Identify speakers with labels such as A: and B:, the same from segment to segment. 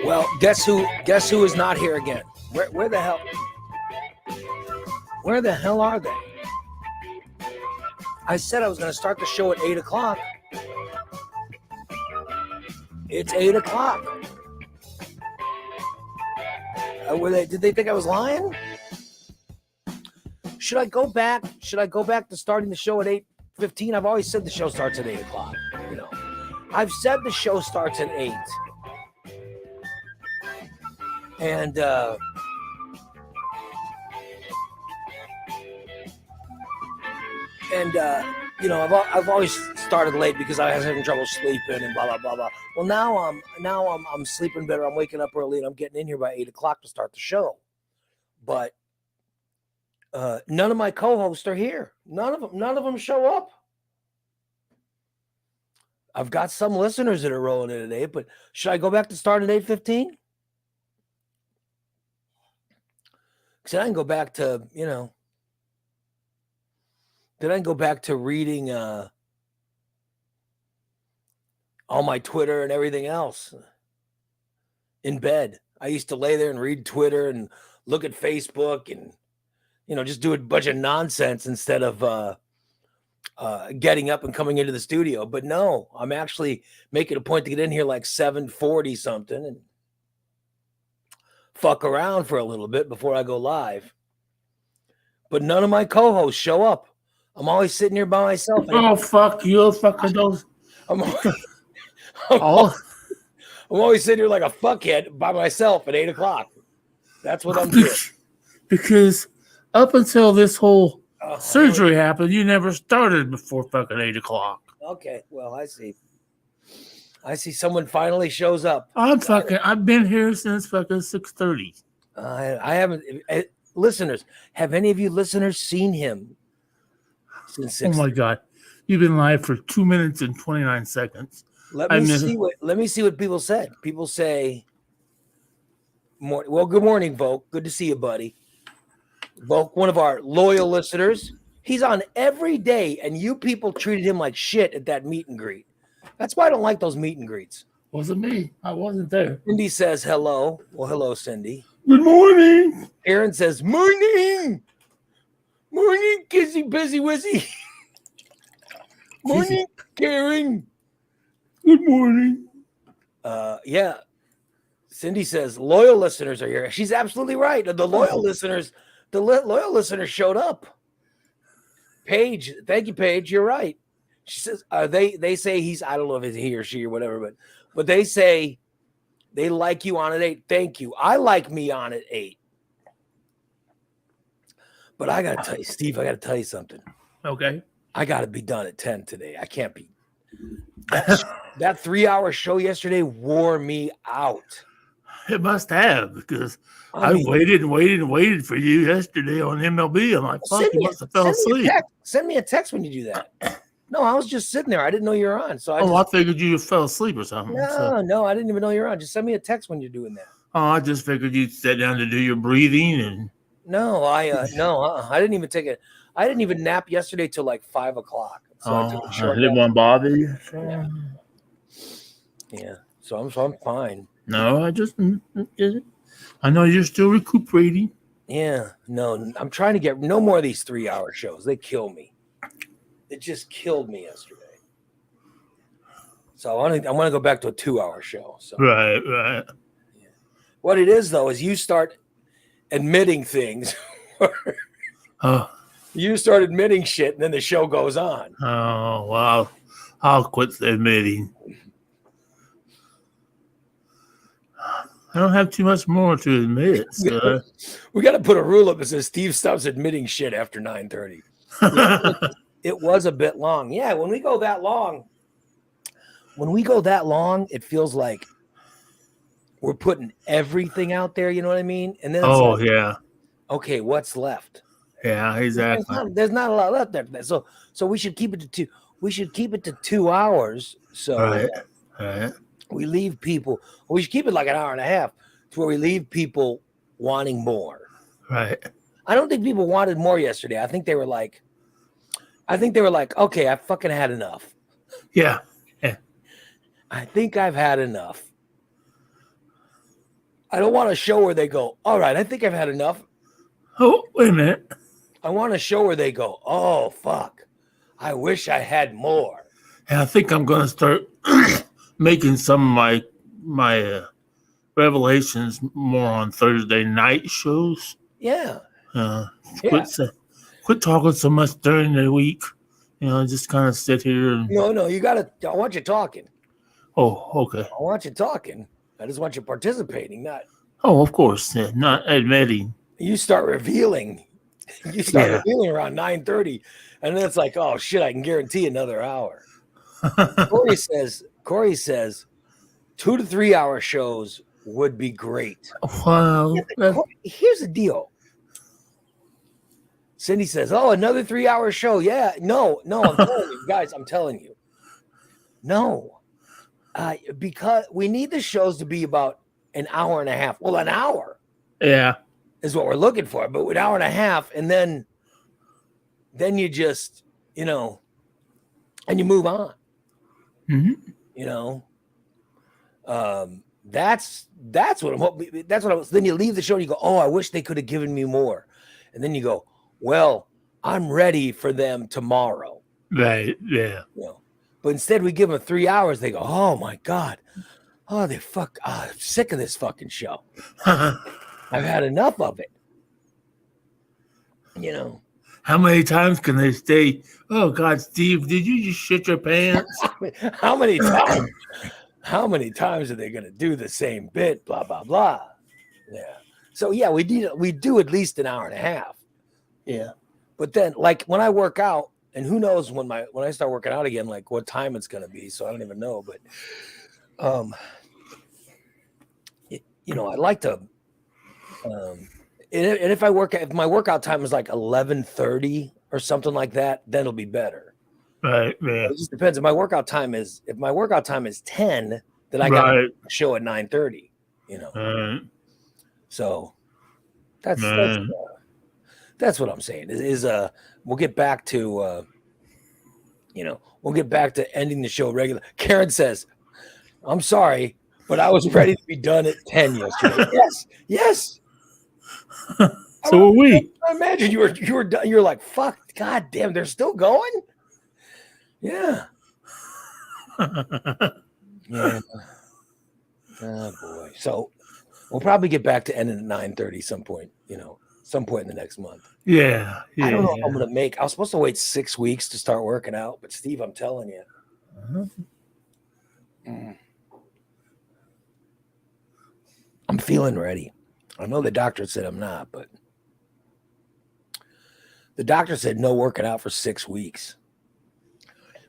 A: Well, guess who? Guess who is not here again? Where the hell? Where the hell are they? I said I was going to start the show at 8 o'clock. It's 8 o'clock. Did they think I was lying? Should I go back? Should I go back to starting the show at 8:15? I've always said the show starts at 8 o'clock. You know, I've said the show starts at 8. And you know, I've always started late because I was having trouble sleeping and blah blah blah blah. Well, now I'm sleeping better. I'm waking up early and I'm getting in here by 8 o'clock to start the show. But none of my co-hosts are here. None of them show up. I've got some listeners that are rolling in at 8, but should I go back to start at 8:15? Because I can go back to, you know, then I can go back to reading all my Twitter and everything else in bed. I used to lay there and read Twitter and look at Facebook and, you know, just do a bunch of nonsense instead of getting up and coming into the studio. But no, I'm actually making a point to get in here like 7:40 something and fuck around for a little bit before I go live. But none of my co-hosts show up. I'm always sitting here by myself.
B: Oh, fuck you, fucking those.
A: I'm always sitting here like a fuckhead by myself at 8 o'clock. That's what I'm doing. Because
B: up until this whole surgery happened, you never started before fucking 8 o'clock.
A: Okay, well, I see. Someone finally shows up.
B: I've been here since fucking 6:30.
A: I haven't. Listeners, have any of you listeners seen him since 6?
B: Oh my God, you've been live for 2 minutes and 29 seconds.
A: Let me see what people said. People say, well, good morning, Volk. Good to see you, buddy. Volk, one of our loyal listeners. He's on every day, and you people treated him like shit at that meet and greet. That's why I don't like those meet and greets.
B: Wasn't me. I wasn't there.
A: Cindy says hello. Well, hello, Cindy.
B: Good morning.
A: Aaron says, morning. Morning, Kissy Busy Wizzy. Morning, Karen.
B: Good morning.
A: Yeah. Cindy says loyal listeners are here. She's absolutely right. The loyal listeners showed up. Paige, thank you, Paige. You're right. She says they say he's, I don't know if it's he or she or whatever, but they say they like you on at 8. Thank you. I like me on at 8. But I gotta tell you, Steve, I gotta tell you something.
B: Okay.
A: I gotta be done at 10 today. I can't be. That 3-hour show yesterday wore me out.
B: It must have, because I waited for you yesterday on MLB. I'm like, fuck, you must have fell asleep.
A: Send me a text when you do that. No, I was just sitting there. I didn't know you were on. So
B: I figured you fell asleep or something.
A: No, I didn't even know you were on. Just send me a text when you're doing that.
B: Oh, I just figured you'd sit down to do your breathing and.
A: No, I didn't even take it. I didn't even nap yesterday till like 5 o'clock. So
B: I didn't want to bother you.
A: Yeah. So I'm fine.
B: No, I know you're still recuperating.
A: Yeah. No, I'm trying to get no more of these 3-hour shows. They kill me. It just killed me yesterday. So I want to go back to a 2-hour show. So.
B: Right.
A: Yeah. What it is though is you start admitting things. You start admitting shit, and then the show goes on.
B: Oh well, I'll quit admitting. I don't have too much more to admit. So.
A: We got to put a rule up that says Steve stops admitting shit after 9:30. It was a bit long. Yeah, when we go that long, it feels like we're putting everything out there. You know what I mean? And then
B: yeah.
A: Okay, what's left?
B: Yeah, exactly.
A: There's not a lot left there. So we should keep it to 2. We should keep it to 2 hours. So
B: right.
A: We leave people. We should keep it like an hour and a half to where we leave people wanting more.
B: Right.
A: I don't think people wanted more yesterday. I think they were like, okay, I fucking had enough.
B: Yeah.
A: I think I've had enough. I don't want a show where they go, all right, I think I've had enough.
B: Oh, wait a minute.
A: I want a show where they go, oh, fuck. I wish I had more.
B: And I think I'm going to start making some of my revelations more on Thursday night shows.
A: Yeah.
B: Quit talking so much during the week. Just kind of sit here.
A: No, you got to. I want you talking.
B: Oh, okay.
A: I want you talking. I just want you participating, not.
B: Oh, of course. Yeah, not admitting.
A: You start revealing. You start revealing around 9:30, and then it's like, oh shit! I can guarantee another hour. Corey says, 2 to 3 hour shows would be great.
B: Wow.
A: Here's the deal. Cindy says, oh, another 3 hour show. Yeah, no, I'm telling you, guys. I'm telling you, no, because we need the shows to be about an hour and a half. Well, an hour.
B: Yeah.
A: Is what we're looking for, but an hour and a half, and then you just, and you move on.
B: Mm-hmm.
A: That's what I'm hoping. That's what I was. Then you leave the show and you go, oh, I wish they could have given me more, and then you go, well, I'm ready for them tomorrow.
B: Right. Yeah.
A: But instead we give them 3 hours. They go, oh my god, oh I'm sick of this fucking show. I've had enough of it.
B: How many times can they say, oh, God, Steve, did you just shit your pants?
A: How many times? How many times are they going to do the same bit? Blah, blah, blah. Yeah. So, yeah, we do at least an hour and a half. Yeah. But then, like, when I work out, and who knows when I start working out again, like what time it's going to be. So I don't even know. But, I'd like to. And if my workout time is like 11:30 or something like that, then it'll be better.
B: Right. Yeah.
A: It just depends. If my workout time is 10, then I got a show at 9:30. So that's what I'm saying. We'll get back to ending the show regular. Karen says, "I'm sorry, but I was ready to be done at 10 yesterday." Yes.
B: So are we.
A: I imagine you were done. You're like, fuck, god damn, they're still going. Yeah. Yeah. Oh boy. So we'll probably get back to ending at 9:30 some point in the next month.
B: Yeah.
A: I don't know if I'm gonna make. I was supposed to wait 6 weeks to start working out, but Steve, I'm telling you. I'm feeling ready. I know the doctor said I'm not, but the doctor said no working out for 6 weeks.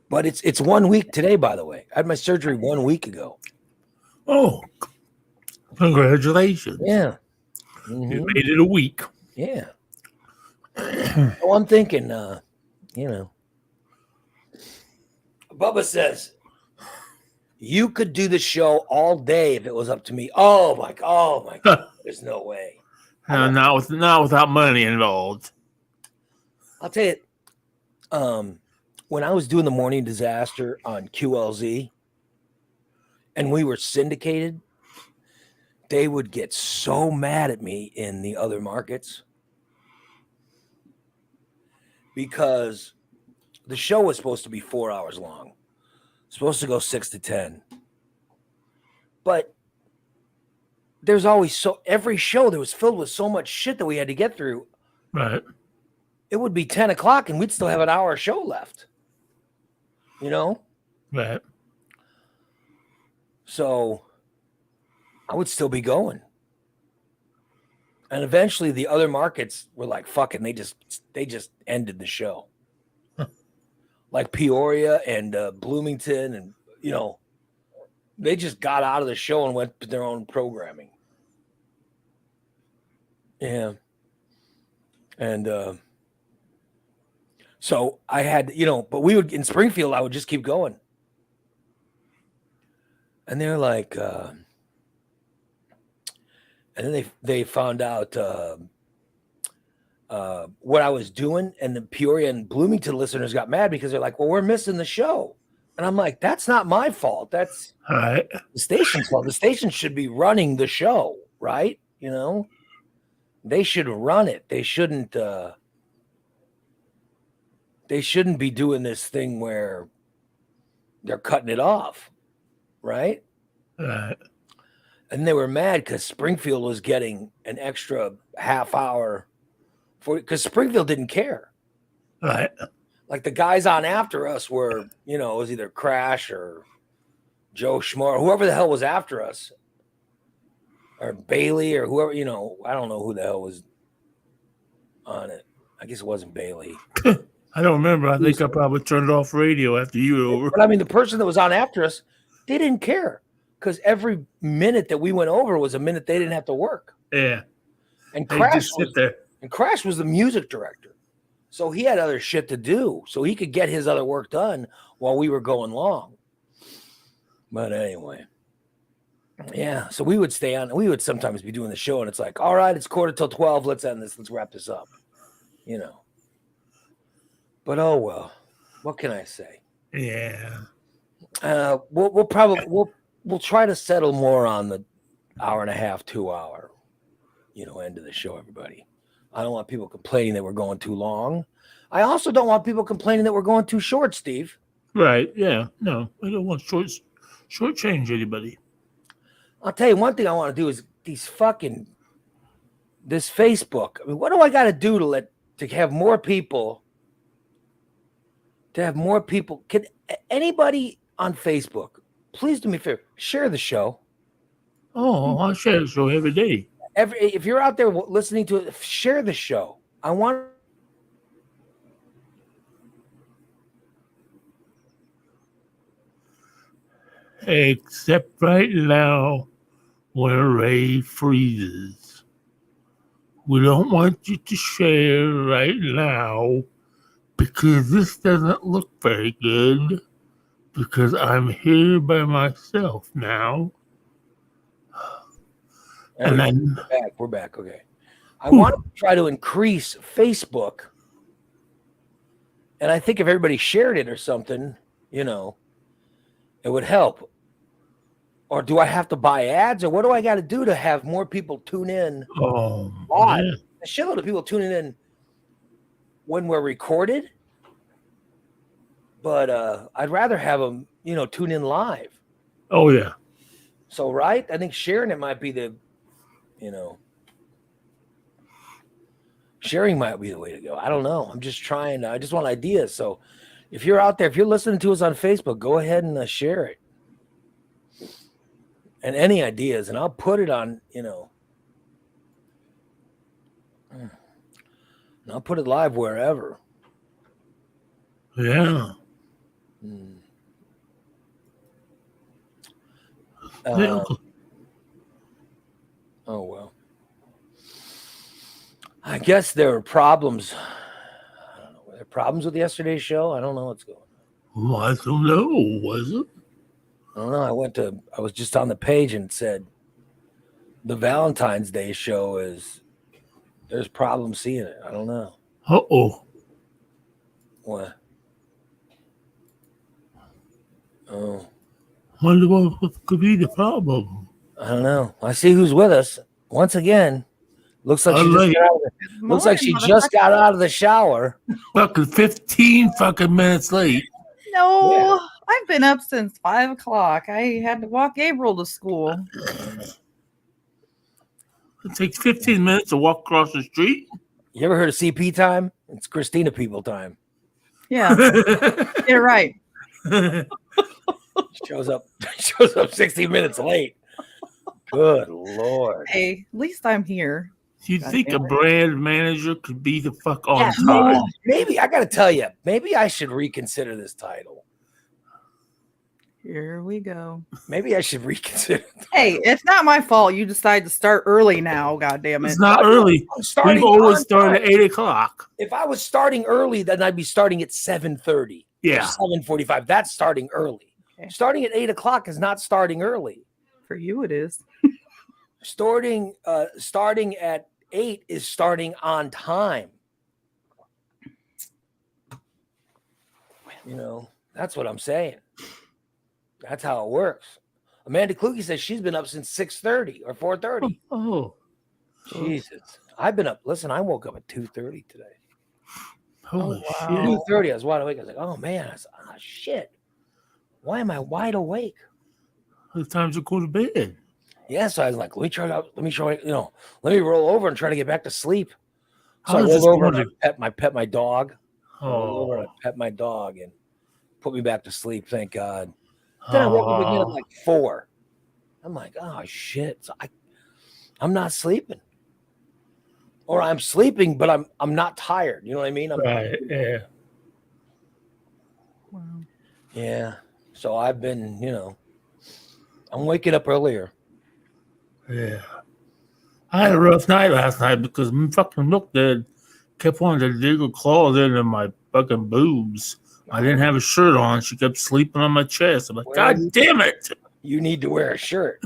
A: But it's 1 week today, by the way. I had my surgery 1 week ago.
B: Oh, congratulations.
A: Yeah.
B: Mm-hmm. You made it a week.
A: Yeah. Well, I'm thinking, Bubba says, you could do the show all day if it was up to me. Oh my God. There's no way.
B: Not without money involved.
A: I'll tell you, when I was doing the Morning Disaster on QLZ and we were syndicated, they would get so mad at me in the other markets because the show was supposed to be 4 hours long. Supposed to go 6 to 10. But there's always every show that was filled with so much shit that we had to get through.
B: Right.
A: It would be 10 o'clock and we'd still have an hour show left.
B: Right.
A: So I would still be going. And eventually the other markets were like, fuck it. And they just ended the show. Like Peoria and Bloomington and, they just got out of the show and went to their own programming. Yeah. And so I had, but we would, in Springfield, I would just keep going. And they're like, and then they found out what I was doing, and the Peoria and Bloomington listeners got mad because they're like, well, we're missing the show. And I'm like, that's not my fault. That's
B: all right.
A: The station's fault. The station should be running the show, right? You know, they should run it. They shouldn't be doing this thing where they're cutting it off, right?
B: Right.
A: And they were mad because Springfield was getting an extra half hour because Springfield didn't care.
B: Right.
A: Like the guys on after us were, it was either Crash or Joe Schmo, whoever the hell was after us, or Bailey or whoever, I don't know who the hell was on it. I guess it wasn't Bailey.
B: I don't remember. I think I probably turned off radio after you were over.
A: But I mean, the person that was on after us, they didn't care because every minute that we went over was a minute they didn't have to work.
B: Yeah.
A: And
B: They
A: Crash
B: just sit there.
A: And Crash was the music director. So he had other shit to do. So he could get his other work done while we were going long. But anyway. Yeah. So we would stay on. We would sometimes be doing the show and it's like, all right, it's 11:45. Let's end this. Let's wrap this up. But oh well. What can I say?
B: Yeah.
A: We'll try to settle more on the hour and a half, 2 hour, end of the show, everybody. I don't want people complaining that we're going too long. I also don't want people complaining that we're going too short, Steve.
B: Right. Yeah. No, I don't want short change anybody.
A: I'll tell you one thing I want to do is this Facebook. I mean, what do I got to do to have more people? To have more people. Can anybody on Facebook please do me a favor? Share the show.
B: Oh, I share the show every day.
A: If you're out there listening to it, share the show. I want.
B: Except right now, where Ray freezes. We don't want you to share right now because this doesn't look very good because I'm here by myself now. And then
A: we're back. Okay. I want to try to increase Facebook. And I think if everybody shared it or something, it would help. Or do I have to buy ads? Or what do I got to do to have more people tune in?
B: Oh,
A: live? Yeah. A shitload of people tuning in when we're recorded. But I'd rather have them, tune in live.
B: Oh, yeah.
A: So, right? I think sharing it might be the, sharing might be the way to go. I don't know. I'm just trying. I just want ideas. So if you're out there, if you're listening to us on Facebook, go ahead and share it. And any ideas, and I'll put it on, and I'll put it live wherever.
B: Yeah.
A: Oh, well. I guess there were problems. I don't know. Were there problems with yesterday's show? I don't know what's going on.
B: Well, I don't know. Was it?
A: I don't know. I was just on the page and it said the Valentine's Day show there's problems seeing it. I don't know.
B: Uh-oh.
A: What? Oh.
B: Wonder what could be the problem.
A: I don't know. I see who's with us. Once again, looks like she just got out of the shower.
B: Fucking 15 fucking minutes late.
C: No, yeah. I've been up since 5 o'clock. I had to walk Gabriel to school.
B: It takes 15 minutes to walk across the street.
A: You ever heard of CP time? It's Christina people time.
C: Yeah, you're right.
A: shows up 60 minutes late. Good Lord.
C: Hey, at least I'm here.
B: You think a brand manager could be the fuck on time?
A: No, maybe I got to tell you, maybe I should reconsider this title.
C: Here we go.
A: Maybe I should reconsider.
C: Hey, it's not my fault. You decide to start early now. God damn it!
B: It's not early. We've always started at 8 o'clock.
A: If I was starting early, then I'd be starting at 7:30.
B: Yeah,
A: 7:45. That's starting early. Okay. Starting at 8 o'clock is not starting early.
C: For you, it is.
A: Starting at 8 is starting on time. That's what I'm saying. That's how it works. Amanda Kluge says she's been up since 6:30 or 4:30.
B: Oh,
A: Jesus. I've been up. Listen, I woke up at 2:30 today.
B: holy
C: wow.
B: shit.
A: 2:30. I was wide awake. I was like, oh man. I was, shit. Why am I wide awake?
B: It's time to go to bed.
A: Yeah, so I was like, let me roll over and try to get back to sleep. So
B: How
A: I
B: does
A: rolled
B: this
A: over and
B: morning-
A: I pet my dog. I rolled over and
B: Oh,
A: I pet my dog and put me back to sleep, thank God. Then I woke up again at like 4. I'm like, oh shit. So I'm not sleeping. Or I'm sleeping, but I'm not tired. You know what I mean?
B: right, yeah.
C: Wow.
A: Yeah. So I've been, I'm waking up earlier.
B: Yeah. I had a rough night last night because my fucking milk dad kept wanting to dig her claws into my fucking boobs. I didn't have a shirt on. She kept sleeping on my chest. I'm like,
A: Well,
B: God damn it.
A: You need to wear a shirt.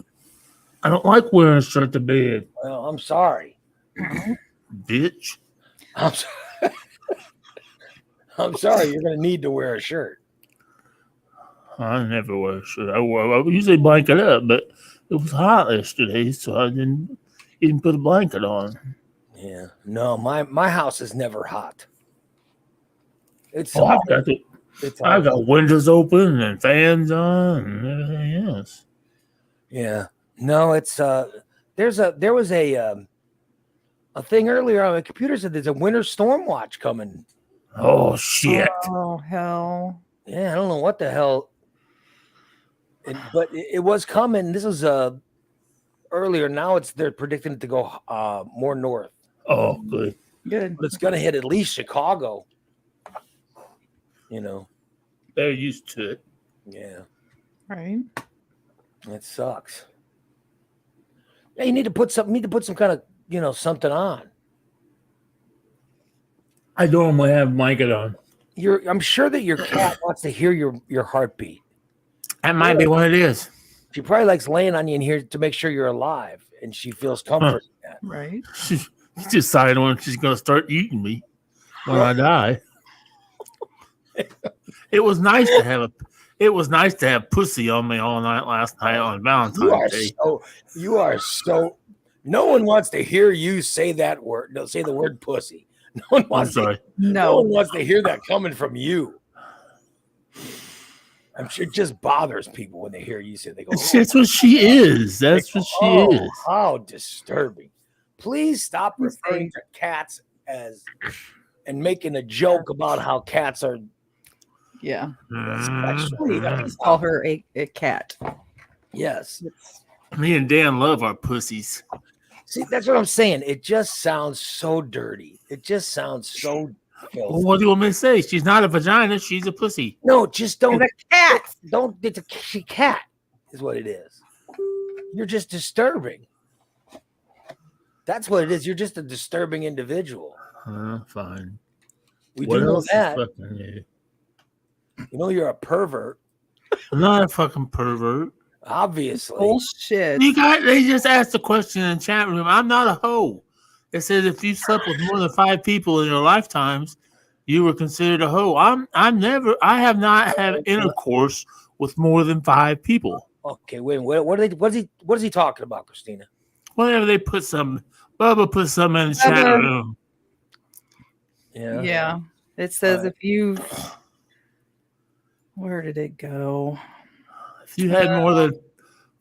B: I don't like wearing a shirt to bed,
A: Well, I'm sorry.
B: bitch.
A: I'm sorry. I'm sorry. You're going to need to wear a shirt.
B: I never wear a shirt. I usually blanket up, but it was hot yesterday, so I didn't even put a blanket on.
A: Yeah. No, my house is never hot. It's
B: Oh,
A: it's
B: I've got windows open and fans on and everything else.
A: Yeah. No, it's there was a thing earlier on the computer said there's a winter storm watch coming.
B: Oh shit!
C: Oh hell.
A: Yeah, I don't know what the hell. But it was coming. This was earlier. Now they're predicting it to go more north.
B: Oh, good.
C: Good.
A: But it's gonna hit at least Chicago.
B: They're used to it.
A: Yeah.
C: Right.
A: It sucks. Yeah, you need to put some kind of something on.
B: I normally have a blanket on.
A: I'm sure that your cat wants to hear your heartbeat.
B: That might be what it is.
A: She probably likes laying on you in here to make sure you're alive, and she feels comfort in that.
C: Right.
B: She's decided when she's going to start eating me when I die. It was nice to have pussy on me all night last night on Valentine's Day.
A: You are so. No one wants to hear you say that word. No, say the word pussy. No one wants.
B: I'm sorry.
A: No one wants to hear that coming from you. I'm sure it just bothers people when they hear you say. They go,
B: That's what she is. That's what she is.
A: How disturbing! Please stop referring to cats and making a joke about how cats are.
C: Yeah.
A: Especially,
C: Please call her a cat.
A: yes.
B: Me and Dan love our pussies.
A: See, that's what I'm saying. It just sounds so dirty. It just sounds so filthy.
B: Well, what do you want me to say? She's not a vagina. She's a pussy.
A: No, just don't.
C: It's a cat.
A: Don't. It's a cat, is what it is. You're just disturbing. That's what it is. You're just a disturbing individual.
B: Fine.
A: We
B: What
A: do know
B: else is
A: that.
B: fucking new?
A: You know you're a pervert,
B: I'm not a fucking pervert.
A: obviously.
C: Bullshit.
B: They just asked the question in the chat room. I'm not a hoe. It says if you slept with more than 5 people in your lifetimes, you were considered a hoe. I have not had intercourse with more than 5 people.
A: Okay, wait. What is he talking about, Christina?
B: Whenever they put some, Bubba put some in the chat room.
A: Yeah.
C: Yeah. It says if you. Where did it go?
B: If you had more than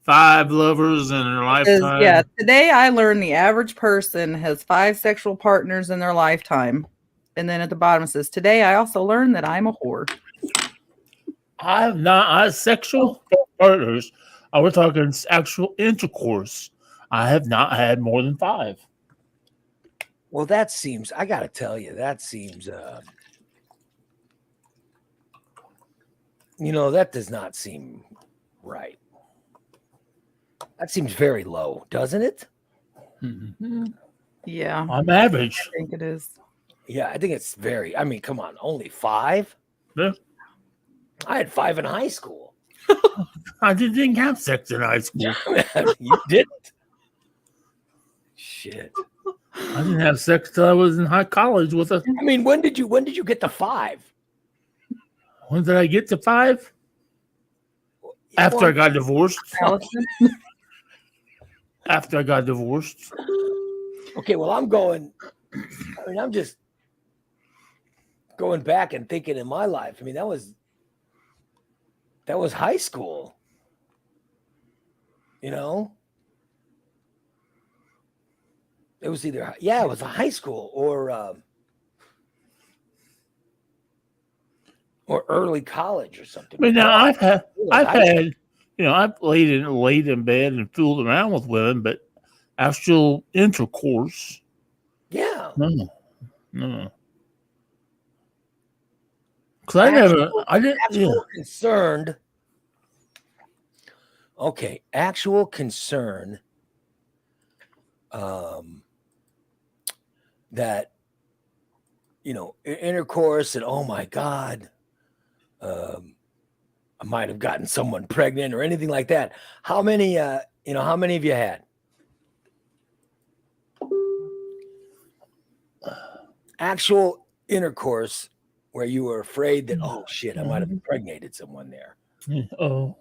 B: 5 lovers in their lifetime.
C: Yeah. Today I learned the average person has 5 sexual partners in their lifetime. And then at the bottom it says, today I also learned that I'm a whore.
B: Sexual partners. We're talking actual intercourse. I have not had more than 5.
A: Well, that seems. I gotta tell you, that seems. That does not seem right. That seems very low, doesn't it?
B: Mm-hmm.
C: Yeah.
B: I'm average.
C: I think it is.
A: Yeah, I think it's very. I mean, come on, only 5.
B: Yeah.
A: I had 5 in high school.
B: I didn't have sex in high school.
A: You didn't. Shit.
B: I didn't have sex till I was in college with a.
A: I mean, when did you get to 5?
B: When did I get to 5? After I got divorced.
C: Allison?
B: After I got divorced.
A: Okay, well, I'm just going back and thinking in my life. I mean, that was high school. You know? It was either it was a high school or early college or something.
B: I mean, now I've had,
A: school.
B: I've laid in bed and fooled around with women, but actual intercourse,
A: Yeah.
B: no. Because I didn't.
A: Actual concerned. Okay, actual concern. That intercourse and oh my God, I might have gotten someone pregnant or anything like that. How many how many have you had? Actual intercourse where you were afraid that, oh shit, I might have impregnated someone there.
B: Oh.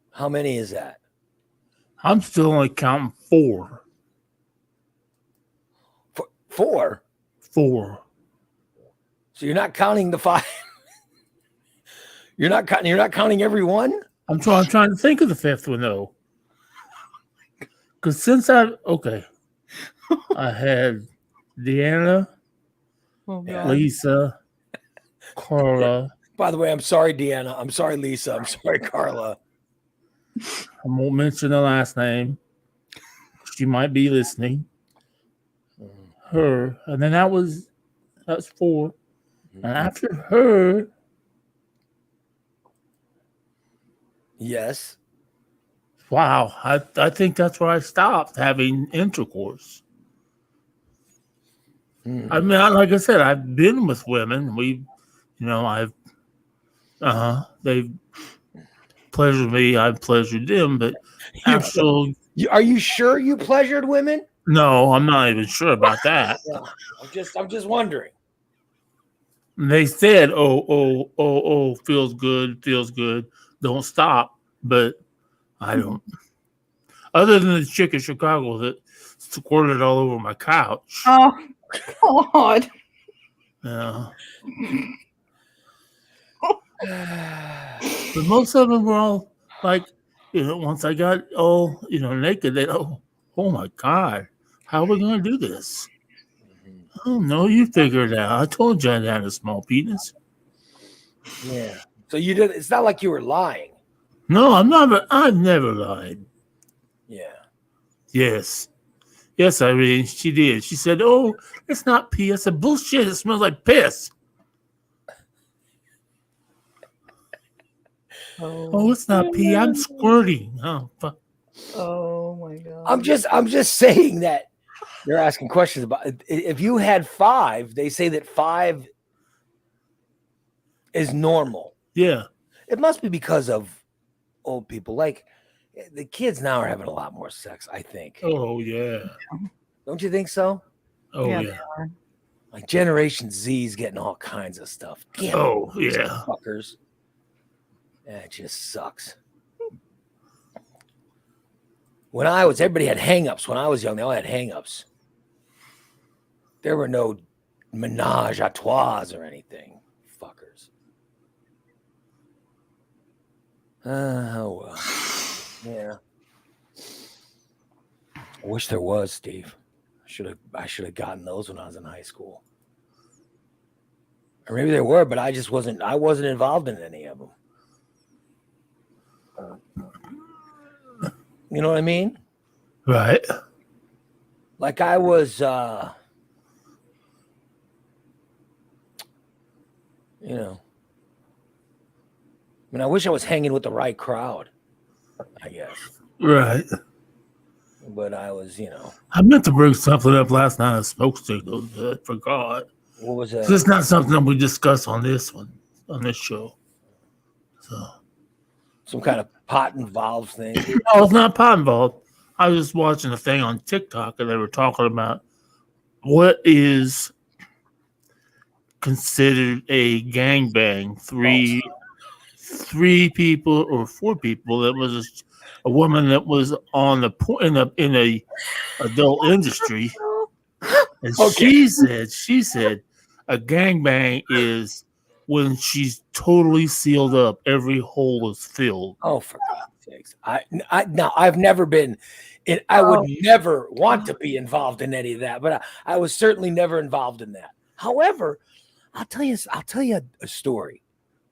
A: How many is that?
B: I'm still only counting 4.
A: 4?
B: 4.
A: So you're not counting the 5. You're not counting every one?
B: I'm trying to think of the 5th one though. Because since I had Deanna, Lisa, Carla.
A: By the way, I'm sorry, Deanna. I'm sorry, Lisa. I'm sorry, Carla.
B: I won't mention the last name. She might be listening. Her, and then that's 4. And after her,
A: yes.
B: Wow, I think that's where I stopped having intercourse. I mean, like I said, I've been with women. They've pleasured me. I've pleasured them, but
A: are you sure you pleasured women?
B: No, I'm not even sure about that.
A: I'm just wondering.
B: They said, oh, feels good, don't stop. But I don't. Other than the chick in Chicago that squirted all over my couch.
C: Oh, God.
B: Yeah. But most of them were all like, once I got all, naked, they oh my God, how are we going to do this? Oh, no, you figured it out. I told you I had a small penis.
A: Yeah. So you did. It's not like you were lying.
B: No, I've never lied.
A: Yeah.
B: Yes, Irene, she did. She said, oh, it's not pee. I said, bullshit, it smells like piss. Oh, it's not pee. I'm squirting. Oh, fuck.
C: Oh, my God.
A: I'm just saying that they're asking questions about if you had 5, they say that 5 is normal.
B: Yeah.
A: It must be because of old people. Like the kids now are having a lot more sex, I think.
B: Oh, yeah.
A: Don't you think so?
B: Oh, yeah.
C: They are.
A: Like Generation Z's getting all kinds of stuff. Damn fuckers. That just sucks. Everybody had hang-ups. When I was young, they all had hang-ups. There were no menage a trois or anything. Fuckers. Oh, well. Yeah. I wish there was, Steve. I should have gotten those when I was in high school. Or maybe there were, but I wasn't involved in any of them. You know what I mean?
B: Right.
A: Like I was, I wish I was hanging with the right crowd, I guess.
B: Right.
A: But I was,
B: I meant to bring something up last night. I spoke to, but I forgot.
A: What was that?
B: It's not something that we discuss on this show. So.
A: Some kind of pot involved thing.
B: No, it's not pot involved. I was just watching a thing on TikTok and they were talking about what is considered a gangbang. Three people or four people. That was a woman that was on the in a adult industry, and
A: Okay.
B: she said a gangbang is when she's totally sealed up, every hole is filled.
A: Oh, for God's sakes! Now I've never been. I would never want to be involved in any of that, but I was certainly never involved in that. However, I'll tell you a story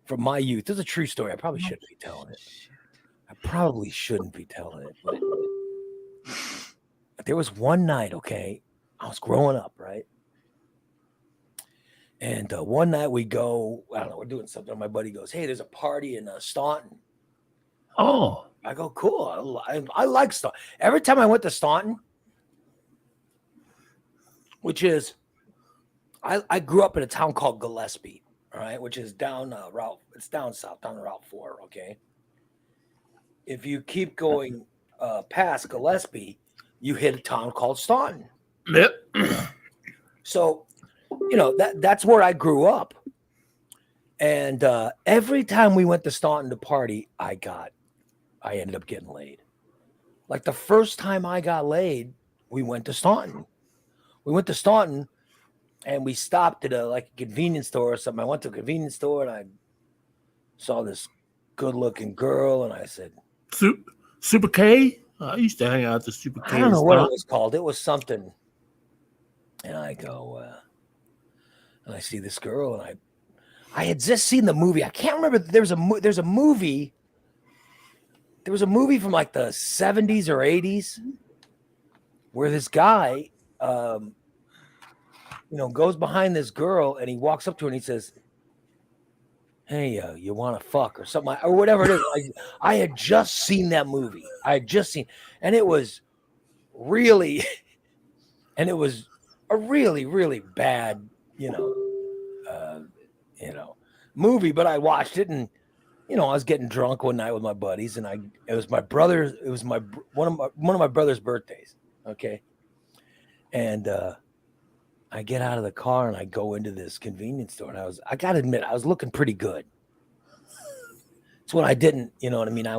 A: from my youth. This is a true story. I probably shouldn't be telling it. I probably shouldn't be telling it, but there was one night. Okay, I was growing up, right? And one night we go. I don't know. We're doing something. My buddy goes, "Hey, there's a party in Staunton."
B: Oh,
A: I go, cool. I like Staunton. Every time I went to Staunton, which is, I grew up in a town called Gillespie, all right, which is down it's down south, down Route 4, okay? If you keep going past Gillespie, you hit a town called Staunton.
B: yep.
A: So, that's where I grew up. And every time we went to Staunton to party, I ended up getting laid. Like the first time I got laid, we went to Staunton. And we stopped at a convenience store or something. I went to a convenience store and I saw this good-looking girl, and I said,
B: Super K? I used to hang out at the Super K.
A: I don't know what it was called. It was something. And I go, and I see this girl, and I had just seen the movie. I can't remember. There's a movie. There was a movie from like the 70s or 80s where this guy, goes behind this girl and he walks up to her and he says, "Hey, you want to fuck?" or something, or whatever it is. I had just seen that movie. And it was really, and it was a really, really bad, movie. But I watched it, and I was getting drunk one night with my buddies, and it was my brother. It was one of my brother's birthdays. Okay, and I get out of the car and I go into this convenience store, and I gotta admit, I was looking pretty good. It's when I didn't, you know what I mean? I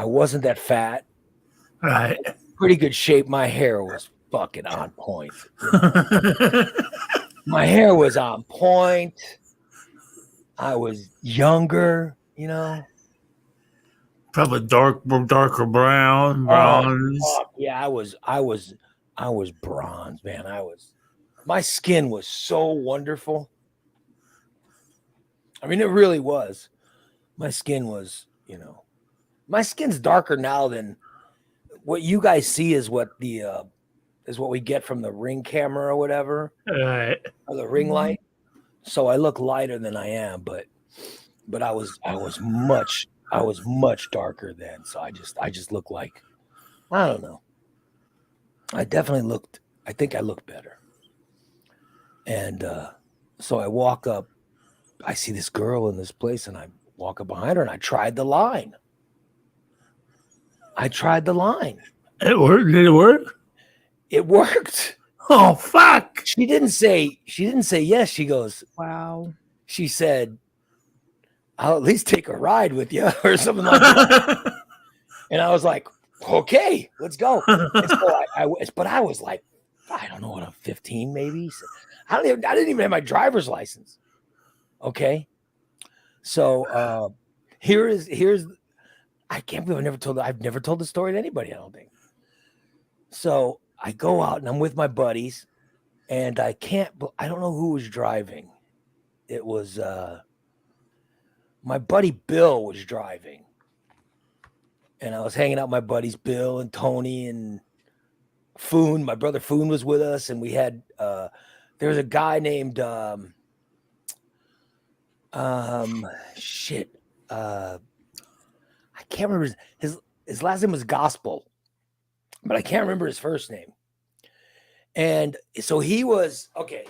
A: wasn't that fat.
B: Right.
A: Pretty good shape. My hair was fucking on point. My hair was on point. I was younger,
B: Probably darker bronze.
A: Yeah, I was bronze, man. My skin was so wonderful. I mean, it really was. My skin was, my skin's darker now than what you guys see is what we get from the Ring camera or whatever,
B: Right.
A: or the ring light. So I look lighter than I am, but I was much darker then. So I just look like, I don't know. I think I looked better. And so I walk up, I see this girl in this place, and I walk up behind her, and I tried the line.
B: It worked. Did it work?
A: It worked.
B: Oh, fuck.
A: She didn't say yes. She goes,
C: Wow.
A: she said, "I'll at least take a ride with you," or something like that. And I was like, "Okay, let's go." And so but I was like, I don't know what, I'm 15 maybe. So I didn't even have my driver's license. Okay. So here's I can't believe I've never told the story to anybody, I don't think. So I go out and I'm with my buddies, and I don't know who was driving. It was my buddy Bill was driving. And I was hanging out with my buddies Bill and Tony and Foon. My brother Foon was with us, and we had there was a guy named I can't remember his last name was Gospel, but I can't remember his first name. And so he was okay.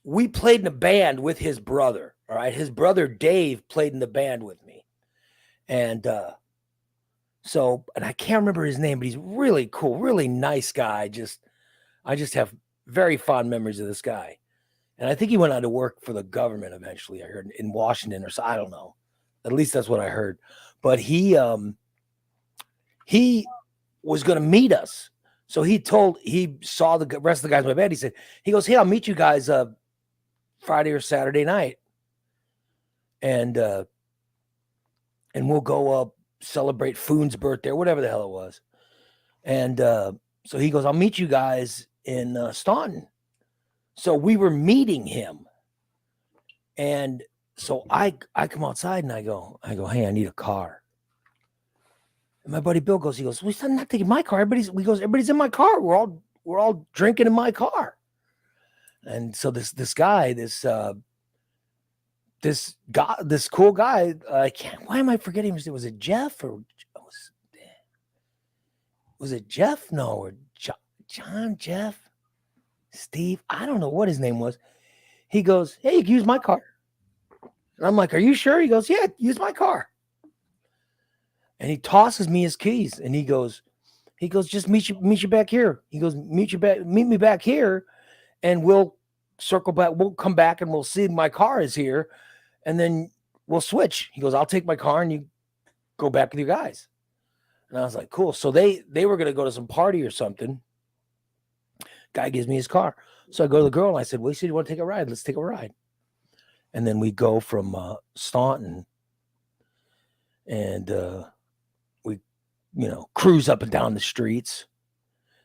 A: We played in a band with his brother. All right, his brother Dave played in the band with me, and and I can't remember his name, but he's really cool, really nice guy. Just I just have very fond memories of this guy. And I think he went on to work for the government eventually. I heard in Washington or so. I don't know. At least that's what I heard. But he was going to meet us. So he saw the rest of the guys in my bed. He goes, hey, I'll meet you guys Friday or Saturday night. And we'll go celebrate Foon's birthday or whatever the hell it was. And so he goes, I'll meet you guys in Staunton. So we were meeting him. And so I come outside and I go, hey, I need a car. And my buddy Bill goes, well, I'm not taking my car. Everybody's in my car. We're all drinking in my car. And so this cool guy, why am I forgetting his name? Was it Jeff or was it Jeff? No, or John, Jeff, Steve. I don't know what his name was. He goes, hey, you can use my car. And I'm like, are you sure? He goes, yeah, use my car. And he tosses me his keys and he goes, just meet you back here. He goes, meet me back here and we'll circle back. We'll come back and we'll see my car is here. And then we'll switch. He goes, I'll take my car and you go back with you guys. And I was like, cool. So they were going to go to some party or something. Guy gives me his car. So I go to the girl and I said, well, you said you want to take a ride? Let's take a ride. And then we go from Staunton and we, cruise up and down the streets.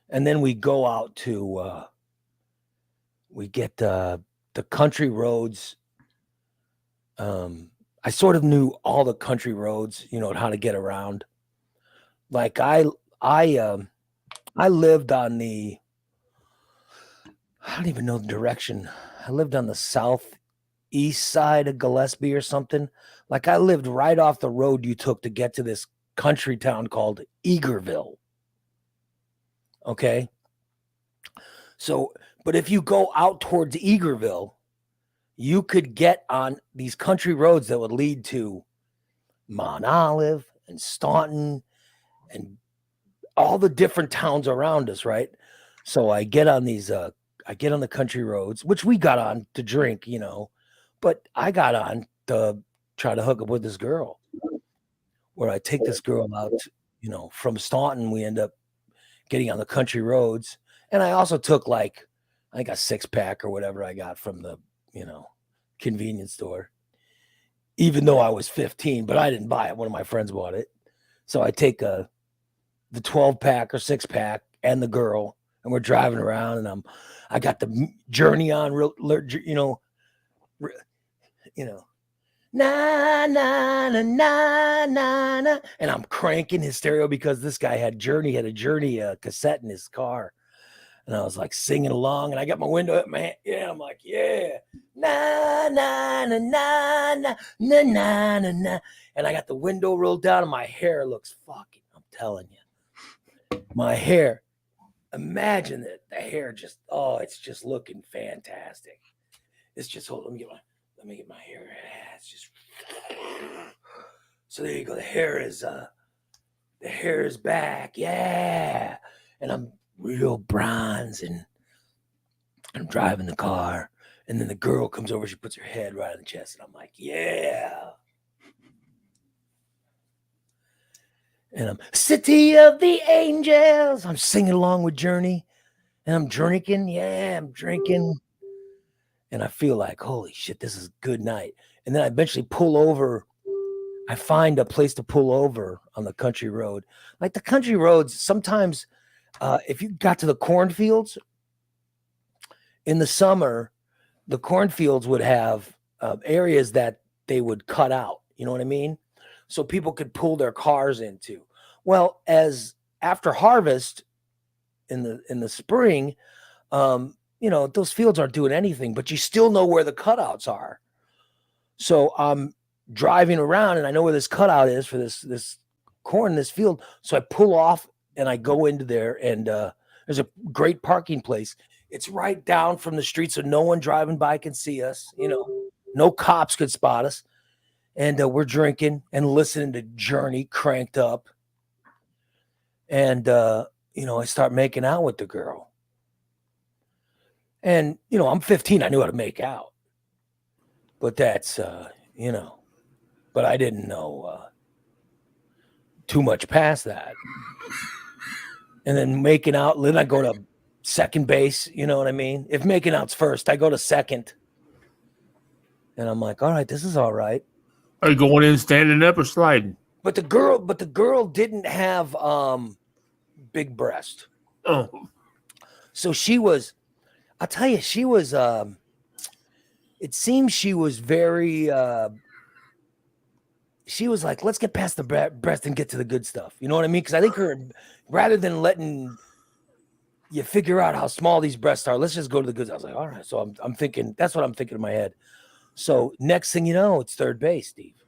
A: And then we go out to, we get the country roads. I sort of knew all the country roads, how to get around. Like I lived on I don't even know the direction. I lived on the southeast side of Gillespie or something. Like I lived right off the road you took to get to this country town called Eagerville. Okay. So, but if you go out towards Eagerville, you could get on these country roads that would lead to Mount Olive and Staunton and all the different towns around us, right? So I get on the country roads, which we got on to drink, but I got on to try to hook up with this girl where I take this girl out, from Staunton. We end up getting on the country roads. And I also took I think a 6-pack or whatever I got from the, convenience store, even though I was 15, but I didn't buy it. One of my friends bought it. So I take the 12-pack or 6-pack and the girl, and we're driving around and I got the Journey on na na na na na na, and I'm cranking his stereo because this guy had a Journey cassette in his car. And I was like singing along, and I got my window up, man. Yeah, I'm like, yeah, na na na na na na na na na, and I got the window rolled down, and my hair looks fucking. I'm telling you, my hair. Imagine that the hair just, it's just looking fantastic. It's just let me get my hair. It's just so there you go. The hair is back, yeah, and I'm real bronze and I'm driving the car, and then the girl comes over, she puts her head right on the chest, and I'm like, yeah. And I'm City of the Angels. I'm singing along with Journey, and I'm drinking. Yeah, I'm drinking. And I feel like, holy shit, this is a good night. And then I eventually pull over. I find a place to pull over on the country road. Like the country roads, sometimes if you got to the cornfields in the summer, the cornfields would have areas that they would cut out. You know what I mean? So people could pull their cars into. Well, as after harvest in the spring, those fields aren't doing anything, but you still know where the cutouts are. So I'm driving around and I know where this cutout is for this corn in this field. So I pull off and I go into there, and there's a great parking place. It's right down from the street, so no one driving by can see us. No cops could spot us. And we're drinking and listening to Journey cranked up. And, I start making out with the girl. And, you know, I'm 15. I knew how to make out. But that's, you know, but I didn't know too much past that. And then making out, then I go to second base. You know what I mean? If making out's first, I go to second. And I'm like, all right, this is all right.
B: Are you going in, standing up, or sliding?
A: But the girl didn't have big breast.
B: Oh,
A: So she was, I'll tell you, she was it seems she was very she was like, let's get past the breast and get to the good stuff. You know what I mean? Because I think her, rather than letting you figure out how small these breasts are, let's just go to the good. I was like, all right. So I'm thinking, that's what I'm thinking in my head. So next thing you know, it's third base, Steve.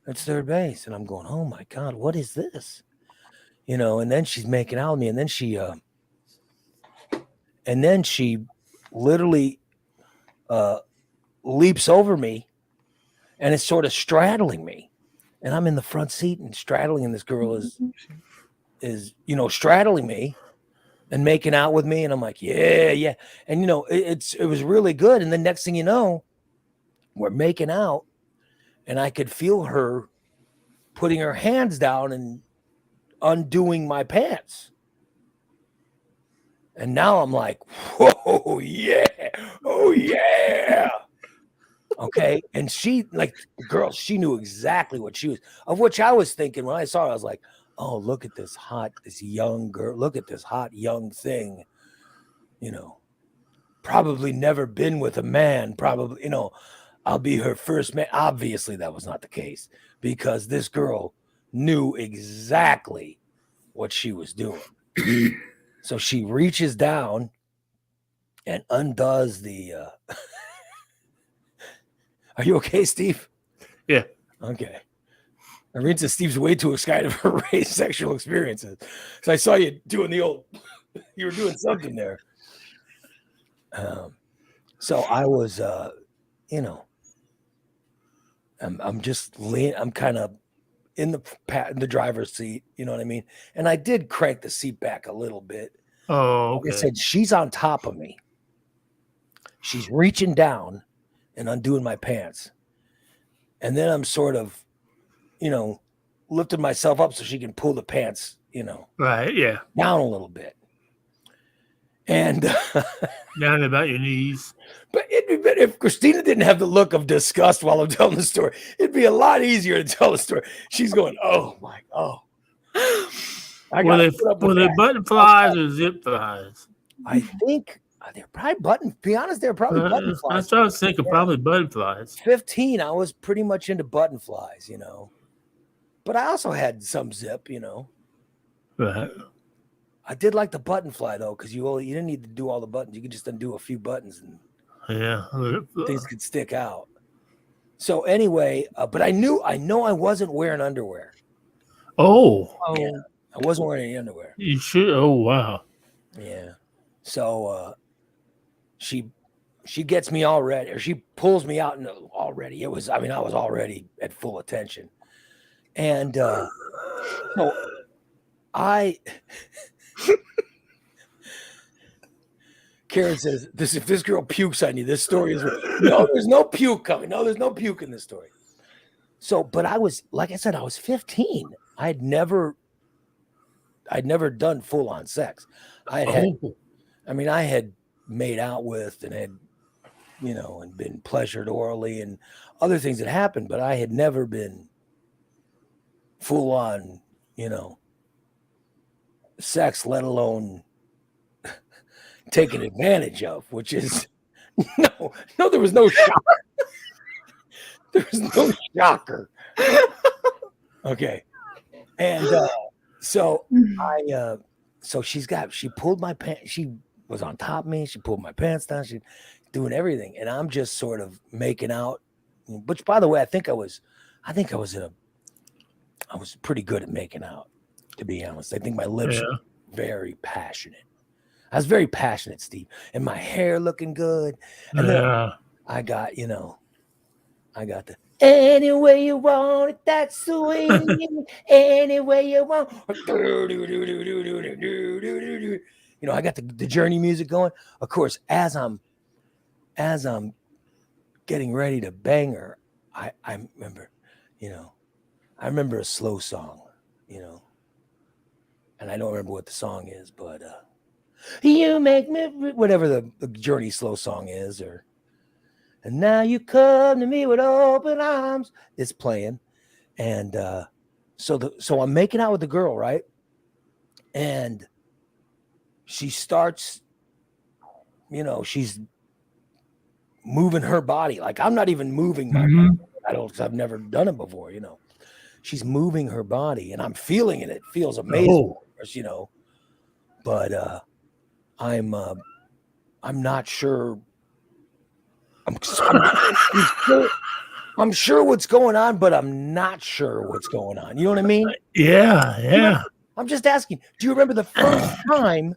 A: It's third base. And I'm going, oh my God, what is this? You know, and then she's making out with me. And then she literally leaps over me and is sort of straddling me. And I'm in the front seat and straddling, and this girl is, you know, straddling me and making out with me. And I'm like, yeah. And, you know, it was really good. And then next thing you know, we're making out, and I could feel her putting her hands down and undoing my pants. And now I'm like, whoa, yeah. Oh, yeah. Okay. And she, like, girl, she knew exactly what she was, of which I was thinking when I saw her. I was like, oh, look at this young girl. Look at this hot young thing. You know, probably never been with a man. Probably, you know, I'll be her first man. Obviously, that was not the case, because this girl knew exactly what she was doing. So she reaches down and undoes the. Are you okay, Steve?
B: yeah.
A: Okay. Arinta, Steve's way too excited for Ray's sexual experiences. So I saw you doing the old. You were doing something there. So I was, you know, I'm just I'm kind of in the driver's seat. You know what I mean? And I did crank the seat back a little bit.
B: Oh, okay.
A: Like I said, she's on top of me. She's reaching down and undoing my pants. And then I'm sort of, you know, lifting myself up so she can pull the pants, you know,
B: Right, yeah.
A: down a little bit. And
B: Down about your knees.
A: but it'd be better if Christina didn't have the look of disgust while I'm telling the story. It'd be a lot easier to tell the story. She's going, oh my, oh.
B: Were they button flies or zip flies?
A: I think they're probably be honest, they're probably button flies.
B: That's what I was thinking, probably button flies.
A: 15, I was pretty much into button flies, you know. But I also had some zip, you know.
B: Right.
A: I did like the button fly though, because you didn't need to do all the buttons. You could just undo a few buttons and things could stick out. So anyway, but I know I wasn't wearing underwear.
B: Oh.
A: Yeah, I wasn't wearing any underwear.
B: You should. Oh wow.
A: Yeah. So she gets me all ready, or she pulls me out and already. I was already at full attention. And so Karen says, if this girl pukes on you, this story is no, there's no puke coming. No, there's no puke in this story. So, but I was, like I said, I was 15. I'd never done full on sex. I had made out with and had, you know, and been pleasured orally and other things that happened, but I had never been full on, you know, sex, let alone taken advantage of, which is no, there was no shocker. There was no shocker. Okay. And so she pulled my pants, she was on top of me, she pulled my pants down, she doing everything, and I'm just sort of making out, which by the way, I was pretty good at making out, to be honest. I think my lips were very passionate. I was very passionate, Steve, and my hair looking good. And then I got the any way you want it, that's the way any way you want. I got the Journey music going. Of course, as I'm getting ready to bang her, I remember, I remember a slow song, and I don't remember what the song is, but you make me, whatever the Journey slow song is, and now you come to me with open arms. It's playing, and so I'm making out with the girl, right? And she starts, she's moving her body. Like I'm not even moving my body. Because I've never done it before, She's moving her body and I'm feeling it. It feels amazing, but I'm not sure. I'm sure what's going on, but I'm not sure what's going on. You know what I mean?
B: Yeah.
A: I'm just asking, do you remember the first time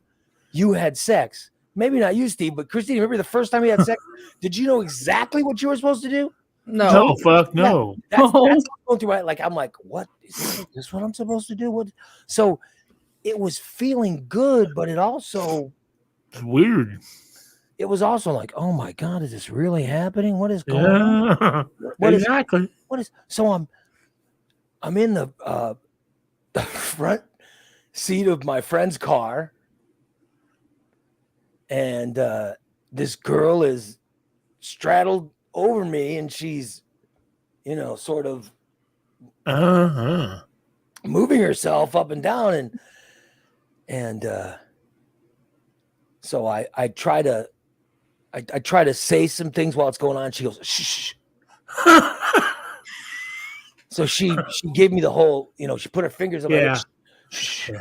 A: you had sex? Maybe not you, Steve, but Christine, remember the first time you had sex? Did you know exactly what you were supposed to do?
C: No.
B: Fuck no.
A: That's going through my, like, I'm like, what is this what I'm supposed to do? What? So it was feeling good, but it also
B: weird.
A: It was also like, oh my God, is this really happening? What is going on?
B: Exactly.
A: So I'm in the front seat of my friend's car, and this girl is straddled over me, and she's, sort of moving herself up and down, and so I try to say some things while it's going on. She goes, shh. So she gave me the whole, she put her fingers on my lips, shh,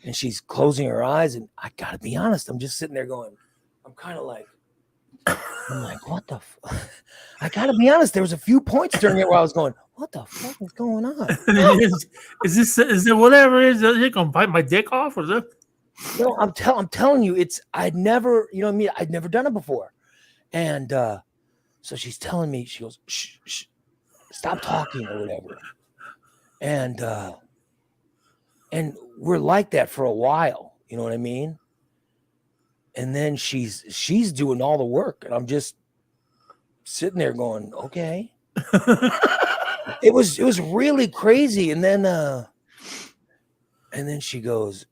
A: and she's closing her eyes. And I gotta be honest, I'm just sitting there going, I'm like, what the? I gotta be honest. There was a few points during it where I was going, what the fuck is going on?
B: is it whatever it is? Is it gonna bite my dick off? Or is it?
A: No, I'm telling you, I'd never, I'd never done it before. And so she's telling me, she goes, shh, stop talking or whatever. And we're like that for a while, you know what I mean? And then she's doing all the work, and I'm just sitting there going, okay. It was really crazy. And then she goes,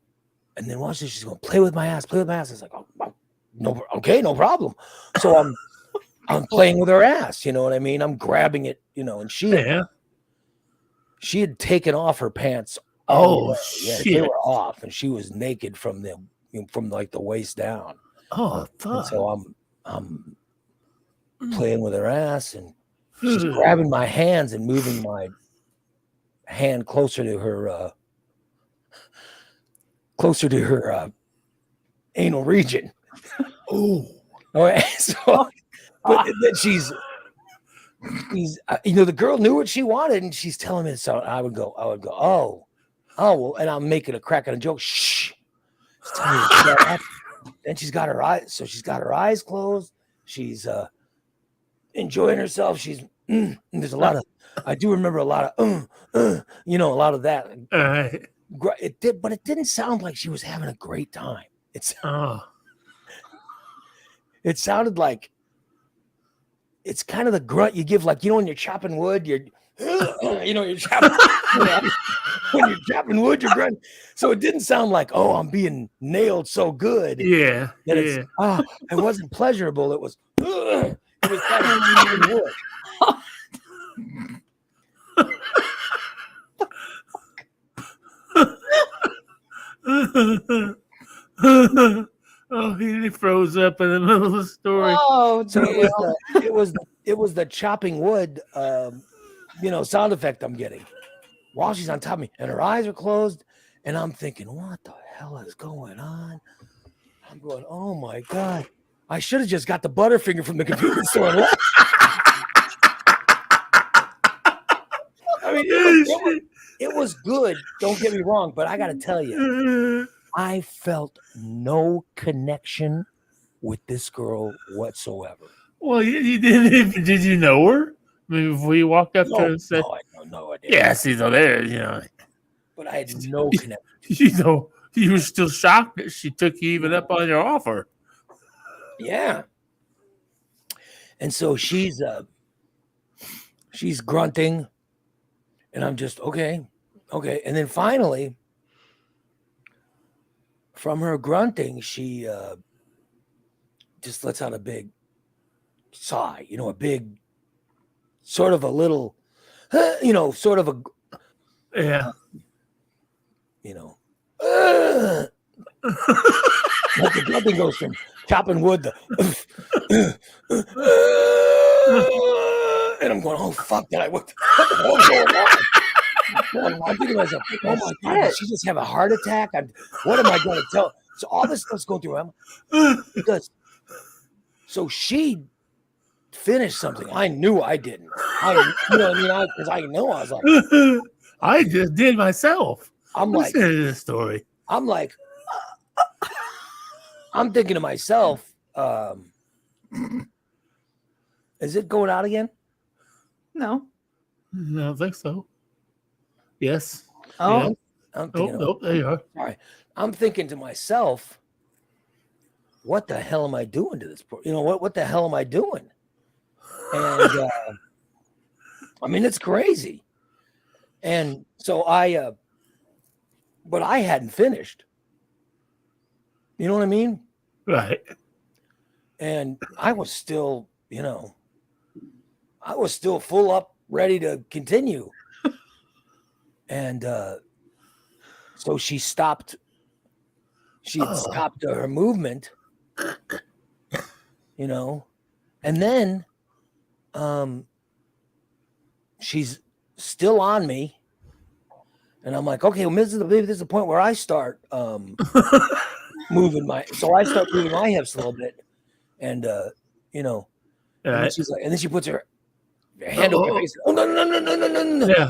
A: and then watch this, she's going, play with my ass. It's like, oh, no, okay, no problem. So I'm playing with her ass, you know what I mean? I'm grabbing it, and she had taken off her pants.
B: Oh shit!
A: They were off, and she was naked from like the waist down.
B: Oh fuck!
A: And so I'm playing with her ass, and she's grabbing my hands and moving my hand closer to her anal region.
B: Oh,
A: all right. So, but then she's the girl knew what she wanted, and she's telling me. So I would go, oh, well, and I'm making a crack on a joke. Shh. Then she's got her eyes. So she's got her eyes closed. She's enjoying herself. She's there's a lot of. I do remember a lot of a lot of that. It did, but it didn't sound like she was having a great time. It sounded like it's kind of the grunt you give, like, when you're chopping wood, you're chopping when you're chopping wood, you're grunting. So it didn't sound like, oh, I'm being nailed so good.
B: Yeah.
A: It wasn't pleasurable. It was kind of chopping wood.
B: Oh, he froze up in the middle of the story.
C: Oh,
A: so it was the chopping wood, sound effect I'm getting while she's on top of me, and her eyes are closed, and I'm thinking, what the hell is going on? I'm going, oh my God, I should have just got the Butterfinger from the convenience store. I mean, it was good. Don't get me wrong, but I got to tell you, I felt no connection with this girl whatsoever.
B: Well, you didn't. Did you know her? I mean, before you walked up to her and said,
A: no, I didn't.
B: Yeah, see, so there,
A: But I had no connection.
B: You were still shocked that she took you even up on your offer.
A: Yeah. And so she's grunting, and I'm just okay. And then finally, from her grunting, she just lets out a big sigh, a big sort of a little, sort of a,
B: Yeah.
A: Like the grunting goes from chopping wood to, and I'm going, oh fuck, what the hell is going on? I'm thinking to myself, oh my God, did she just have a heart attack? What am I going to tell? So all this stuff's going through because so she finished something I knew I didn't. You know what I mean? Because I know I was like,
B: I just did myself.
A: I'm like,
B: listen to this story.
A: I'm like, I'm thinking to myself, is it going out again?
C: No.
B: I don't think so. Yes.
C: Oh.
B: Yeah.
A: I'm thinking,
B: Nope, there you are.
A: All right. I'm thinking to myself, what the hell am I doing to this? What the hell am I doing? And I mean, it's crazy. And so but I hadn't finished. You know what I mean?
B: Right.
A: And I was still, full up, ready to continue. And so she stopped. She had stopped her movement, and then she's still on me. And I'm like, okay, well, maybe this is the point where I start moving so I start moving my hips a little bit. And, and then she's like, and then she puts her hand over her face. Oh, no.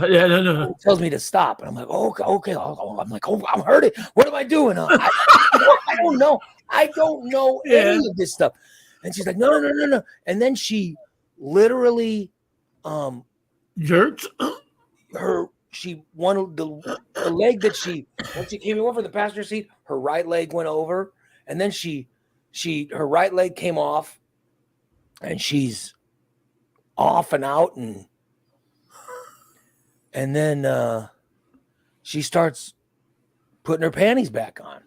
B: Yeah, no.
A: It tells me to stop. And I'm like, okay. I'm like, I'm hurting. What am I doing? I don't know. I don't know any of this stuff. And she's like, no. And then she literally
B: jerked
A: she wanted the leg that when she came over the passenger seat, her right leg went over, and then her right leg came off, and she's off and out, and then she starts putting her panties back on,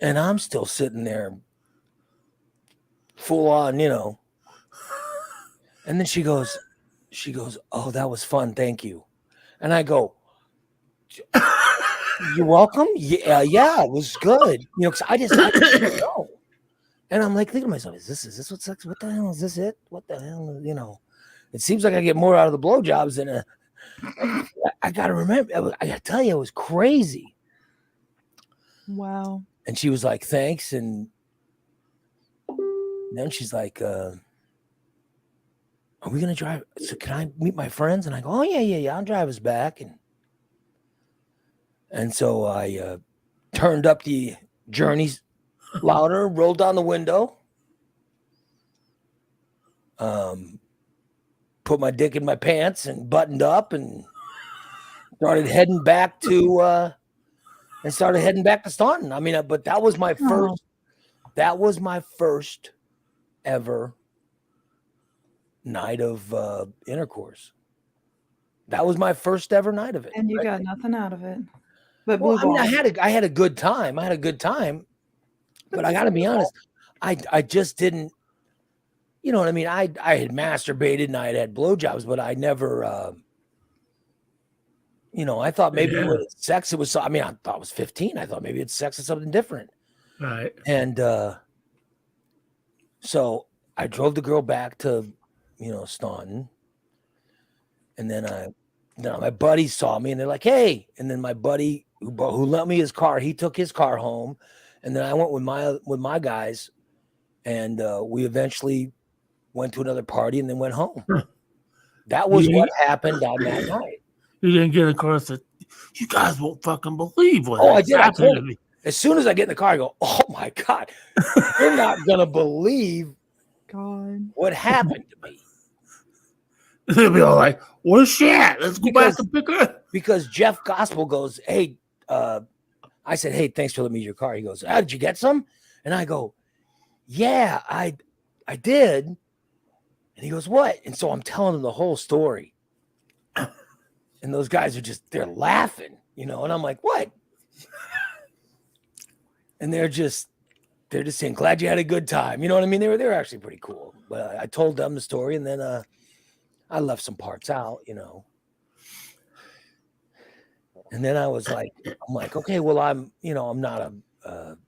A: and I'm still sitting there full on, and then she goes, oh, that was fun, thank you. And I go, you're welcome. Yeah, it was good. Because I just didn't know. And I'm like thinking to myself, is this what sex? What the hell is this? It? What the hell? It seems like I get more out of the blowjobs than I gotta remember. I gotta tell you, it was crazy.
C: Wow.
A: And she was like, thanks. And then she's like, are we going to drive? So can I meet my friends? And I go, oh, yeah. I'll drive us back. And so I turned up the Journeys louder, rolled down the window, put my dick in my pants and buttoned up and started heading back to Staunton. I mean, but that was my first ever night of intercourse. That was my first ever night of it.
C: And you got nothing out of it. But
A: I had a good time. But I got to be honest, I just didn't. You know what I mean? I had masturbated and I had blowjobs, but I never. I thought maybe with sex it was. I mean, I thought I was 15. I thought maybe it's sex is something different.
B: Right.
A: And so I drove the girl back to, Staunton, and then my buddies saw me and they're like, hey. And then my buddy who lent me his car, he took his car home, and then I went with my guys, and we eventually went to another party and then went home. That was what happened on that night.
B: You didn't get across it. You guys won't fucking believe what
A: I did. I told
B: to me.
A: As soon as I get in the car, I go, oh my God, you're not gonna believe what happened to me.
B: They'll be all like, where's she at? Let's go back to pick her up.
A: Because Jeff Gospel goes, hey, I said, hey, thanks for letting me use your car. He goes, did you get some? And I go, yeah, I did. And he goes, what? And so I'm telling him the whole story. And those guys are they're laughing, and I'm like, what? And they're just saying, glad you had a good time. You know what I mean? They were actually pretty cool. But I told them the story, and then I left some parts out, And then I was like, okay, well, I'm not I'm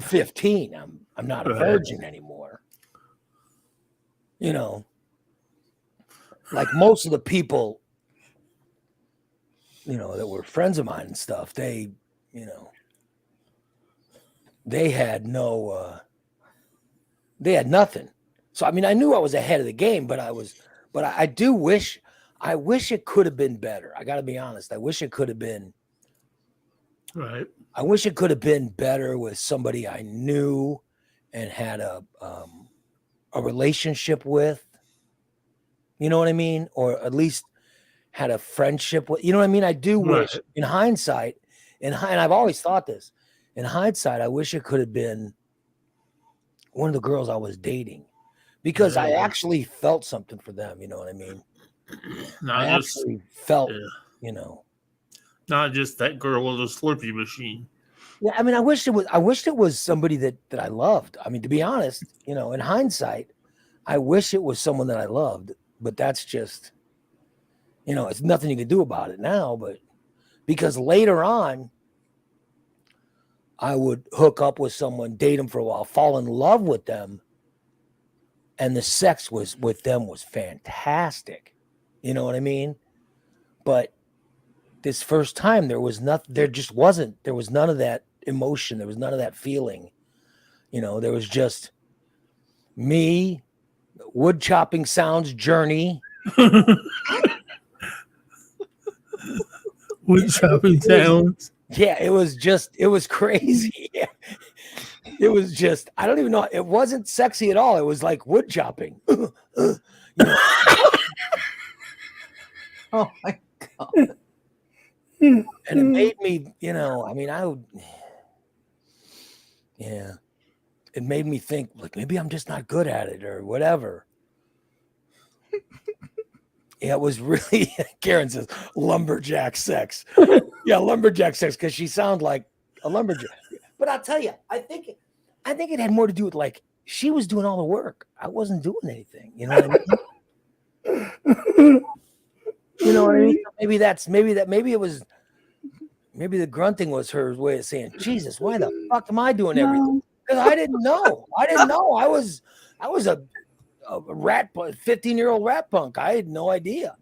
A: 15. I'm not a virgin anymore. Like most of the people, that were friends of mine and stuff, they had they had nothing. So, I mean, I knew I was ahead of the game, but I do wish it could have been better. I got to be honest. I wish it could have been.
B: Right.
A: I wish it could have been better with somebody I knew and had a relationship with. You know what I mean? Or at least had a friendship with. You know what I mean? I do wish, in hindsight, and I've always thought this. In hindsight, I wish it could have been one of the girls I was dating, because I actually felt something for them. You know what I mean? I actually felt,
B: not just that girl with a Slurpee machine.
A: Yeah, I mean, I wished it was somebody that I loved. I mean, to be honest, in hindsight, I wish it was someone that I loved, but that's just, it's nothing you can do about it now. But because later on, I would hook up with someone, date them for a while, fall in love with them, and the sex with them was fantastic. You know what I mean? But this first time, there was none of that emotion. There was none of that feeling. There was just me, wood chopping sounds, Journey.
B: Wood chopping sounds.
A: Yeah, it was crazy. It was just, I don't even know. It wasn't sexy at all. It was like wood chopping.
C: Oh my God.
A: And it made me, it made me think, like, maybe I'm just not good at it or whatever. Yeah, it was really, Karen says, lumberjack sex. Yeah, lumberjack sex, because she sounded like a lumberjack. But I'll tell you, I think it had more to do with, like, she was doing all the work. I wasn't doing anything. You know what I mean? You know what I mean? Maybe the grunting was her way of saying, Jesus, why the fuck am I doing everything? Because I didn't know. I was a rat, 15-year-old rat punk. I had no idea.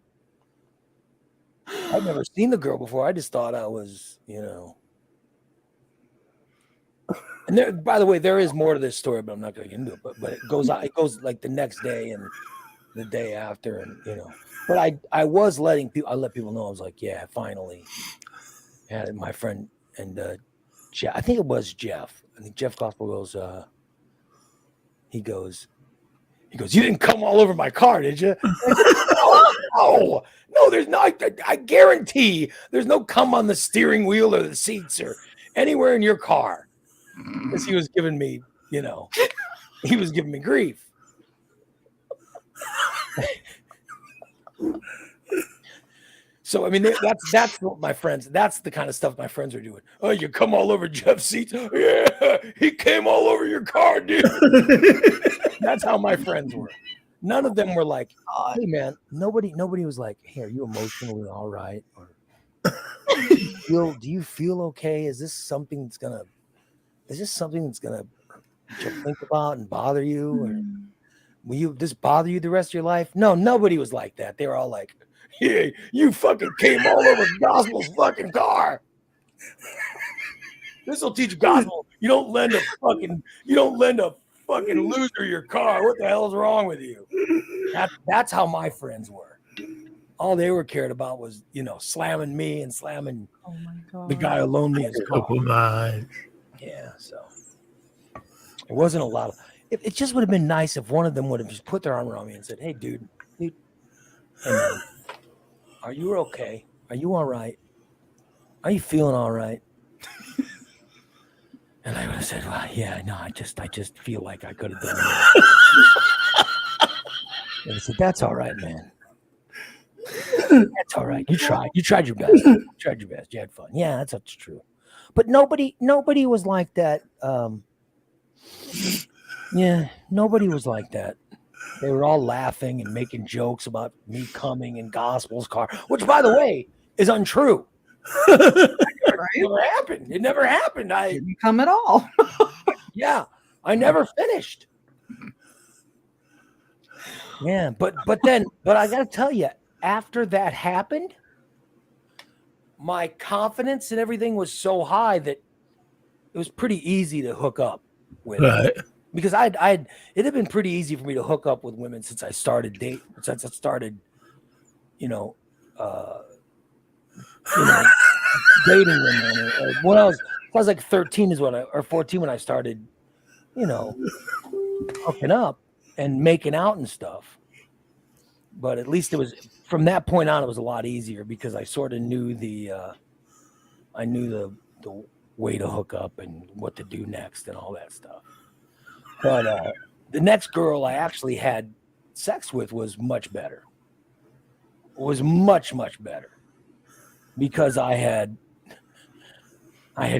A: I'd never seen the girl before. I just thought I was, And there, by the way, there is more to this story, but I'm not going to get into it. But it goes like the next day and the day after, and But I let people know. I was like, yeah, finally. And my friend and Jeff, I think it was Jeff. I think Jeff Gospel goes. He goes. You didn't come all over my car, did you? No, there's not. I guarantee there's no cum on the steering wheel or the seats or anywhere in your car. Because he was giving me, he was giving me grief. So, I mean, that's what my friends, that's the kind of stuff my friends are doing. Oh, you come all over Jeff's seats? Yeah, he came all over your car, dude. That's how my friends were. None of them were like, hey, man, nobody was like, hey, are you emotionally all right? Or do you feel okay? Is this something that's going to think about and bother you? Or will this bother you the rest of your life? No, nobody was like that. They were all like, yeah, you fucking came all over Gospel's fucking car. This will teach Gospel. You don't lend a fucking loser your car. What the hell is wrong with you? That's how my friends were. All they were cared about was, slamming me and slamming the guy who loaned me his car. Yeah, so it wasn't a lot of. It just would have been nice if one of them would have just put their arm around me and said, "Hey, dude, hey, man, are you okay? Are you all right? are you feeling all right? And I would have said, well, yeah, no, I just feel like I could have done more. And he said, that's all right, man. That's all right. You tried your best. You tried your best. You had fun. Yeah, that's true. But nobody was like that. Yeah, nobody was like that. They were all laughing and making jokes about me coming in Gospel's car, which, by the way, is untrue. It never happened. It never happened. I
C: Didn't come at all.
A: Yeah, I never finished. Yeah, but I got to tell you, after that happened, my confidence and everything was so high that it was pretty easy to hook up with.
B: Right.
A: Because it had been pretty easy for me to hook up with women since I started dating, dating women. When I was like 13 or 14 when I started, hooking up and making out and stuff. But at least it was from that point on, it was a lot easier because I sort of knew the way to hook up and what to do next and all that stuff. But the next girl I actually had sex with was much better. Was much, much better because I had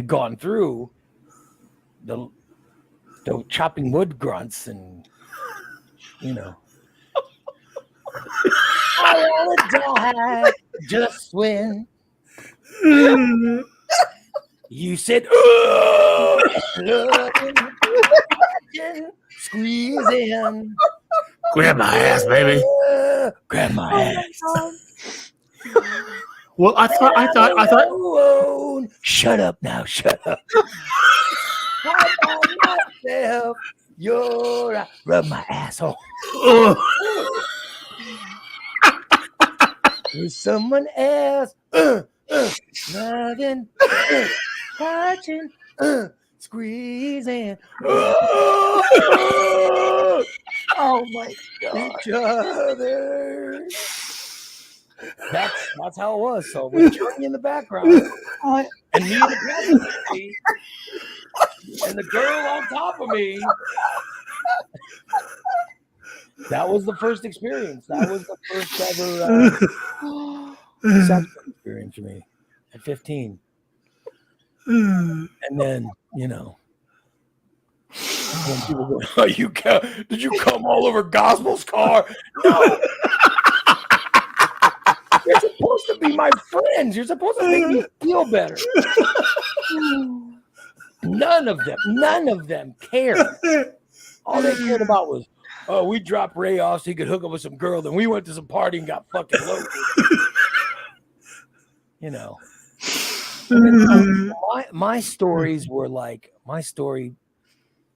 A: gone through the chopping wood grunts and I want to die just when you said, "Oh, squeeze in,
B: Grab my ass, baby.
A: grab my ass."
B: Well, I thought.
A: Oh, shut up now, shut up. I found myself, you're rub my asshole. With someone else, loving, touching, squeezing.
C: Oh my God.
A: Each other. That's how it was. So with Johnny in the background, and me in the passenger seat, and the girl on top of me. That was the first experience. That was the first ever sexual experience for me at 15. And then, when people go, "Oh, did you come all over Gospel's car?" No. You're supposed to be my friends. You're supposed to make me feel better. None of them cared. All they cared about was, oh, we dropped Ray off so he could hook up with some girl. Then we went to some party and got fucking loaded. My stories were like, my story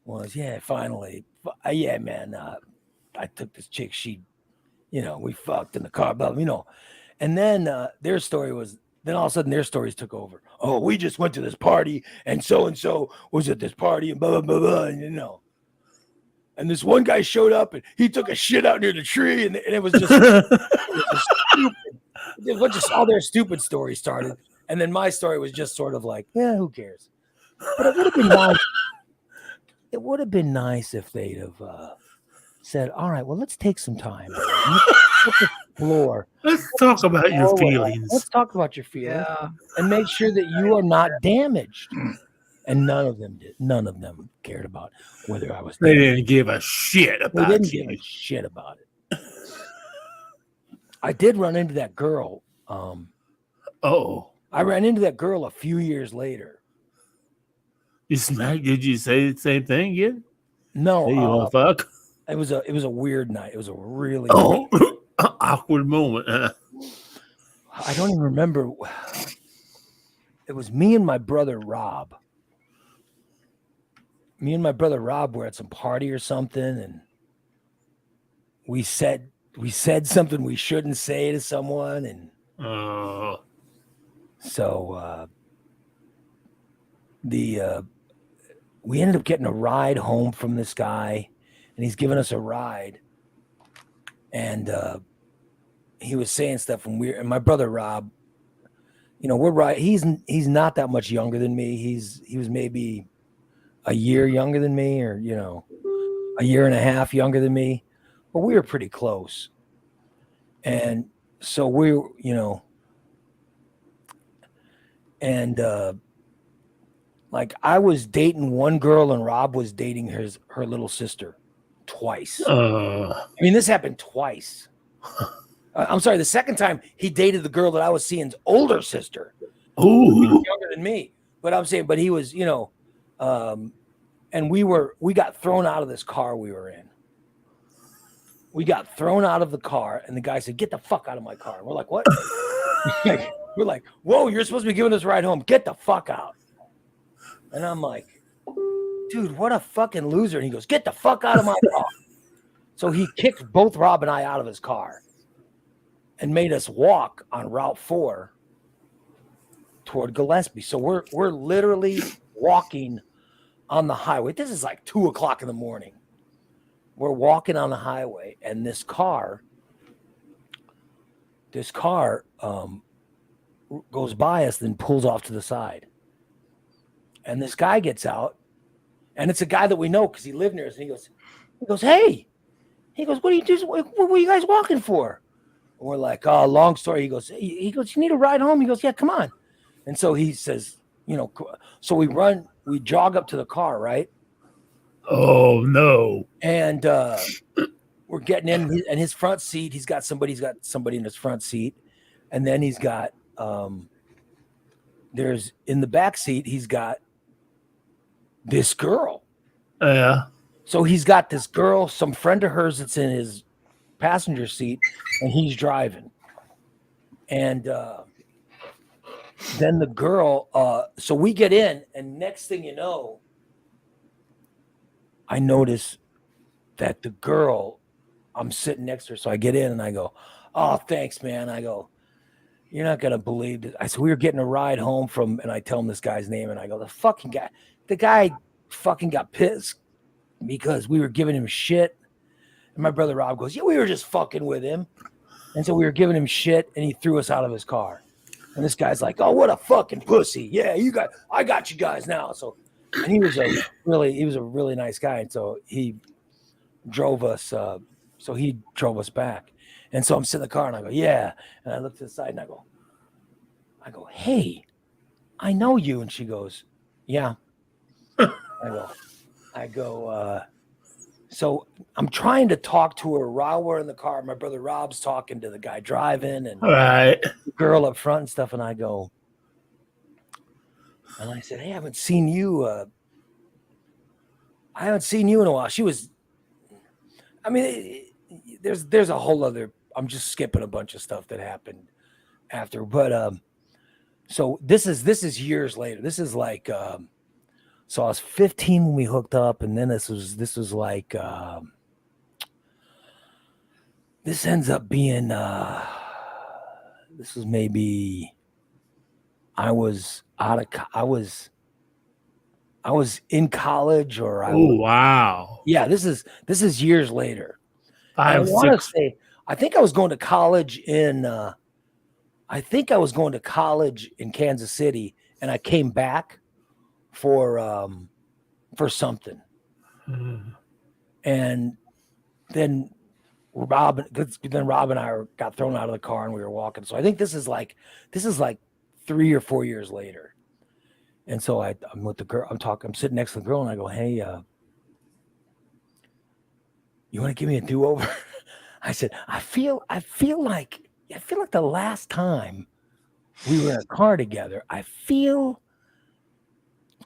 A: was, finally, man, I took this chick. She, we fucked in the car, blah, and then their story was, then all of a sudden their stories took over. Oh, we just went to this party and so was at this party and blah, blah, blah, blah, and and this one guy showed up and he took a shit out near the tree and it was just, stupid. It was just all their stupid stories started. And then my story was just sort of like, yeah, who cares? But it would have been nice. It would have been nice if they'd have said, all right, well, let's take some time. Let's explore.
B: Let's talk about your feelings.
A: Let's talk about your feelings and make sure that you are not damaged. And none of them did. None of them cared about whether I was.
B: They didn't give a shit about it.
A: They didn't give a shit about it. I did run into that girl. I ran into that girl a few years later.
B: Did you say the same thing again?
A: No.
B: Hey, you want to fuck?
A: It was a weird night. It was a really
B: awkward moment.
A: I don't even remember. It was me and my brother Rob. Me and my brother Rob were at some party or something, and we said something we shouldn't say to someone, and so we ended up getting a ride home from this guy, and he's giving us a ride, and he was saying stuff, and my brother Rob we're right. He's not that much younger than me. He was maybe a year younger than me, or a year and a half younger than me, but we were pretty close. And so and like I was dating one girl and Rob was dating her little sister twice. I mean, this happened twice. I'm sorry, the second time he dated the girl that I was seeing's older sister.
B: Ooh.
A: Younger than me. But I'm saying, but he was, and we got thrown out of this car we were in. We got thrown out of the car, and the guy said, "Get the fuck out of my car." And we're like, "What?" We're like, "Whoa, you're supposed to be giving us a ride home. Get the fuck out." And I'm like, "Dude, what a fucking loser." And he goes, "Get the fuck out of my car." So he kicked both Rob and I out of his car and made us walk on Route 4 toward Gillespie. So we're literally walking on the highway. This is like 2:00 in the morning. We're walking on the highway, and this car goes by us, then pulls off to the side. And this guy gets out, and it's a guy that we know because he lived near us. And he goes, "Hey," he goes, "What are you doing? What were you guys walking for?" And we're like, "Oh, long story." He goes, "You need a ride home?" He goes, "Yeah, come on." And so he says, so we jog up to the car, right?
B: Oh no!
A: And we're getting in, and his front seat, he's got somebody in his front seat, and then he's got there's in the back seat, he's got this girl.
B: Yeah.
A: So he's got this girl, some friend of hers that's in his passenger seat, and he's driving. And then the girl, so we get in, and next thing you know, I notice that the girl, I'm sitting next to her. So I get in and I go, "Oh, thanks, man." I go, "You're not going to believe this." I said, "We were getting a ride home from," and I tell him this guy's name, and I go, the guy fucking got pissed because we were giving him shit. And my brother Rob goes, "Yeah, we were just fucking with him." And so we were giving him shit, and he threw us out of his car. And this guy's like, "Oh, what a fucking pussy. Yeah, I got you guys now." So, and he was a really nice guy. And so he drove us back. And so I'm sitting in the car and I go, "Yeah." And I look to the side and I go, "Hey, I know you." And she goes, "Yeah." I go, so I'm trying to talk to her while we're in the car. My brother Rob's talking to the guy driving and
B: Right.
A: the girl up front and stuff. And I said, "Hey, I haven't seen you in a while." She was, I mean, there's a whole other, I'm just skipping a bunch of stuff that happened after. But so this is years later. This is like so I was 15 when we hooked up, and then this was like this ends up being this was maybe I was in college, or
B: Wow.
A: Yeah, this is years later. And I
B: 5,
A: want to
B: 6.
A: say, I think I was going to college in Kansas City, and I came back for something. And then Rob and I got thrown out of the car and we were walking. So I think this is like 3 or 4 years later. And so I'm with the girl, I'm sitting next to the girl and I go, "Hey, you want to give me a do-over?" I said, I feel like the last time we were in a car together, I feel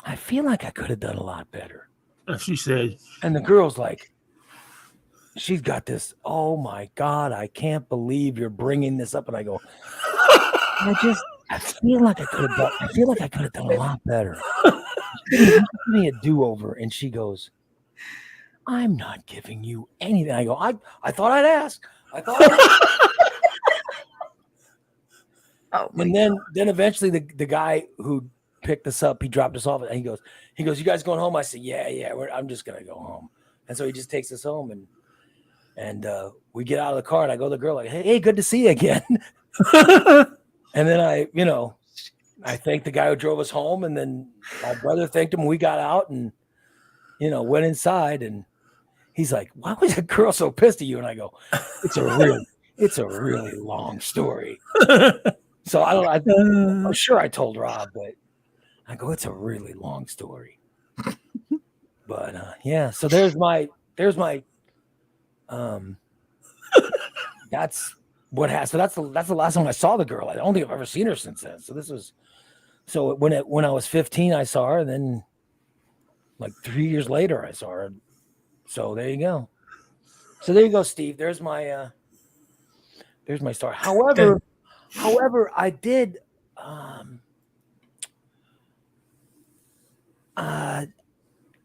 A: like I could have done a lot better.
B: And she said,
A: and the girl's like, she's got this, "Oh my God, I can't believe you're bringing this up." And I go, I feel like I could have done a lot better. Give me a do-over. And she goes, "I'm not giving you anything." I go, I thought I'd ask.
C: Oh,
A: And then eventually the guy who picked us up, he dropped us off, and he goes, "You guys going home?" I said, yeah, I'm just gonna go home. And so he just takes us home, and we get out of the car, and I go to the girl like, "Hey, good to see you again." And then I thanked the guy who drove us home, and then my brother thanked him when we got out and, went inside, and he's like, "Why was that girl so pissed at you?" And I go, it's a really long story. So I'm sure I told Rob, but I go, it's a really long story. But yeah, so there's my that's what happened. So that's the last time I saw the girl. I don't think I've ever seen her since then. So when I was 15, I saw her, and then like 3 years later, I saw her. So there you go. So there you go, Steve. There's my story. However, I did.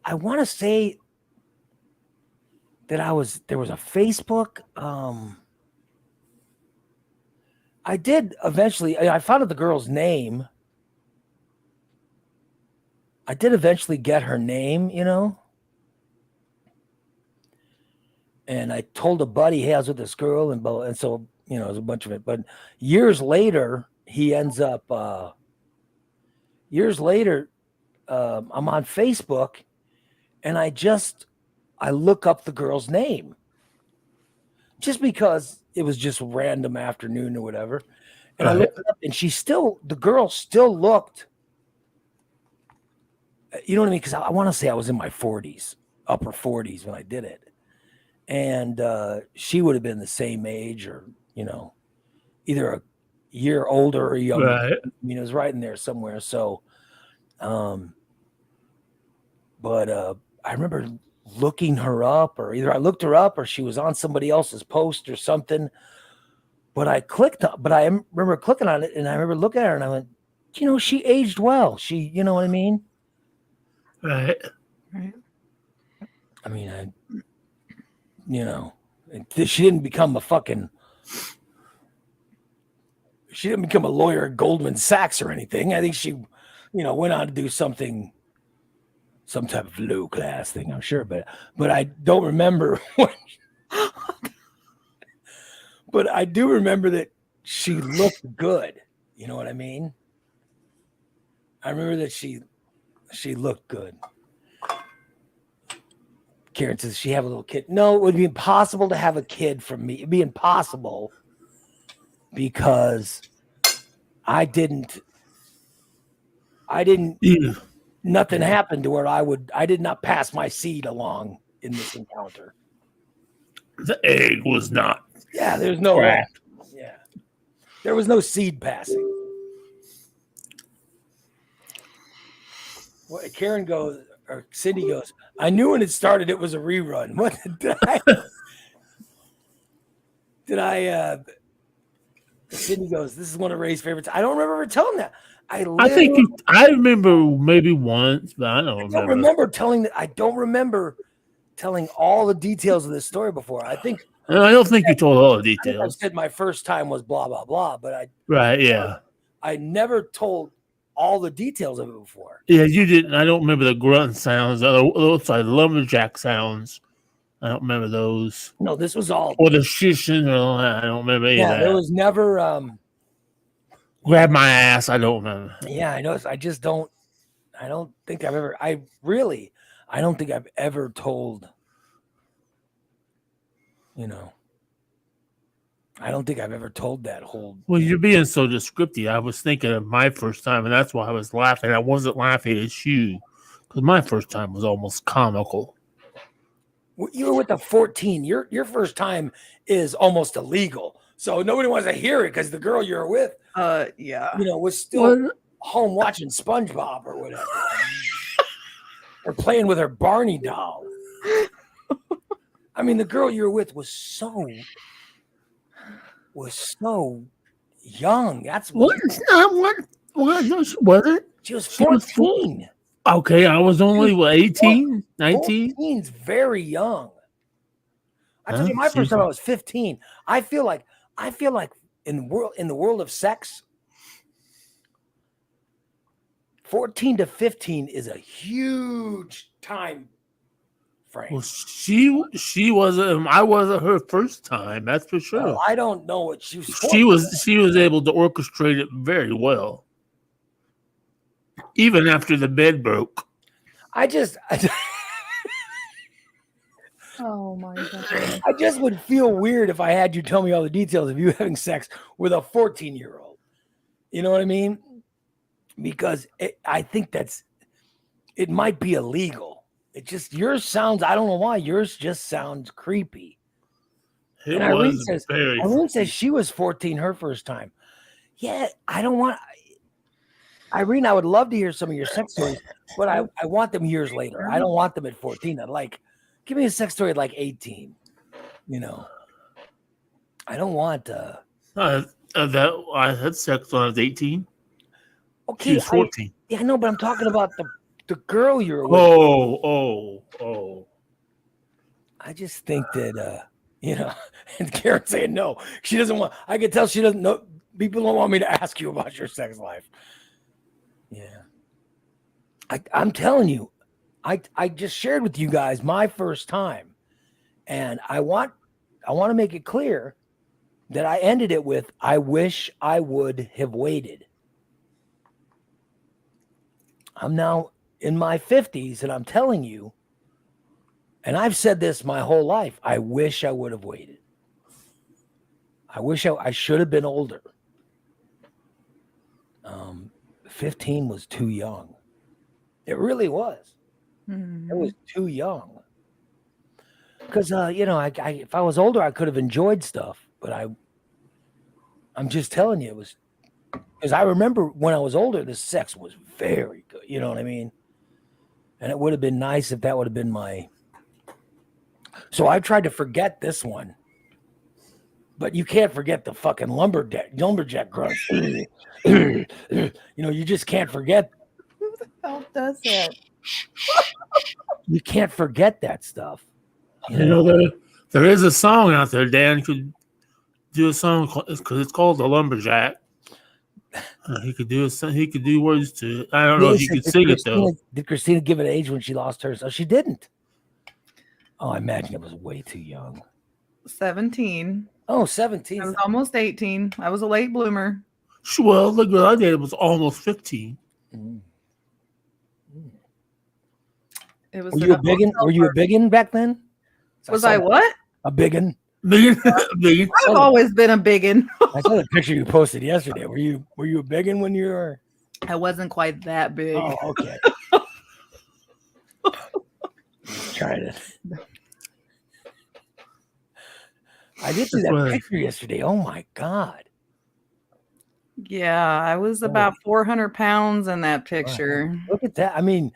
A: I want to say that there was a Facebook. I did eventually. I found out the girl's name. I did eventually get her name, and I told a buddy, "Hey, I was with this girl," and so it was a bunch of it. But years later, he ends up. Years later, I'm on Facebook, and I look up the girl's name, just because it was just random afternoon or whatever, and I looked it up, and the girl still looked. You know what I mean? Because I want to say I was in my 40s, upper 40s when I did it. And she would have been the same age, or, either a year older or younger.
B: Right.
A: I mean, it was right in there somewhere. So, but I remember looking her up, or either I looked her up or she was on somebody else's post or something. But I remember clicking on it, and I remember looking at her, and I went, she aged well. She, you know what I mean?
B: Right.
A: I mean, she didn't become a lawyer at Goldman Sachs or anything. I think she, went on to do some type of low class thing, I'm sure, but I don't remember but I do remember that she looked good. You know what I mean? I remember that she looked good. Karen says, she have a little kid. No, it would be impossible to have a kid from me. It'd be impossible because I didn't, nothing happened to where I did not pass my seed along in this encounter.
B: The egg was not.
A: Yeah, there's no, there was no seed passing. Well, Karen goes, or Cindy goes, I knew when it started it was a rerun. What did I Cindy goes, this is one of Ray's favorites. I don't remember her telling that. I
B: remember maybe once, but I don't remember
A: telling that. I don't remember telling all the details of this story before. I
B: don't think you told all the details.
A: I said my first time was blah blah blah, but I never told all the details of it before.
B: Yeah, you didn't. I don't remember the grunt sounds. Those are lumberjack sounds. I don't remember those.
A: No, this was all.
B: Or the shishing or all that. I don't remember any of that.
A: There was never.
B: Grab my ass. I don't remember.
A: Yeah, I know. I just don't. I don't think I've ever. I don't think I've ever told. I don't think I've ever told that whole.
B: Well, you're being so descriptive. I was thinking of my first time, and that's why I was laughing. I wasn't laughing at you, because my first time was almost comical.
A: You were with the 14. Your first time is almost illegal, so nobody wants to hear it because the girl you're with, was still home watching SpongeBob or whatever, or playing with her Barney doll. I mean, the girl you were with was so young. That's what.
B: Was it?
A: She was 14.
B: Okay, I was only 18, 19.
A: 14's very young. I told you my first time I was 15. I feel like in the world of sex, 14 to 15 is a huge time frame.
B: Well, she wasn't. I wasn't her first time. That's for sure.
A: Well, I don't know what she was.
B: She was able to orchestrate it very well. even after the bed broke.
A: I just
C: Oh my god.
A: I just would feel weird if I had you tell me all the details of you having sex with a 14-year-old. You know what I mean? Because I think it might be illegal. It just yours sounds. I don't know why yours just sounds creepy.
B: It
A: And Irene
B: was
A: says
B: very.
A: she was 14 her first time. Yeah, I don't want. Irene, I would love to hear some of your sex stories, but I want them years later. I don't want them at 14. I'd like, give me a sex story at like 18. You know, I don't want.
B: That I had sex when I was 18.
A: Okay,
B: She was 14.
A: I know, but I'm talking about the girl you're with.
B: Oh.
A: I just think that and Karen saying no. She doesn't want. I can tell she doesn't know. People don't want me to ask you about your sex life. Yeah, I'm telling you, I just shared with you guys my first time, and I want to make it clear that I ended it with, I wish I would have waited. I'm now in my 50s, and I'm telling you, and I've said this my whole life, I wish I would have waited. I wish I should have been older. 15 was too young. It really was.
C: Mhm.
A: It was too young. Because if I was older, I could have enjoyed stuff. But I'm just telling you, it was because I remember when I was older, the sex was very good. You know what I mean? And it would have been nice if that would have been my. So I tried to forget this one, but you can't forget the fucking lumberjack grunt. You just can't forget.
C: Who the hell does that?
A: You can't forget that stuff.
B: There is a song out there. Dan could do a song because it's called The Lumberjack. He could do he could do words to it. I don't know if he could sing it though.
A: Did Christina give an age when she lost hers? Oh, she didn't. Oh, I imagine it was way too young.
C: 17.
A: Oh, 17.
C: I was almost 18. I was a late bloomer.
B: Well, the girl I dated was almost 15.
A: Mm.
C: It was.
A: Were you a biggin back then?
C: Was I what?
A: A biggin.
B: Big.
C: I've always been a biggin.
A: I saw the picture you posted yesterday. Were you a biggin when you were?
C: I wasn't quite that big.
A: Oh, okay. Trying to. I did see that picture yesterday. Oh my god.
C: Yeah, I was about 400 pounds in that picture.
A: Wow. Look at that. I mean,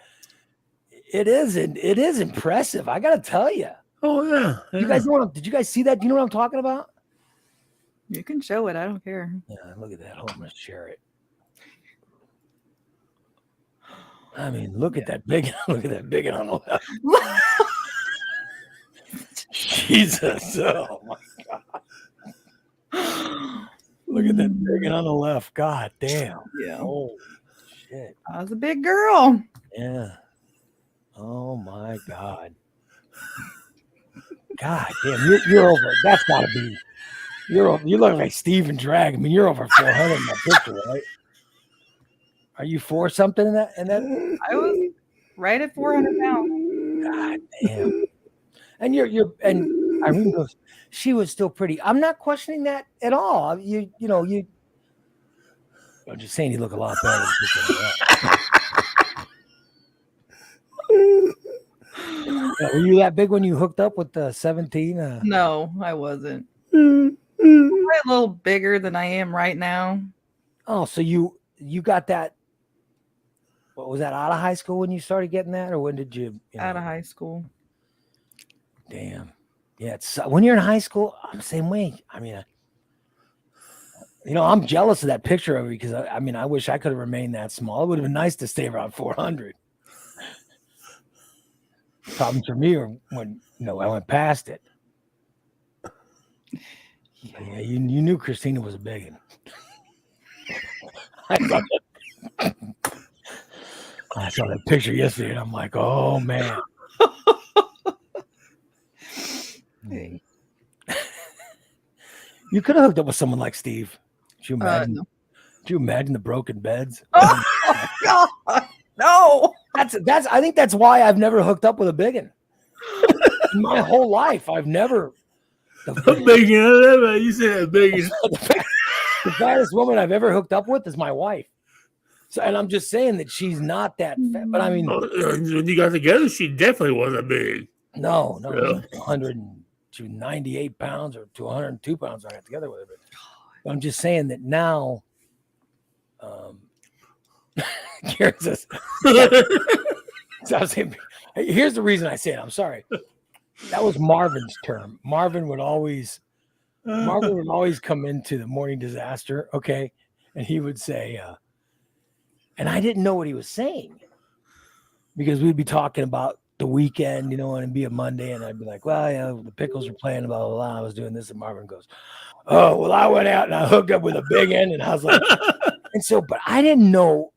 A: it is impressive. I gotta tell you.
B: Oh yeah.
A: You guys did you guys see that? Do you know what I'm talking about?
C: You can show it. I don't care.
A: Yeah, look at that. Hold on, I'm gonna share it. I mean, look at that big on the left. Jesus. Oh my god. Look at that big on the left. God damn.
C: Yeah.
A: Oh shit.
C: I was a big girl.
A: Yeah. Oh my god. God damn, you're over. That's gotta be. You look like Steven Drag. I mean, you're over 400 in that picture, right? Are you for something in that?
C: I was right at 400 pounds.
A: God damn. And and Irene goes, she was still pretty. I'm not questioning that at all. I'm just saying you look a lot better. Were you that big when you hooked up with the 17?
C: No, I wasn't. I'm a little bigger than I am right now.
A: Oh, so you got that. What was that, out of high school when you started getting that, or when did you
C: Out of high school.
A: Damn. Yeah, it's when you're in high school, I'm the same way. I mean, I'm jealous of that picture of you because I wish I could have remained that small. It would have been nice to stay around 400. Problem for me or when I went past it. Yeah, you knew Christina was a biggin. I saw that picture yesterday and I'm like, oh man.
C: Hey.
A: You could have hooked up with someone like Steve. Could you imagine?
C: No.
A: Could you imagine the broken beds?
C: Oh God, no.
A: That's. I think that's why I've never hooked up with a biggin. In my whole life, I've never.
B: A biggin. You said a biggin.
A: The fattest woman I've ever hooked up with is my wife. So, and I'm just saying that she's not that fat. But I mean,
B: When you got together, she definitely wasn't big.
A: no,
B: Yeah.
A: 198 pounds or 202 pounds I got together with her. But I'm just saying that now. Karen says, so I was saying, here's the reason I say it. I'm sorry. That was Marvin's term. Marvin would always come into the morning disaster, okay, and he would say, and I didn't know what he was saying because we'd be talking about the weekend, and it'd be a Monday, and I'd be like, well, the Pickles are playing, blah, blah, blah. I was doing this, and Marvin goes, oh, well, I went out and I hooked up with a big end, and I was like, and so, but I didn't know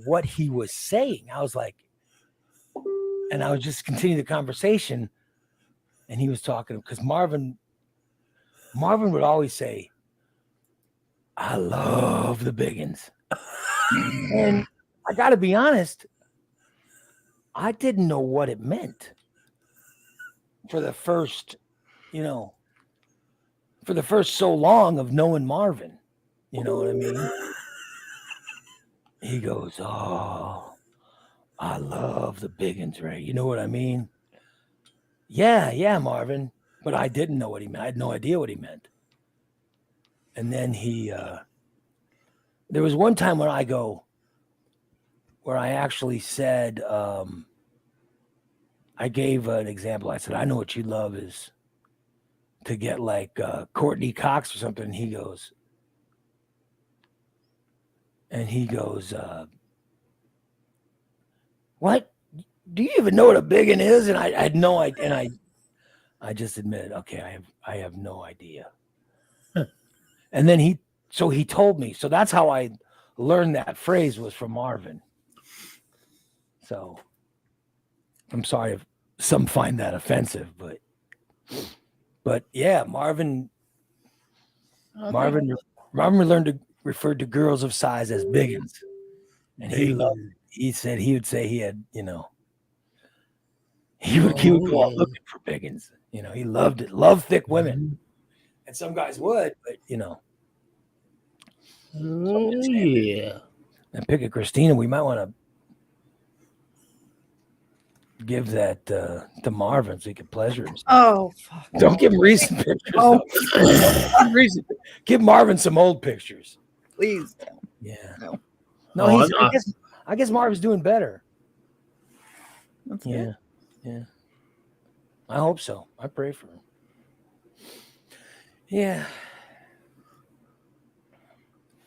A: what he was saying. I was like, and I was just continuing the conversation, and he was talking because Marvin would always say, I love the biggins. And I got to be honest, I didn't know what it meant for the first, so long of knowing Marvin. You know what I mean? He goes, oh, I love the biggins, Ray. You know what I mean? Yeah, Marvin. But I didn't know what he meant. I had no idea what he meant. And then there was one time where I actually said, I gave an example. I said, I know what you love is to get like Courtney Cox or something. And he goes, what? Do you even know what a biggin is? And I had no idea. And I just admitted, okay, I have no idea. And then he told me. So that's how I learned that phrase was from Marvin. So I'm sorry if some find that offensive, but yeah, Marvin learned to refer to girls of size as biggins. And he said he would say he had, he would go out looking for biggins. He loved it, loved thick women. And some guys would, but
B: yeah.
A: And pick a Christina, we might want to give that to Marvin so he can pleasure himself.
C: Oh, fuck.
A: Don't give him recent pictures.
C: Oh.
A: Give Marvin some old pictures.
C: Please.
A: Yeah.
C: No.
A: I guess Marvin's doing better.
C: That's
A: Yeah.
C: good.
A: Yeah. I hope so. I pray for him. Yeah.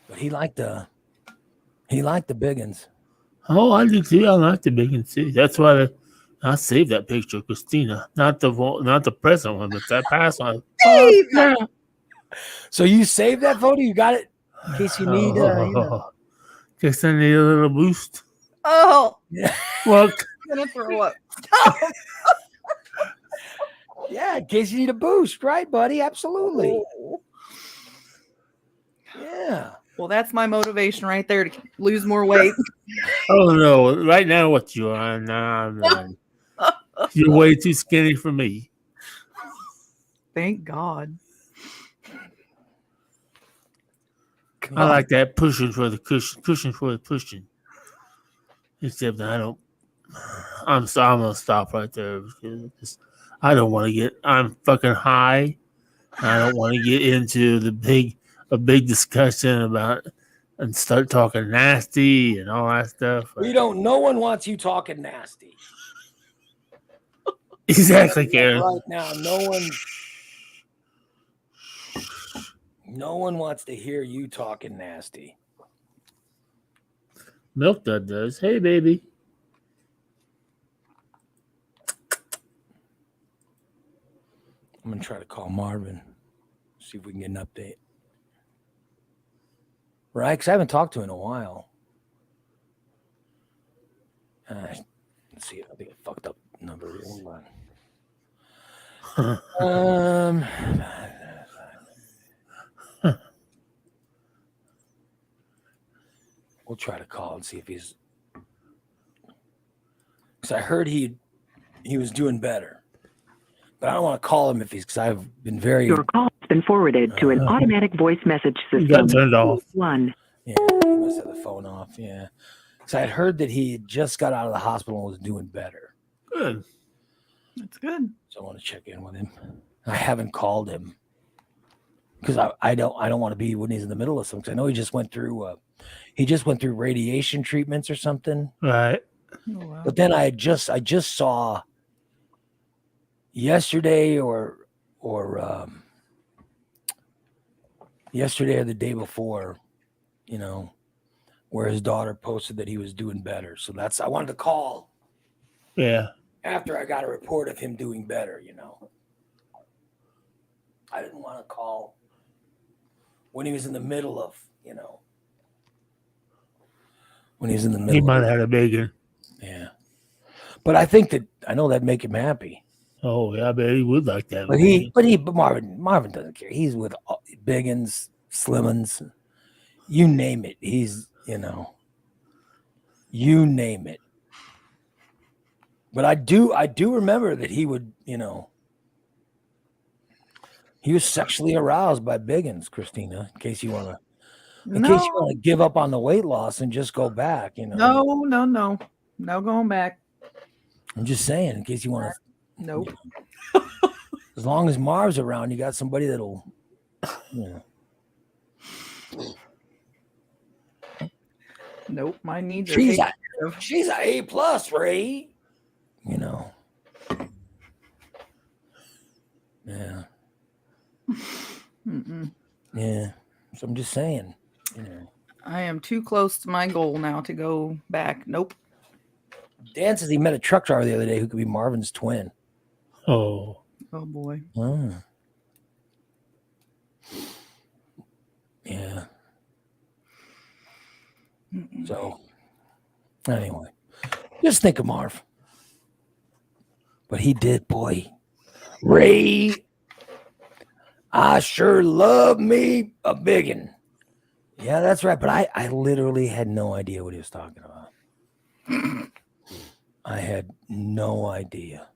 A: But he liked the biggins.
B: Oh, I did too. I like the biggins too. That's why I saved that picture of Christina, not the present one, but that past one.
C: Yeah.
A: So you saved that photo? You got it in case you need.
B: In case I need a little boost.
C: Oh.
A: Yeah.
B: Well,
C: I'm gonna throw up. Stop.
A: Yeah, in case you need a boost, right, buddy? Absolutely.
C: Oh.
A: Yeah.
C: Well, that's my motivation right there to lose more weight.
B: Oh no! Right now, what you are? Nah. You're way too skinny for me.
C: Thank God.
B: I like that pushing for the cushion for the pushing. Except I don't. I'm gonna stop right there because I don't want to get. I'm fucking high. I don't want to get into a big discussion about and start talking nasty and all that stuff.
A: No one wants you talking nasty.
B: Exactly, Karen.
A: Right now, no one wants to hear you talking nasty.
B: Milk Dud does. Hey, baby.
A: I'm gonna try to call Marvin, see if we can get an update. Right, because I haven't talked to him in a while. Let's see. I think I fucked up number. Hold on. try to call and see if he's. Because I heard he was doing better, but I don't want to call him if he's because I've been very.
D: Your call has been forwarded to an automatic voice message
B: You got
D: system.
B: turned off.
D: One.
A: Yeah, he must have the phone off. Yeah, because I had heard that he had just got out of the hospital and was doing better.
B: Good.
C: That's good.
A: So I want to check in with him. I haven't called him because I don't want to be when he's in the middle of something. I know he just went through radiation treatments or something.
B: Right.
C: Oh, wow.
A: But then I just saw yesterday or yesterday or the day before, where his daughter posted that he was doing better. So I wanted to call
B: Yeah.
A: after I got a report of him doing better, I didn't want to call when he was in the middle of, when he's in the middle.
B: He might have had a bacon.
A: Yeah. But I think I know that'd make him happy.
B: Oh, yeah, I bet he would like that.
A: But Marvin doesn't care. He's with Biggins, Slimmons, you name it. He's, you name it. But I do remember that he would, he was sexually aroused by Biggins, Christina, in case you want to give up on the weight loss and just go back,
C: No going back.
A: I'm just saying, in case you want to.
C: Nope.
A: As long as Marv's around, you got somebody that'll,
C: Nope. My needs
A: She's
C: are
A: she's a A+, Ray. Yeah.
C: Mm-mm.
A: Yeah. So I'm just saying,
C: I am too close to my goal now to go back. Nope.
A: Dan says he met a truck driver the other day who could be Marvin's twin.
B: Oh.
C: Oh boy.
A: Oh. Yeah. So, anyway, just think of Marv. But he did, boy. Ray, I sure love me a biggin. Yeah, that's right. But I literally had no idea what he was talking about. I had no idea.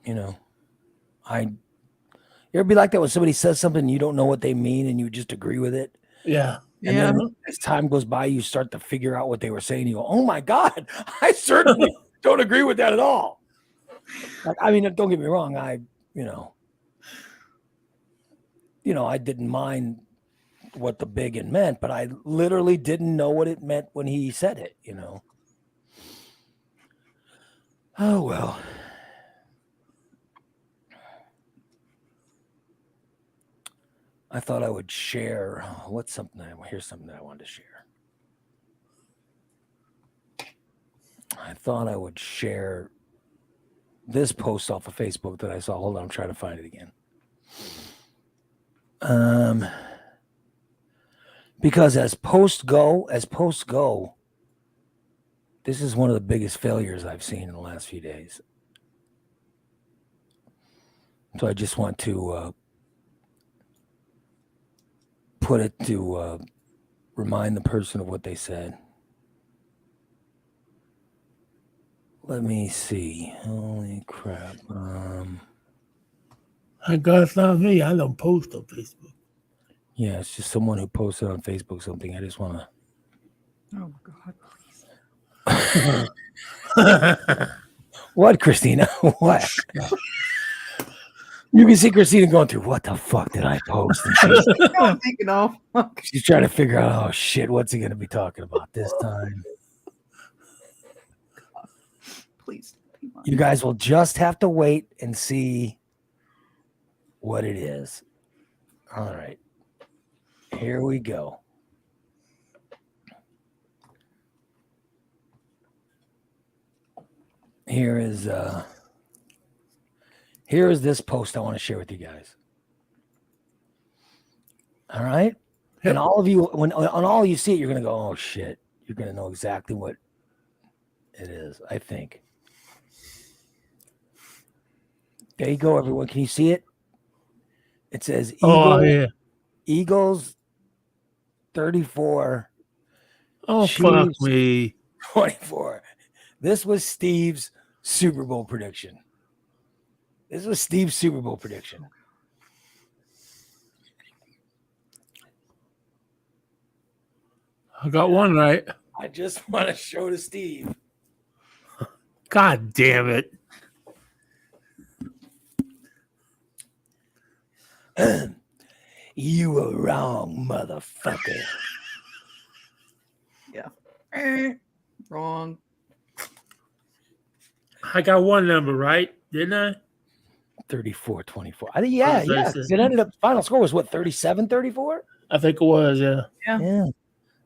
A: You ever be like that when somebody says something and you don't know what they mean and you just agree with it?
B: Yeah.
A: And then as time goes by, you start to figure out what they were saying. You go, oh my God, I certainly don't agree with that at all. I mean, don't get me wrong. I didn't mind what the biggin meant, but I literally didn't know what it meant when he said it, Oh, well. I thought I would share. Here's something that I wanted to share. I thought I would share this post off of Facebook that I saw. Hold on, I'm trying to find it again. Because as posts go, this is one of the biggest failures I've seen in the last few days. So I just want to put it to remind the person of what they said. Let me see. Holy crap.
B: I got it's not me. I don't post on Facebook.
A: Yeah, it's just someone who posted on Facebook something. I just want to.
C: Oh God, please.
A: What, Christina? What? You can see Christina going through, what the fuck did I post? And
C: I'm thinking off.
A: she's trying to figure out, oh shit, what's he going to be talking about this time?
C: Please.
A: You guys will just have to wait and see what it is. All right. Here we go. Here is this post I want to share with you guys. All right? Yep. And all of you, when on all you see it, you're going to go, oh shit. You're going to know exactly what it is, I think. There you go, everyone. Can you see it? It says Eagles 34.
B: Oh, fuck
A: Chiefs
B: me.
A: 24. This was Steve's Super Bowl prediction.
B: I got one right.
A: I just want to show to Steve.
B: God damn it.
A: You were wrong, motherfucker.
C: Wrong.
B: I got one number right, didn't I?
A: 34-24. I think, yeah. It ended up, final score was what, 37-34?
B: I think it was, yeah.
A: Yeah.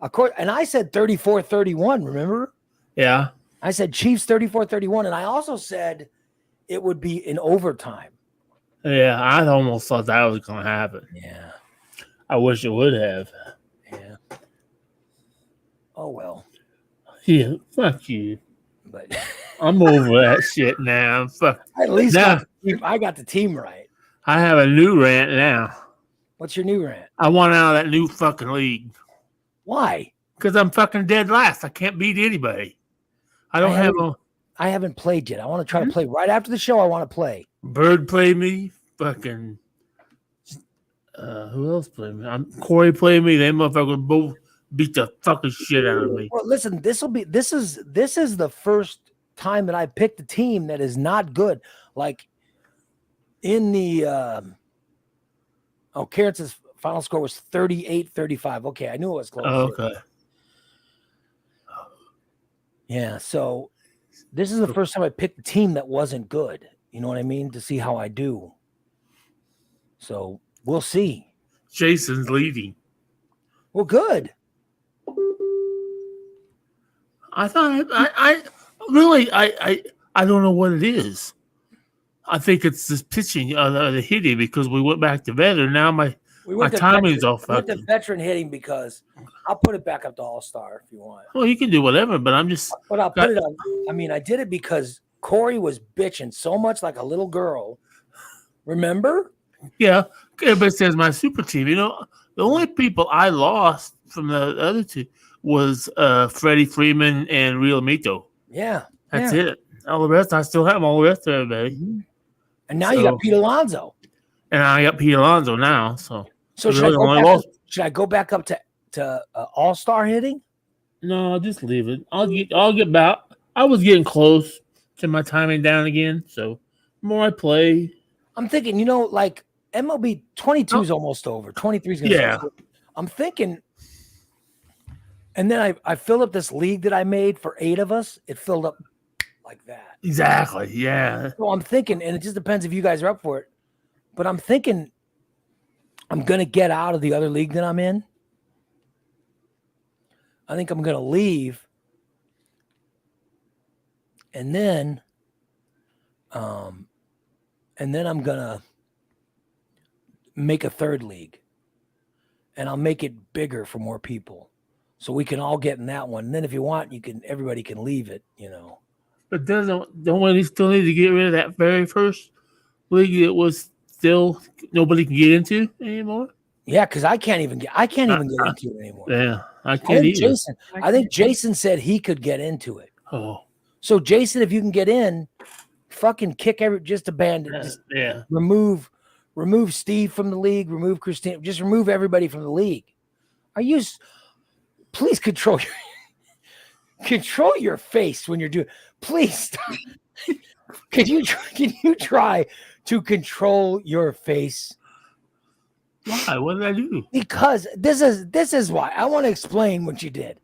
A: Of course, and I said 34-31, remember?
B: Yeah.
A: I said Chiefs 34-31, and I also said it would be in overtime.
B: Yeah, I almost thought that was going to happen.
A: Yeah.
B: I wish it would have.
A: Yeah. Oh, well.
B: Yeah, fuck you.
A: But
B: I'm over that shit now. Fuck.
A: at least
B: now,
A: I got the team right.
B: I have a new rant now.
A: What's your new rant?
B: I want out of that new fucking league.
A: Why?
B: Because I'm fucking dead last. I can't beat anybody. I
A: haven't played yet. I want to try to play right after the show. I want to play.
B: Bird played me. Fucking who else played me? Corey played me. They motherfuckers both beat the fucking shit out of me.
A: Well, listen, this is the first time that I picked a team that is not good. Like in the Karen's final score was 38-35. Okay, I knew it was close.
B: Oh, okay.
A: Yeah, so this is the first time I picked a team that wasn't good. You know what I mean? To see how I do. So we'll see.
B: Jason's leading.
A: Well, good.
B: I thought I really don't know what it is. I think it's this pitching, the hitting, because we went back to veteran. Now my timing's all fucked.
A: We went to veteran hitting because I'll put it back up to All-Star if you want.
B: Well, you can do whatever, but I'm just.
A: But I'll put it on. I mean, I did it because Corey was bitching so much like a little girl. Remember?
B: Yeah, everybody says my super team. You know, the only people I lost from the other two was Freddie Freeman and Real Mito.
A: Yeah,
B: that's it. All the rest, I still have all the rest of everybody.
A: Mm-hmm. And now you got Pete Alonso.
B: And I got Pete Alonso now. So
A: should I go back up to All-Star hitting?
B: No, I'll just leave it. I'll get back. I was getting close to my timing down again. So the more I play,
A: I'm thinking, like MLB 22 is almost over. 23 is going to start. I'm thinking, and then I filled up this league that I made for 8 of us. It filled up like that.
B: Exactly. Yeah.
A: So I'm thinking, and it just depends if you guys are up for it, but I'm thinking I'm going to get out of the other league that I'm in. I think I'm going to leave. And then I'm going to make a third league. And I'll make it bigger for more people. So we can all get in that one. And then if you want, everybody can leave it,
B: But don't we still need to get rid of that very first league that was still nobody can get into anymore?
A: Yeah, because I can't even get into it anymore.
B: Yeah, I can't either.
A: I think Jason said he could get into it.
B: Oh.
A: So Jason, if you can get in, fucking just abandon. Just remove Steve from the league, remove Christine, just remove everybody from the league. Please control your face when you're doing. Please stop. Can you try to control your face?
B: Why? What did I do?
A: Because this is why. I want to explain what you did.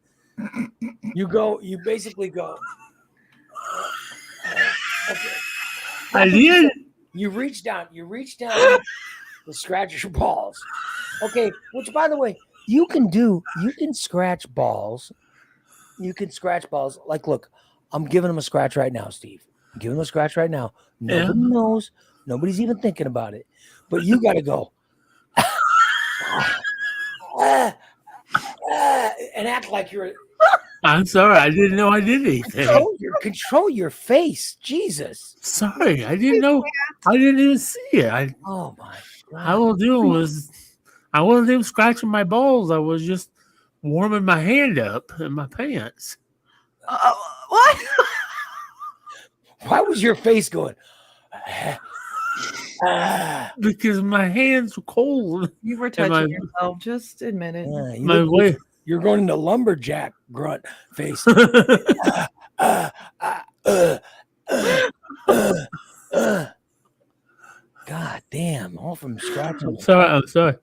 A: You basically go. Okay.
B: I did.
A: You reach down to scratch your balls. Okay, which by the way, you can scratch balls. You can scratch balls. Like, look, I'm giving him a scratch right now, Steve. I'm giving him a scratch right now. Nobody knows. Nobody's even thinking about it. But you got to go. And act like you're.
B: I'm sorry. I didn't know I did anything.
A: Control your face. Jesus.
B: Sorry. I didn't know. I didn't even see it.
A: Oh, my God.
B: All I was doing was I wasn't even scratching my balls. I was just warming my hand up in my pants.
C: What?
A: Why was your face going? Ah.
B: Because my hands were cold.
C: You were
B: And
C: touching yourself. Just admit it.
A: Yeah, you
B: My
A: look
B: way.
A: like you're going into lumberjack grunt face. God damn! All from scratching.
B: I'm sorry.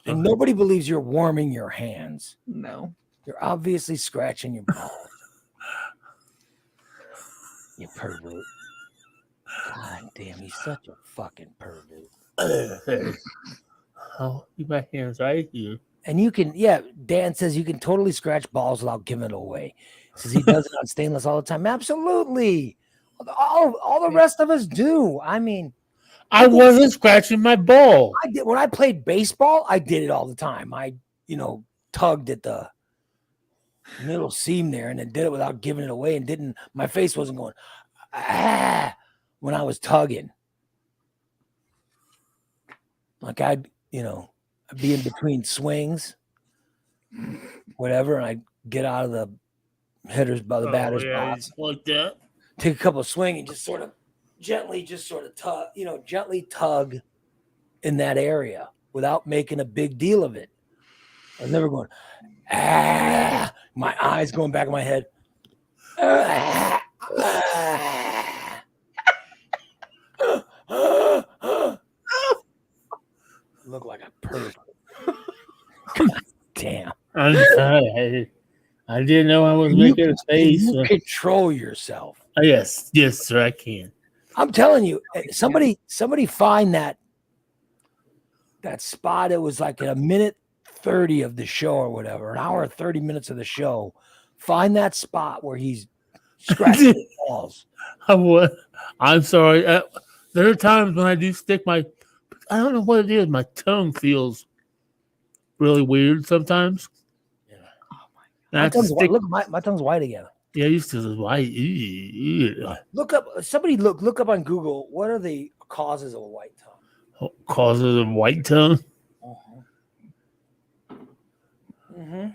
A: And nobody believes you're warming your hands.
C: No.
A: You're obviously scratching your balls. You pervert. God damn, he's such a fucking pervert.
B: I'll keep my hands right here.
A: And you can, yeah, Dan says you can totally scratch balls without giving it away. Says he does it on stainless all the time. Absolutely. All the rest of us do. I mean,
B: I wasn't scratching my ball.
A: I did when I played baseball, I did it all the time. I, tugged at the middle seam there and then did it without giving it away and didn't, my face wasn't going, when I was tugging. Like I'd be in between swings, whatever, and I'd get out of the hitter's by the batter's box.
B: Like that.
A: Take a couple of swings and just sort of gently tug in that area without making a big deal of it. I was never going, my eyes going back in my head. Look like a pervert. God damn.
B: I'm sorry. I didn't know I was making a face.
A: You control yourself.
B: Yes, sir, I can.
A: I'm telling you, somebody find that spot. It was like a minute 30 of the show or whatever, an hour 30 minutes of the show. Find that spot where he's scratching his balls.
B: I'm sorry. There are times when I do stick I don't know what it is. My tongue feels really weird sometimes.
A: Yeah.
C: Oh my
A: My tongue's white. Look, my tongue's white again.
B: Yeah, used to white.
A: Look up. Somebody look up on Google. What are the causes of a white tongue?
B: Causes of white tongue.
A: Mm-hmm.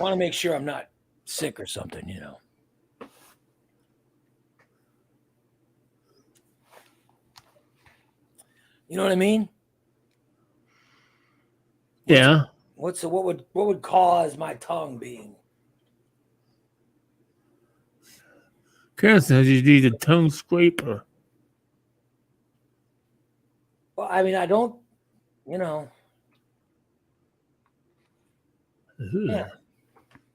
A: Want to make sure I'm not sick or something, You know what I mean?
B: Yeah.
A: What would cause my tongue being?
B: Karen says you need a tongue scraper.
A: Well, I mean, I don't,
B: Yeah.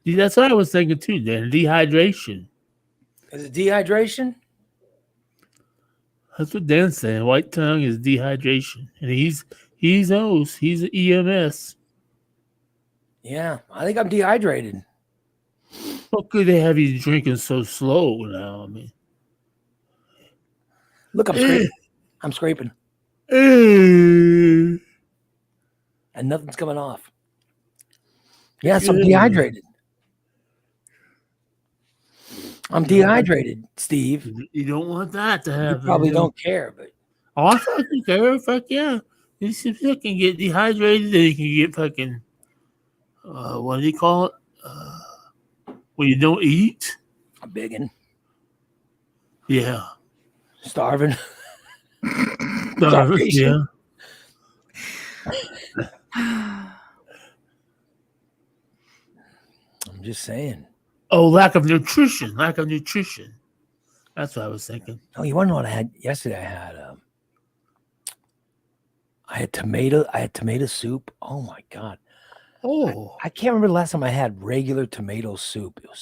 B: See, that's what I was thinking too, Dan. Dehydration.
A: Is it dehydration?
B: That's what Dan's saying. White tongue is dehydration. And he's knows. He's an EMS.
A: Yeah, I think I'm dehydrated.
B: What could they have you drinking so slow now? I mean,
A: Look, I'm scraping. I'm scraping.
B: and
A: And nothing's coming off. Yes, I'm dehydrated. I'm dehydrated, Steve.
B: You don't want that to
A: You
B: happen.
A: probably don't care, but
B: Oh, I fucking care. Fuck yeah. You see, you can get dehydrated, then you can get fucking, what do you call it? When you don't eat?
A: I'm biggin'.
B: Yeah.
A: Starving.
B: Yeah.
A: I'm just saying.
B: Oh, lack of nutrition. That's what I was thinking.
A: Oh, you want to know what I had yesterday? I had tomato soup. Oh my God.
B: Oh.
A: I can't remember the last time I had regular tomato soup. It was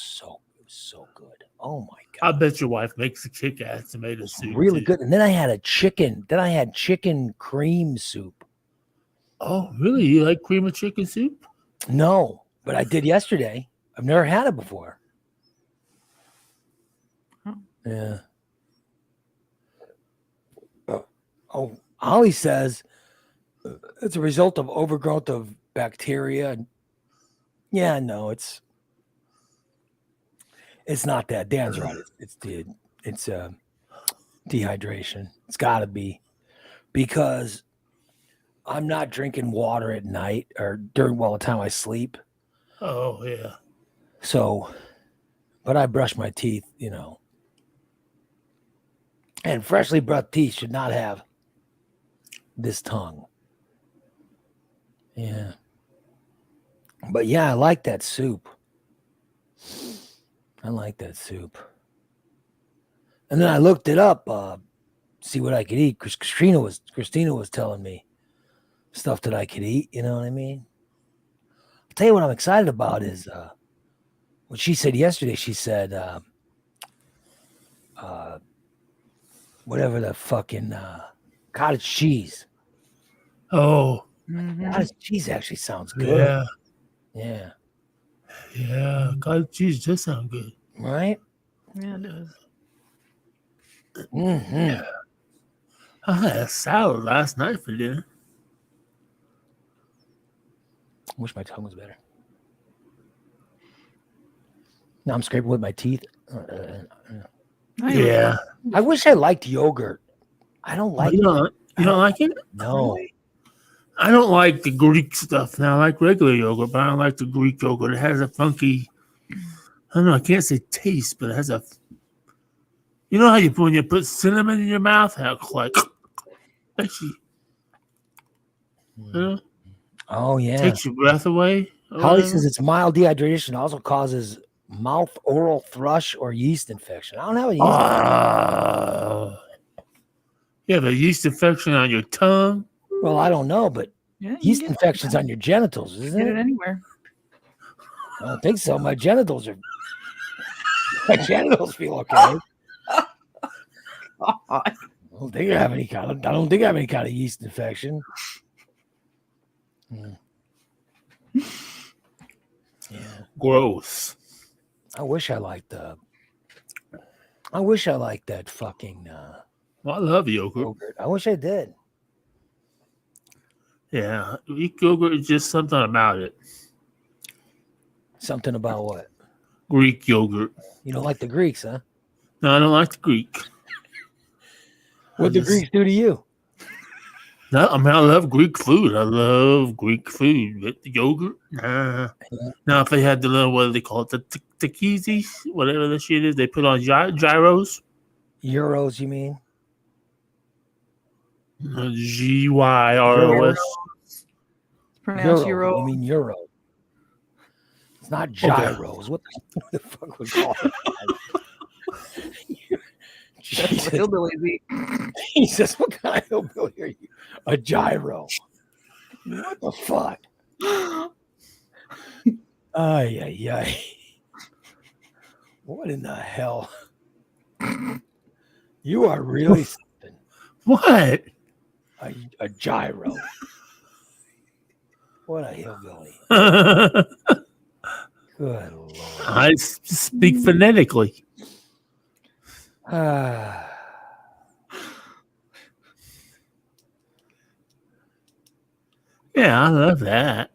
A: so good. Oh my
B: I
A: God.
B: bet your wife makes a kick-ass tomato soup.
A: Really
B: too.
A: good. And then I had chicken cream soup.
B: Oh, really? You like cream of chicken soup?
A: No, but I did yesterday. I've never had it before.
C: Huh.
A: Yeah. Oh, Ollie says it's a result of overgrowth of bacteria. Yeah, no, it's not that. Dan's right. It's dehydration. It's got to be because I'm not drinking water at night or during the time I sleep.
B: Oh yeah.
A: So, but I brush my teeth, and freshly brushed teeth should not have this tongue. Yeah. But yeah, I like that soup. And then I looked it up, see what I could eat. Christina was telling me stuff that I could eat. You know what I mean? I'll tell you what I'm excited about is what she said yesterday. She said, whatever the fucking cottage cheese.
B: Oh
A: Cottage cheese actually sounds good.
B: yeah.
A: Yeah.
B: Cottage cheese does sound good.
A: Right?
C: Yeah, it does.
A: Mm-hmm.
B: I had a salad last night for dinner.
A: I wish my tongue was better. Now I'm scraping with my teeth.
B: Yeah.
A: I wish I liked yogurt. I don't like
B: You don't like it?
A: No.
B: I don't like the Greek stuff now. I like regular yogurt, but I don't like the Greek yogurt. It has a funky, I don't know, I can't say taste, but it has a, you know how when you put cinnamon in your mouth, how like, actually, you know,
A: Oh, yeah.
B: takes your breath away.
A: Holly says it's mild dehydration also causes mouth oral thrush or yeast infection. I don't have a yeast
B: you have a yeast infection on your tongue?
A: Well, I don't know, but
C: Yeah,
A: yeast infections on your genitals, isn't
C: get it
A: it?
C: anywhere.
A: I don't think so. My genitals feel okay. I don't think I have any kind of yeast infection. Yeah.
B: Gross.
A: I wish I liked that fucking
B: Well, I love yogurt.
A: I wish I did.
B: Yeah, Greek yogurt is just something about it.
A: Something about what?
B: Greek yogurt.
A: You don't like the Greeks, huh?
B: No, I don't like the Greek.
A: What'd the Greeks do to you?
B: No, I mean, I love Greek food. But the yogurt, nah. Now, if they had the little, what do they call it? The takizis, whatever the shit is, they put on gyros.
A: Euros, you mean?
B: Gyros.
C: It's pronounced Euro.
A: You mean euro. It's not gyros. What the fuck would call it?
C: That's what hillbillies eat.
A: Jesus, what kind of hillbilly are you? A gyro. What the fuck? Ay. What in the hell? You are really something.
B: What?
A: A gyro. What a hillbilly. Good Lord.
B: I speak phonetically.
A: Yeah,
B: I love that.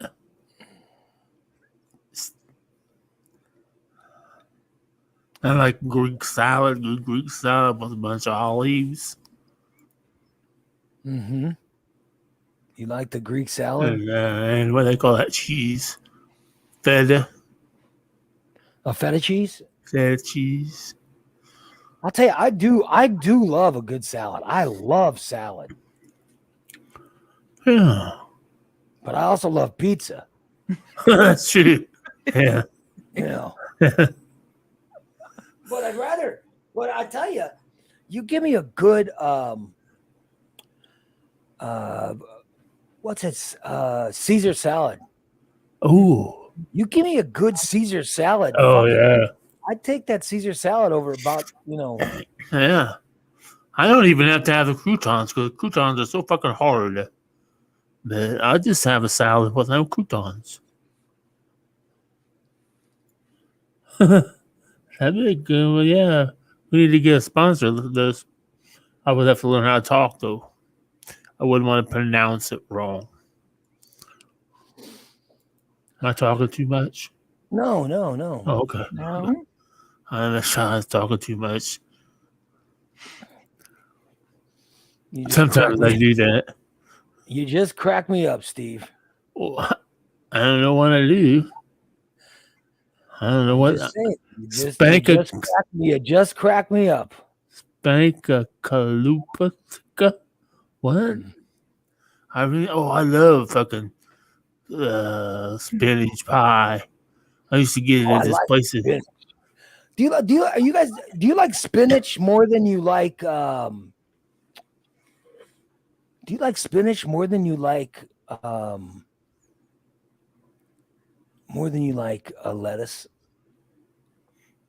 B: I like Greek salad, good Greek salad with a bunch of olives.
A: Mm-hmm. You like the Greek salad?
B: And what do they call that cheese? Feta.
A: A feta cheese?
B: Feta cheese.
A: I'll tell you, I do love a good salad. I love salad.
B: Yeah.
A: But I also love pizza.
B: That's true. Yeah.
A: You know. But I tell you, you give me a good what's it? Caesar salad.
B: Oh.
A: You give me a good Caesar salad.
B: Oh yeah.
A: I'd take that Caesar salad over about,
B: Yeah. I don't even have to have the croutons because croutons are so fucking hard. But I just have a salad with no croutons. That'd be good. Well, yeah. We need to get a sponsor of this. I would have to learn how to talk, though. I wouldn't want to pronounce it wrong. Am I talking too much?
A: No.
B: Oh, okay.
C: No.
B: I'm not talking too much.
A: You just
B: Sometimes I do that.
A: You just crack me up, Steve.
B: Oh, I don't know what I do. I don't know what.
A: Just say it. You just crack me up.
B: Spank a kalupaska. What? I love fucking spinach pie. I used to get it
A: Oh,
B: at
A: I
B: this
A: like
B: place.
A: spinach. Do you like spinach more than you like do you like spinach more than you like lettuce?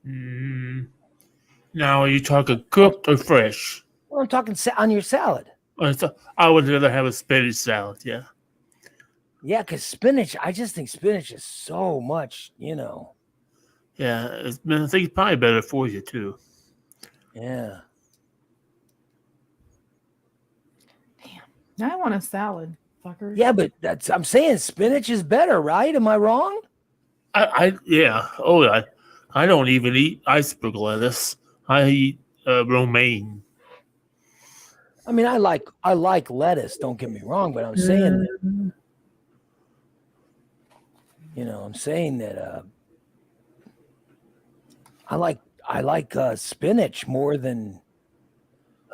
B: Now, are you talking cooked or fresh?
A: Well, I'm talking on your salad.
B: I would rather have a spinach salad. Yeah.
A: Yeah, because spinach, I just think spinach is so much,
B: Yeah. I think it's probably better for you too.
A: Yeah.
C: Now I want a salad, fuckers.
A: Yeah, but I'm saying spinach is better, right? Am I wrong?
B: Yeah. Oh, I don't even eat iceberg lettuce. I eat romaine.
A: I mean, I like lettuce, don't get me wrong, but I'm saying that, I'm saying that I like spinach more than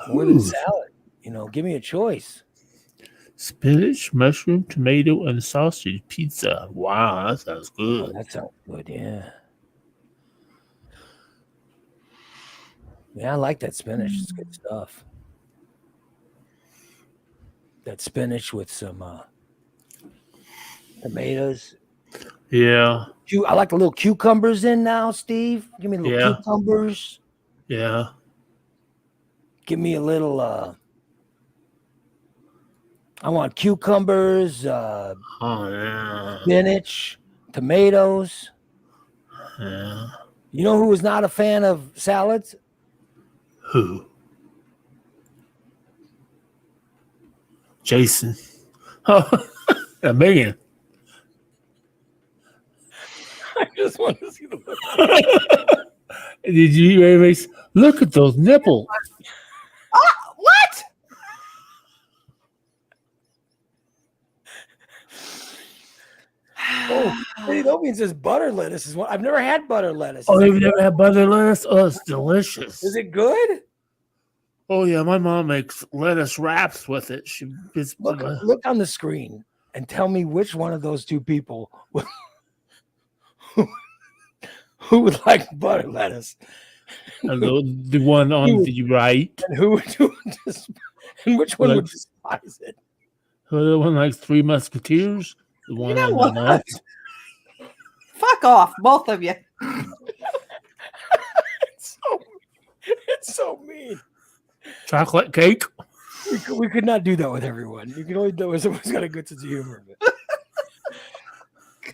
A: salad. Give me a choice.
B: Spinach, mushroom, tomato, and sausage pizza. Wow, that sounds good.
A: Oh, that sounds good, yeah. Yeah, I like that spinach. It's good stuff. That spinach with some tomatoes.
B: Yeah.
A: I like the little cucumbers in now, Steve. Give me little cucumbers.
B: Yeah.
A: Give me a little I want cucumbers, spinach, tomatoes.
B: Yeah.
A: You know who was not a fan of salads?
B: Who? Jason. Oh, Megan.
A: I just want to see the look.
B: Did you erase? Look at those nipples.
C: What?
A: Oh, Ethiopian says butter lettuce is one. I've never had butter lettuce.
B: Oh, you've never had butter lettuce? Oh, it's delicious.
A: Is it good?
B: Oh yeah, my mom makes lettuce wraps with it.
A: Look on the screen and tell me which one of those two people who would like butter lettuce.
B: The one on the right.
A: And who would do this? And which one would despise it?
B: The one like Three Musketeers. The one on the left.
C: Fuck off, both of you.
A: It's so mean.
B: Chocolate cake.
A: We could not do that with everyone. You can only do it with someone's got a good sense of humor.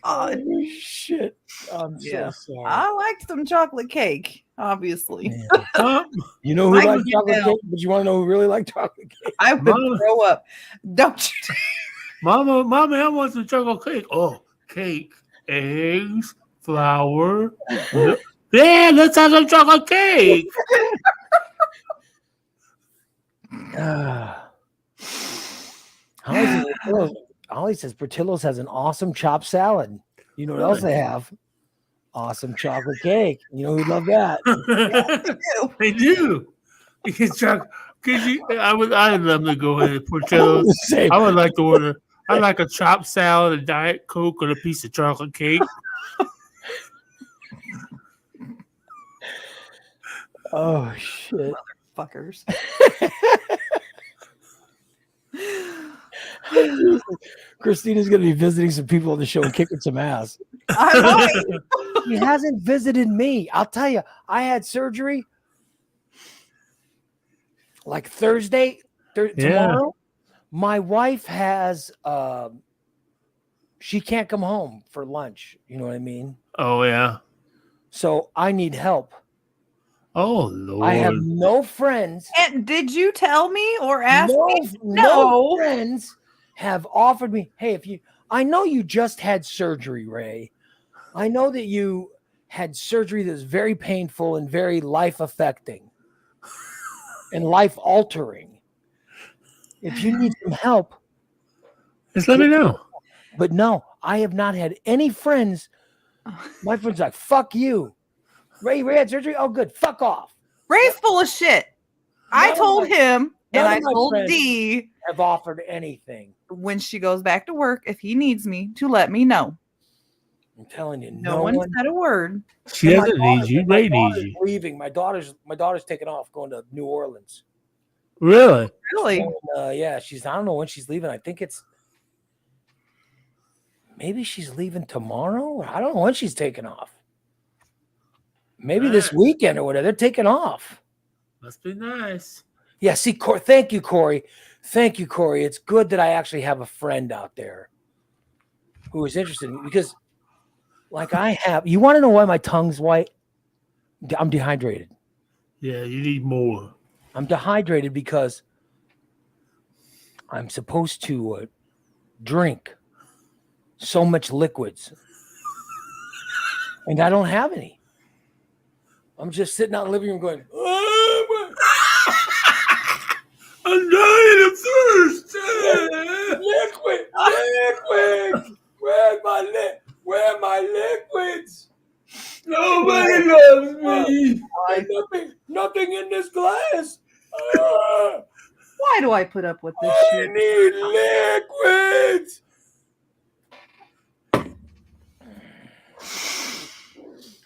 C: God.
A: Oh, shit. I'm so sorry.
C: I liked some chocolate cake, obviously.
A: You know who liked chocolate cake? But you want to know who really liked chocolate cake?
C: I would throw up. Don't you?
B: Mama, I want some chocolate cake. Oh, cake, eggs, flour. Yeah, let's have some chocolate cake.
A: Holly says Portillo's has an awesome chopped salad. You know what else they have? Awesome chocolate cake. You know who'd love that?
B: They do. I'd love to go ahead Portillo's. I would like to order. I like a chopped salad, a Diet Coke, and a piece of chocolate cake.
A: Oh shit,
C: motherfuckers!
A: Christina's gonna be visiting some people on the show and kicking some ass. He hasn't visited me. I'll tell you, I had surgery like Thursday, tomorrow. My wife has she can't come home for lunch. You know what I mean?
B: Oh yeah.
A: So I need help.
B: Oh Lord.
A: I have no friends.
C: And did you tell me or ask me?
A: No friends have offered me, hey, I know you just had surgery, Ray. I know that you had surgery that's very painful and very life-affecting and life-altering. If you need some help,
B: Just let me know.
A: But no, I have not had any friends. My friends are like, fuck you. Ray had surgery? Oh, good. Fuck off.
C: Ray's full of shit. I told him, and I told
A: friends
C: Dee
A: have offered anything.
C: when she goes back to work, if he needs me, to let me know.
A: I'm telling you,
C: No one said a word.
B: She doesn't need you. Ray needs you.
A: Leaving. My daughter's taking off, going to New Orleans.
B: Really?
C: Really?
A: Yeah, I don't know when she's leaving. I think maybe she's leaving tomorrow. I don't know when she's taking off. Maybe this weekend or whatever. They're taking off.
B: Must be nice.
A: Yeah, see, thank you, Corey. Thank you, Corey. It's good that I actually have a friend out there who is interested in me because, like I have, you want to know why my tongue's white? I'm dehydrated.
B: Yeah, you need more.
A: I'm dehydrated because I'm supposed to drink so much liquids, and I don't have any. I'm just sitting out in the living room going,
B: I'm dying of thirst.
A: liquid. Where are my liquids?
B: Nobody loves me.
A: Nothing in this glass.
C: Why do I put up with this
A: I
C: shit?
A: need liquids.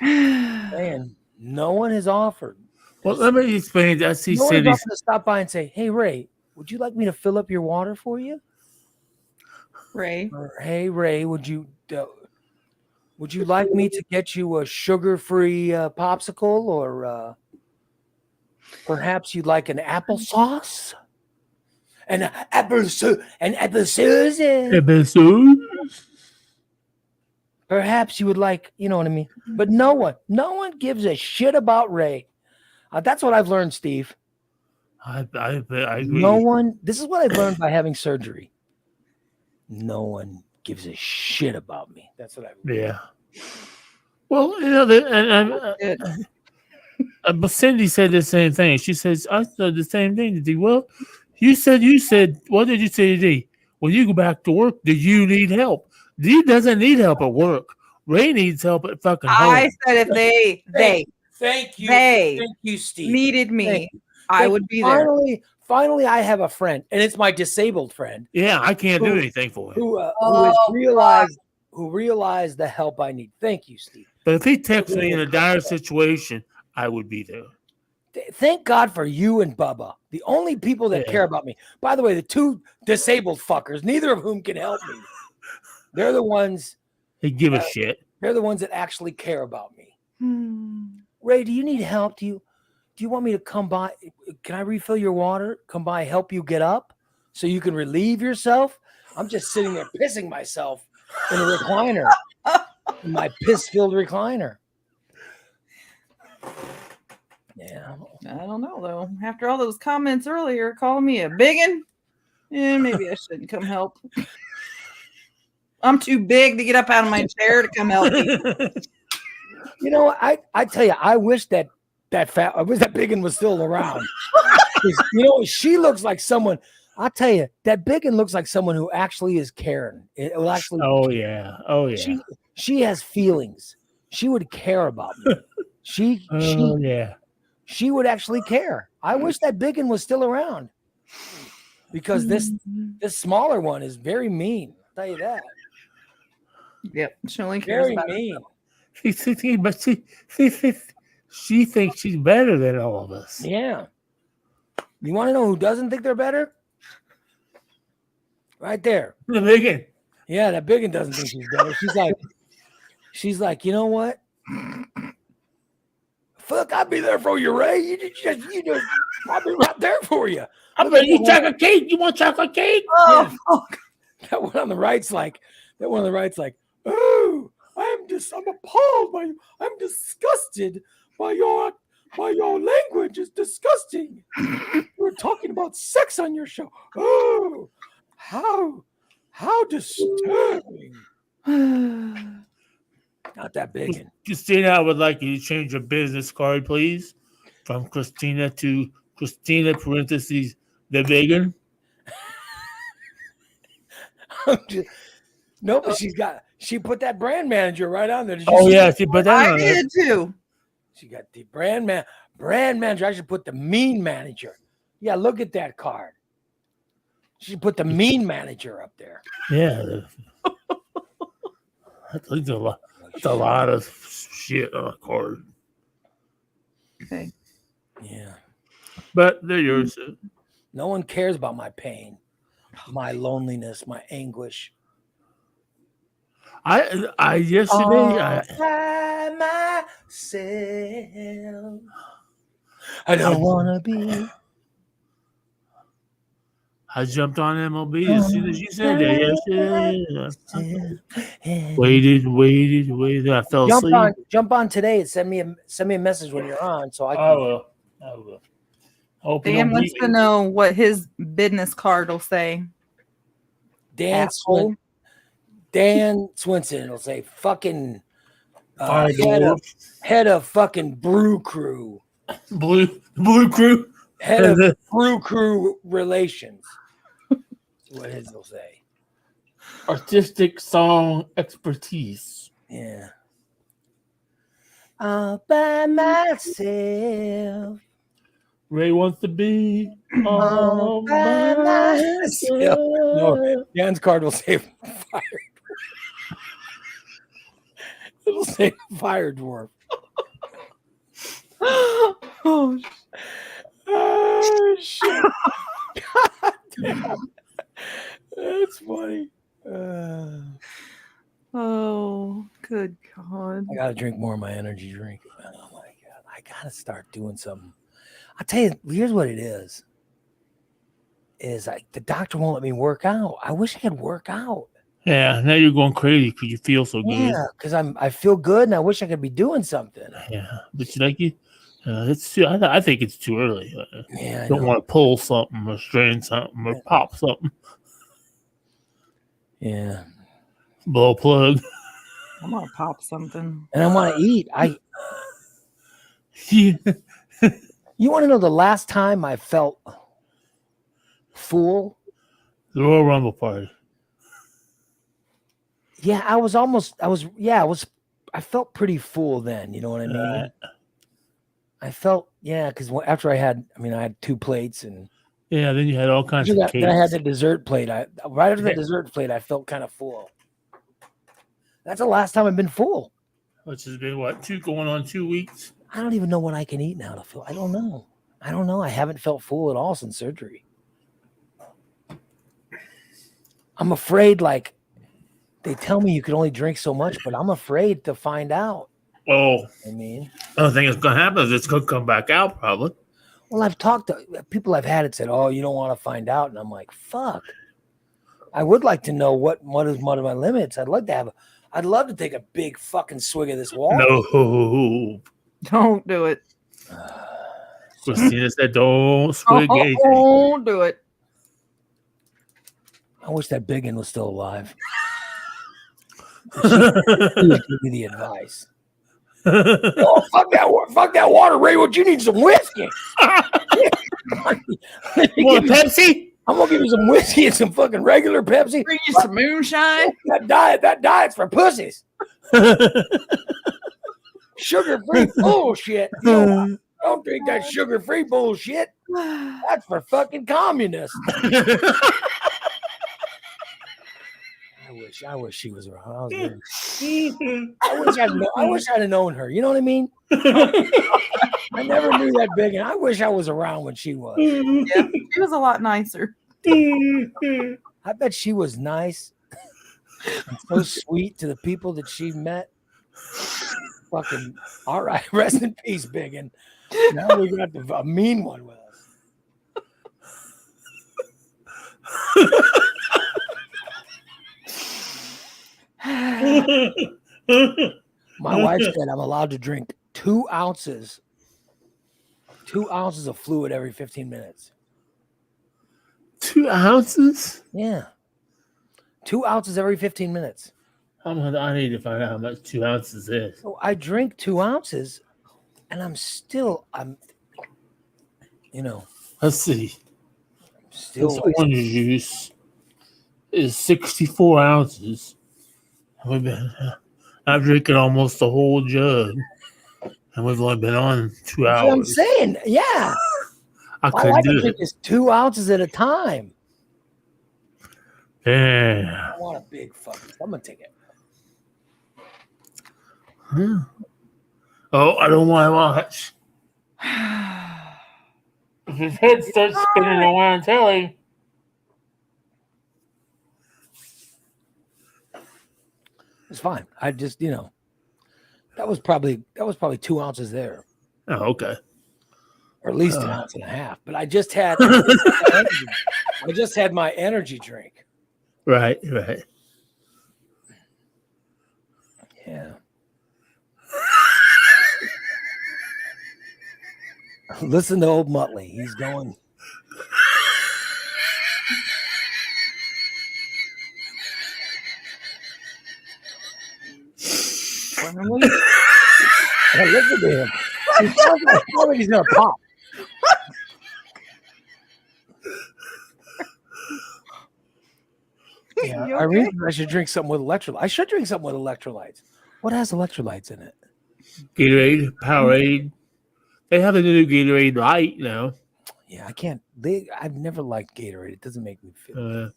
A: Man, no one has offered.
B: Well, let me explain. I see
A: No one's
B: cities.
A: offered to stop by and say, "Hey, Ray, would you like me to fill up your water for you?"
C: Ray.
A: Or, "Hey, Ray, would you like me to get you a sugar-free popsicle, or perhaps you'd like an applesauce, an applesauce. Perhaps you would like, you know what I mean." But no one gives a shit about Ray. That's what I've learned, Steve.
B: I agree.
A: No one. This is what I've learned by having surgery. No one gives a shit about me. That's what I've learned.
B: Yeah. Well, but Cindy said the same thing. She says, I said the same thing to D. Well, you said, what did you say to D? When you go back to work, do you need help? D doesn't need help at work. Ray needs help at fucking home.
C: I said if they
A: Thank you.
C: They
A: Thank you, Steve.
C: needed me, I would be there.
A: Finally, I have a friend, and it's my disabled friend.
B: Yeah, I can't do anything for him.
A: Who has realized the help I need. Thank you, Steve.
B: But if he texts me in a dire situation, I would be there.
A: Thank God for you and Bubba, the only people that care about me. By the way, the two disabled fuckers, neither of whom can help me. They're the ones.
B: They give a shit.
A: They're the ones that actually care about me. Ray, do you need help? Do you want me to come by? Can I refill your water? Come by, help you get up so you can relieve yourself? I'm just sitting there pissing myself in a recliner, in my piss-filled recliner. Yeah.
C: I don't know, though. After all those comments earlier, calling me a biggin, maybe I shouldn't come help. I'm too big to get up out of my chair to come help you.
A: You know, I tell you, I wish that biggin was still around. You know, she looks like someone. I'll tell you, that biggin looks like someone who actually is caring. It will actually.
B: Oh yeah.
A: She has feelings. She would care about me. She would actually care. I wish that biggin was still around, because this smaller one is very mean. I'll tell you that.
C: Yep, she only cares
A: Very
C: about
A: mean.
B: She thinks she's better than all of us.
A: Yeah. You want to know who doesn't think they're better? Right there.
B: The biggin.
A: Yeah, that biggin doesn't think she's better. She's like, you know what? Fuck, I'll be there for you, Ray. You just, I'll be right there for you.
B: I'm gonna eat chocolate cake. You want chocolate cake?
C: Oh,
A: Yeah. That one on the right's like, oh, I'm appalled by you. I'm disgusted by your language. It's disgusting. We're talking about sex on your show. Oh, how disturbing. Not that big.
B: Christina, I would like you to change your business card, please, from Christina to Christina (the vegan).
A: No, but she put that brand manager right on there. Did you
B: Oh
A: see
B: yeah,
A: that?
B: she put that
C: I
B: on there.
C: did too.
A: She got the brand manager. I should put the mean manager. Yeah, look at that card. She should put the mean manager up there.
B: Yeah, that's a lot. That's a lot of shit on a card.
C: Okay.
A: Yeah.
B: But they're yours.
A: No one cares about my pain, my loneliness, my anguish.
B: I yesterday
A: By myself. I don't want to be.
B: I jumped on MLB as soon as you said that yesterday. Waited. I fell asleep.
A: Jump on today and send me a message when you're on so I
B: I
A: can.
B: will. Hope you
C: Dan
B: don't
C: wants
B: beat
C: to
B: me.
C: know what his business card will say.
A: Dan
C: Asshole.
A: Swinson will say fucking
B: Fire dwarf.
A: head of fucking brew crew.
B: Blue crew.
A: Head of brew crew relations. That's what his will say.
B: Artistic song expertise.
A: Yeah. All by myself.
B: Ray wants to be
A: All by myself. No, Dan's card will say fire. It'll say fire dwarf.
C: Oh,
A: Oh shit. God damn. That's funny.
C: oh, good God.
A: I gotta drink more of my energy drink. Oh my God. I gotta start doing something. I'll tell you, here's what it is. Is like the doctor won't let me work out. I wish I could work out.
B: Yeah, now you're going crazy because you feel so good.
A: Yeah, because I feel good and I wish I could be doing something.
B: Yeah, but you like you, it's too. I think it's too early.
A: Yeah, I
B: Don't
A: know.
B: want to pull something or strain something or pop something.
A: Yeah.
B: Blow a plug.
C: I'm gonna pop something.
A: And I want to eat.
B: Yeah.
A: You want to know the last time I felt full?
B: The Royal Rumble party.
A: Yeah, I felt pretty full then. You know what I mean? I felt, because after I had 2 plates and
B: Yeah, then you had all kinds of
A: then I had
B: cakes.
A: the dessert plate. Right after the dessert plate, I felt kind of full. That's the last time I've been full.
B: Which has been going on 2 weeks.
A: I don't even know what I can eat now to feel. I don't know. I haven't felt full at all since surgery. I'm afraid, like, they tell me you can only drink so much, but I'm afraid to find out.
B: Oh,
A: I mean,
B: the only thing that's going to happen is it's going to come back out probably.
A: well, I've talked to people I've had it said, oh, you don't want to find out. And I'm like, fuck. I would like to know what is one of my limits. I'd love to take a big fucking swig of this water.
B: No.
C: Don't do it.
B: Christina said, don't swig anything.
C: Don't do it.
A: I wish that big one was still alive. She would give me the advice. Oh, fuck that water, Ray. What you need some whiskey?
B: Want Pepsi?
A: I'm gonna give you some whiskey and some fucking regular Pepsi.
C: Bring you some moonshine.
A: That diet's for pussies. Sugar-free bullshit. No, don't drink that sugar-free bullshit. That's for fucking communists. I wish she was around. I wish I'd have known her. You know what I mean? I never knew that big, and I wish I was around when she was.
C: Yeah, she was a lot nicer.
A: I bet she was nice and so sweet to the people that she met. Fucking all right, rest in peace, Biggin. Now we got a mean one with us. My wife said I'm allowed to drink 2 ounces of fluid every 15 minutes.
B: 2 ounces?
A: Yeah. 2 ounces every 15 minutes.
B: I need to find out how much 2 ounces is.
A: So I drink 2 ounces and I'm
B: Let's see.
A: still
B: It's orange juice. is 64 ounces. I'm drinking almost the whole jug, and we've only been on 2
A: That's what I'm
B: hours.
A: saying. Yeah.
B: I
A: My
B: couldn't
A: wife
B: do
A: drink
B: it.
A: is 2 ounces at a time.
B: Yeah.
A: I want a big fucking. I'm gonna take it.
B: Oh, I don't want to watch. If his head starts spinning around telly.
A: It's fine. I just, that was probably 2 ounces there,
B: Oh, okay.
A: or at least an ounce and a half. But I just had my energy drink.
B: Right.
A: Yeah. Listen to old Muttley. He's going. Hey, listen to him. He sounds like he's gonna pop. Yeah,
C: You
A: I
C: okay?
A: reason I should drink something with electrolytes. I should drink something with electrolytes. What has electrolytes in it?
B: Gatorade, Powerade. They have a new Gatorade Light now.
A: Yeah, I can't. I've never liked Gatorade. It doesn't make me feel.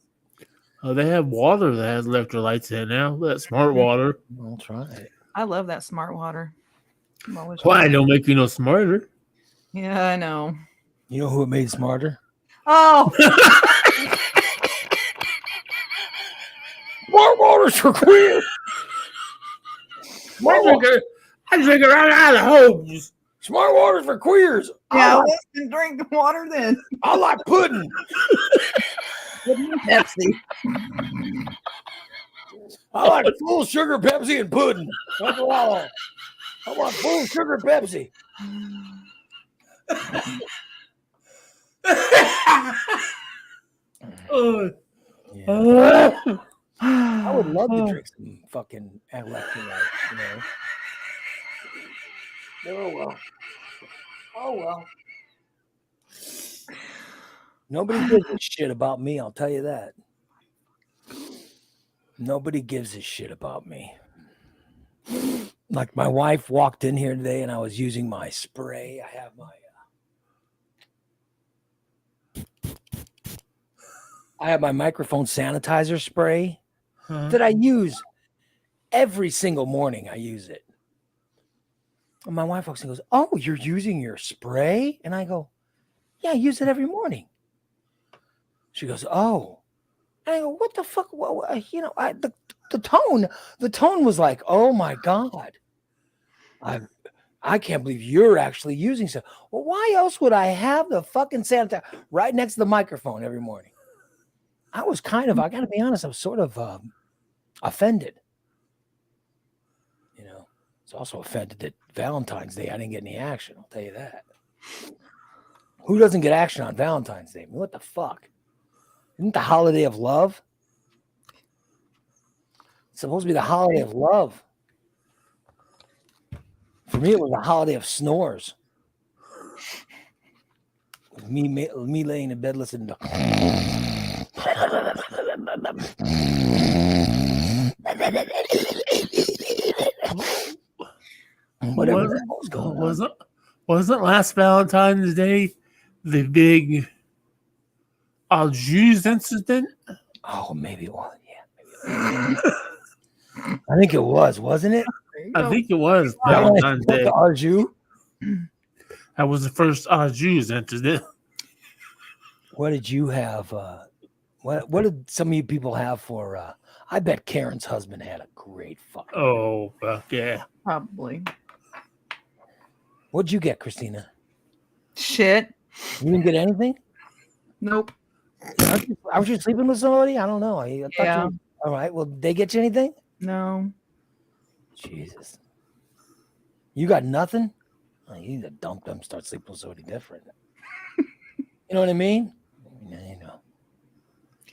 B: They have water that has electrolytes in it now. That smart water.
A: I'll try it.
C: I love that smart water. I'm always
B: Why?
C: trying-
B: Don't make you no smarter.
C: Yeah, I know.
A: You know who it made smarter?
C: Oh,
A: Smart water's for queer.
B: I drink it right out of the hose.
A: Smart water's for queers.
C: yeah. I didn't drink the water then.
A: I like pudding.
C: Pepsi.
A: I like full sugar Pepsi and pudding. That's what I like. I want full sugar Pepsi. Yeah. I would love to drink some fucking electrolytes, Oh well. Nobody gives a shit about me, I'll tell you that. Nobody gives a shit about me. Like my wife walked in here today and I was using my spray. I have my microphone sanitizer spray that I use every single morning. I use it. And my wife walks in and goes, "Oh, you're using your spray?" And I go, "Yeah, I use it every morning." She goes, "Oh." And I go, "What the fuck?" Well, the tone was like, "Oh my God. I can't believe you're actually using so." Well, why else would I have the fucking sanitizer right next to the microphone every morning? I got to be honest, I was sort of offended. It's also offended that Valentine's Day I didn't get any action. I'll tell you that. Who doesn't get action on Valentine's Day? I mean, what the fuck? Isn't the holiday of love? It's supposed to be the holiday of love. For me, it was a holiday of snores. With me laying in bed listening to. Whatever was going on.
B: Wasn't last Valentine's Day the big au jus incident?
A: Oh, maybe it was. Yeah, I think it was, wasn't it?
B: I think it was Valentine's Day.
A: Au jus?
B: That was the first au jus incident.
A: What did you have? What did some of you people have for? I bet Karen's husband had a great fucking.
B: Oh, fuck yeah.
C: Probably.
A: What'd you get, Christina?
C: Shit.
A: You didn't get anything?
C: Nope.
A: Aren't you sleeping with somebody? I don't know. I thought
C: Yeah.
A: all right. Well, did they get you anything?
C: No.
A: Jesus. You got nothing? Oh, you need to dump them, start sleeping with somebody different. You know what I mean?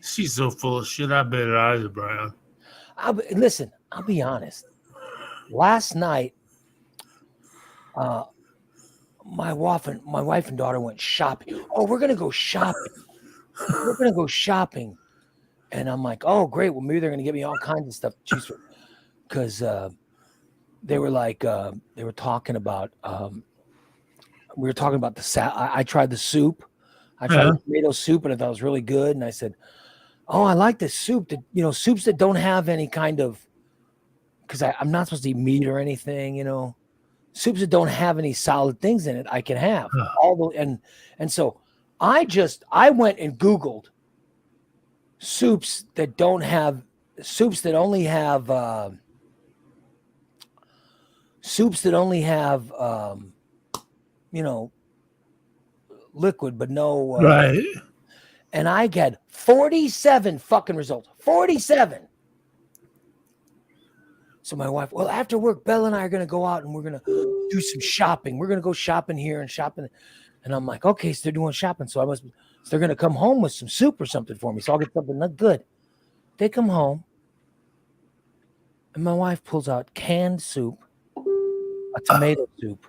B: She's so full of shit. I bet her eyes are brown.
A: Listen, I'll be honest. Last night, my wife and daughter went shopping. Oh, we're gonna go shopping. We're gonna go shopping And I'm like, oh, great. Well, maybe they're going to get me all kinds of stuff to choose from. Because they were like, they were talking about, we were talking about I tried the soup. I tried the tomato soup and I thought it was really good. And I said, oh, I like this soup. That, you know, soups that don't have any kind of, because I'm not supposed to eat meat or anything, you know. Soups that don't have any solid things in it, I can have. And so I went and Googled soups that only have you know, liquid but no
B: right.
A: And I got 47 fucking results. 47. So my wife, well, after work, Bella and I are going to go out and we're going to do some shopping. We're going to go shopping here and shopping. And I'm like, okay, so they're doing shopping. So they're going to come home with some soup or something for me. So I'll get something not good. They come home and my wife pulls out canned soup, a tomato soup,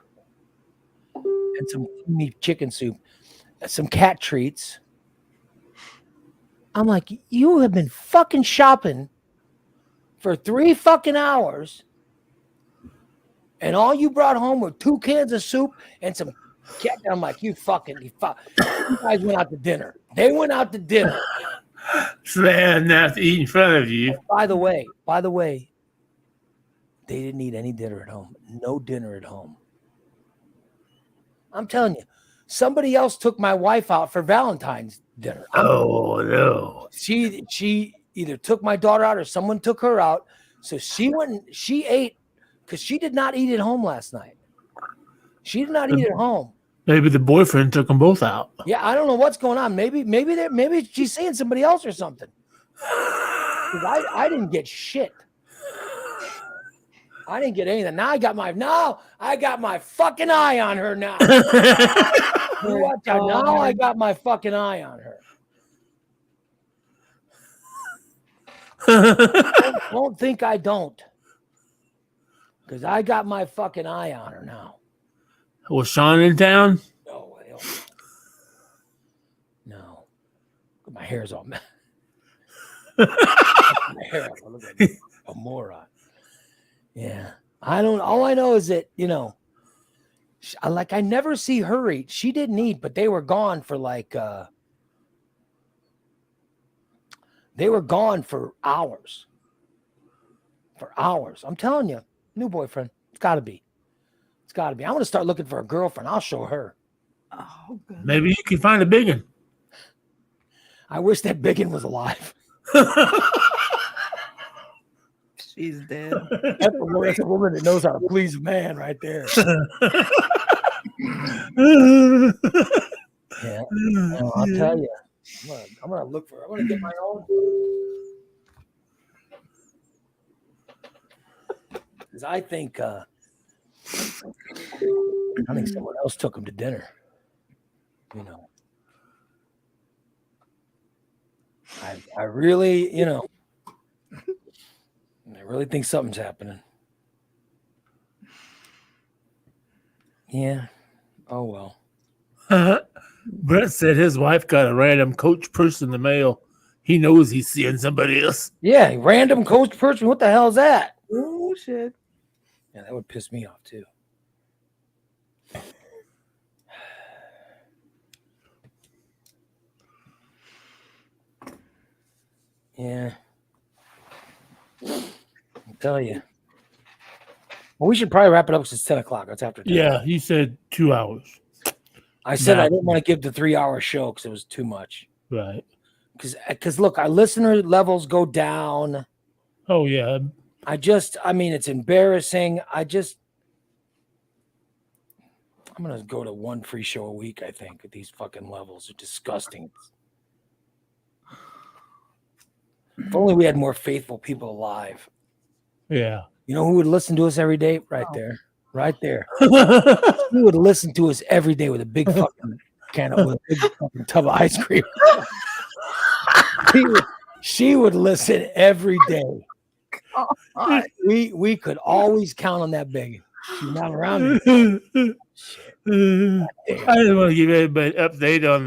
A: and some meat chicken soup, some cat treats. I'm like, you have been fucking shopping for 3 fucking hours, and all you brought home were 2 cans of soup and some cat. I'm like, you guys went out to dinner. They went out to dinner.
B: So they had enough to eat in front of you.
A: By the way, they didn't eat any dinner at home. No dinner at home. I'm telling you, somebody else took my wife out for Valentine's dinner.
B: Oh no.
A: She either took my daughter out or someone took her out. So she ate because she did not eat at home last night. She did not eat at home.
B: Maybe the boyfriend took them both out.
A: Yeah, I don't know what's going on. Maybe she's seeing somebody else or something. I didn't get shit. I didn't get anything. Now I got my fucking eye on her now. Watch out. Now I got my fucking eye on her. Don't think I don't. Because I got my fucking eye on her now.
B: Was Sean in town?
A: No. My hair's all messed. My hair, I look like a moron. Yeah. All I know is that, you know, I never see her eat. She didn't eat, but they were gone for for hours. For hours. I'm telling you, new boyfriend. It's got to be. I'm going to start looking for a girlfriend. I'll show her.
C: Oh, goodness.
B: Maybe you can find a big one.
A: I wish that biggin was alive.
C: She's dead.
A: That's a woman that knows how to please a man right there. Yeah. I'll tell you. I'm gonna look for her. I'm gonna get my own. Because I think someone else took him to dinner. You know. I really, you know, I really think something's happening. Yeah. Oh, well.
B: Brett said his wife got a random Coach purse in the mail. He knows he's seeing somebody else.
A: Yeah, random Coach person. What the hell is that?
C: Oh, shit.
A: Yeah, that would piss me off, too. Yeah. I'll tell you. Well, we should probably wrap it up since 10 o'clock. That's after 10.
B: Yeah, he said 2 hours.
A: I said I didn't want to give the 3-hour show because it was too much.
B: Right.
A: Because look, our listener levels go down.
B: Oh, yeah.
A: It's embarrassing. I'm going to go to one free show a week, I think. These fucking levels are disgusting. If only we had more faithful people alive.
B: Yeah.
A: You know who would listen to us every day? Right there. Right there. Who would listen to us every day with a big fucking with a big fucking tub of ice cream? She would listen every day. We could always count on that big. She's not around. Shit.
B: I just want to give everybody an update on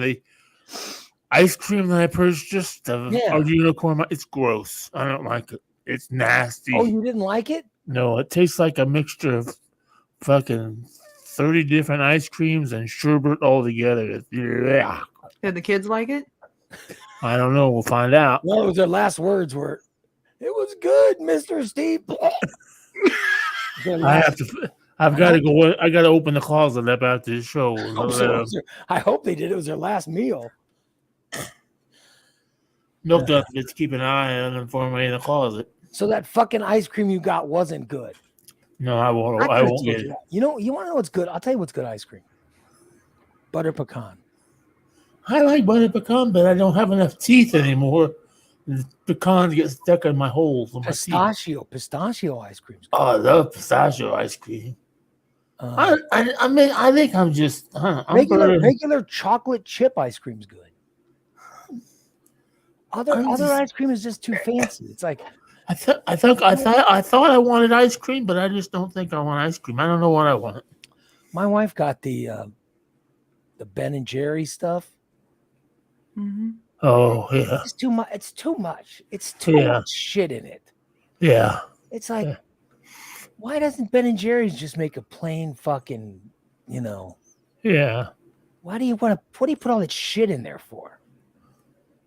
B: ice cream that I purchased of
A: Yeah.
B: our unicorn. It's gross. I don't like it. It's nasty.
A: Oh, you didn't like it?
B: No, it tastes like a mixture of fucking 30 different ice creams and sherbet all together. Yeah.
C: Did the kids like it?
B: I don't know. We'll find out.
A: Well, it was their last words were, "It was good, Mr. Steve."
B: I've got to go. I got to open the closet up after the show.
A: I hope they did. It was their last meal.
B: Milk duds keep an eye on them for me in the closet.
A: So that fucking ice cream you got wasn't good.
B: No, I won't. I won't get it.
A: You know, you want to know what's good? I'll tell you what's good ice cream. Butter pecan.
B: I like butter pecan, but I don't have enough teeth anymore. The pecans get stuck in my holes.
A: Pistachio ice cream.
B: Oh, I love pistachio ice cream. I mean, I think I'm just
A: regular chocolate chip ice cream's good. Other ice cream is just too fancy. It's like
B: I thought I wanted ice cream, but I just don't think I want ice cream. I don't know what I want.
A: My wife got the Ben and Jerry stuff.
C: Mm-hmm.
B: Oh yeah,
A: it's too much. It's too much. It's too much shit in it.
B: Yeah,
A: it's like, why doesn't Ben and Jerry's just make a plain fucking,
B: Yeah.
A: Why do you want to? What do you put all that shit in there for?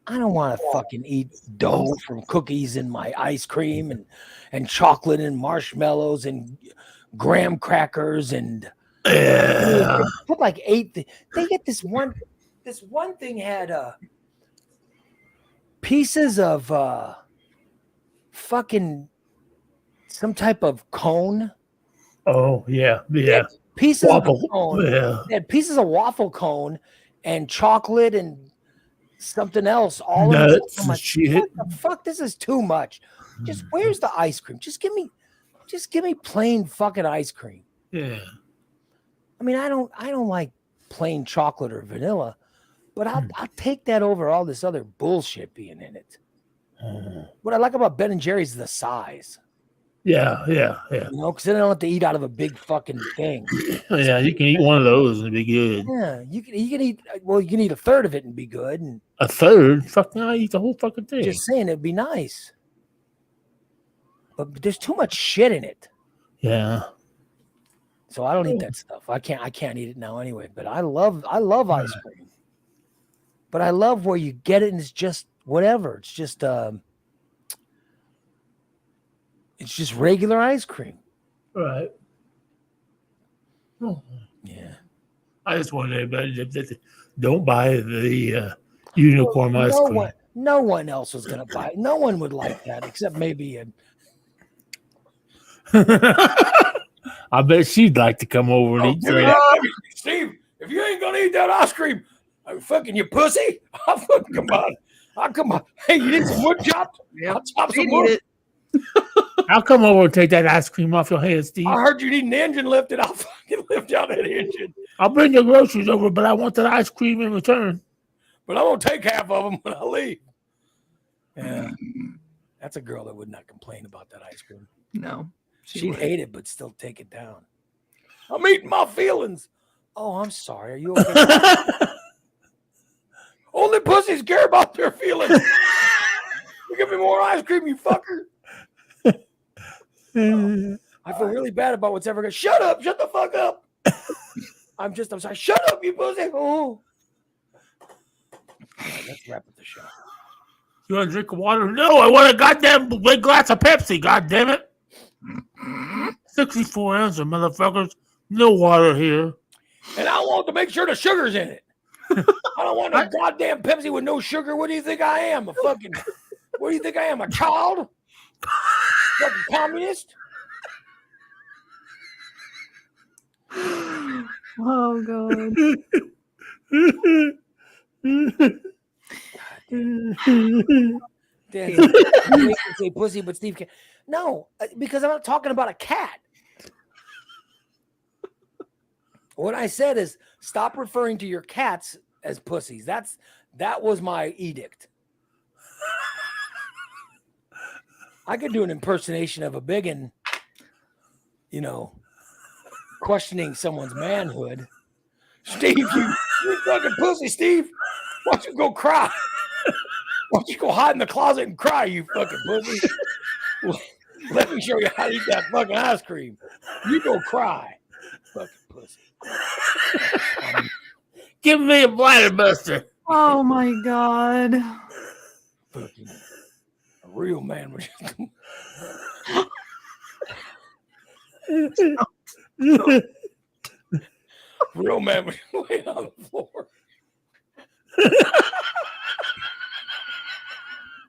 A: I don't want to fucking eat dough from cookies in my ice cream and chocolate and marshmallows and graham crackers and put like 8. They get this one thing had pieces of fucking some type of cone.
B: Oh yeah.
A: Pieces
B: waffle.
A: of cone.
B: Yeah.
A: They had pieces of waffle cone and chocolate and something else all
B: nuts
A: in
B: and shit.
A: What the fuck? This is too much. Just where's the ice cream? Just give me plain fucking ice cream.
B: Yeah.
A: I mean, I don't like plain chocolate or vanilla, but I'll take that over all this other bullshit being in it. What I like about Ben and Jerry's is the size.
B: Yeah.
A: Because then I don't have to eat out of a big fucking thing.
B: Yeah, you can eat one of those and be good.
A: Yeah, you can eat. Well, you can eat a third of it and be good. And
B: a third? Fuck no, I eat the whole fucking thing.
A: Just saying, it'd be nice. But there's too much shit in it.
B: Yeah.
A: So I don't eat that stuff. I can't eat it now anyway. But I love ice cream. But I love where you get it and it's just whatever. It's just regular ice cream.
B: Right.
A: Oh. Yeah.
B: I just want everybody don't buy the unicorn ice cream.
A: No one else was going to buy it. No one would like that except maybe
B: I bet she'd like to come over and eat that.
A: Steve, if you ain't going to eat that ice cream, I'm fucking you pussy. I'll fucking come on. I'll come on. Hey, you need some wood chopped?
C: Yep.
A: I'll chop some wood.
B: I'll come over and take that ice cream off your head, Steve.
A: I heard you need an engine lifted. I'll fucking lift out that engine.
B: I'll bring your groceries over, but I want that ice cream in return.
A: But I won't take half of them when I leave. Yeah. That's a girl that would not complain about that ice cream.
C: No.
A: She'd hate it, but still take it down. I'm eating my feelings. Oh, I'm sorry. Are you okay? Only pussies care about their feelings. You give me more ice cream, you fucker. I feel really bad about what's ever going to. Shut up. Shut the fuck up. I'm sorry. Shut up, you pussy. Oh. All right, let's wrap up the show.
B: You want a drink of water? No, I want a goddamn big glass of Pepsi. God damn it. 64 ounces, motherfuckers. No water here.
A: And I want to make sure the sugar's in it. I don't want a goddamn Pepsi with no sugar. What do you think I am? What do you think I am? A child? Fucking communist?
C: Oh, God.
A: Dan, say pussy, but Steve can't. No, because I'm not talking about a cat. What I said is stop referring to your cats as pussies. That was my edict. I could do an impersonation of a biggin, questioning someone's manhood. Steve, you fucking pussy, Steve. Why don't you go cry? Why don't you go hide in the closet and cry, you fucking pussy? Let me show you how to eat that fucking ice cream. You go cry, fucking pussy.
B: Give me a bladder buster.
C: Oh my God.
A: Fucking a real man would just real man would lay on the floor.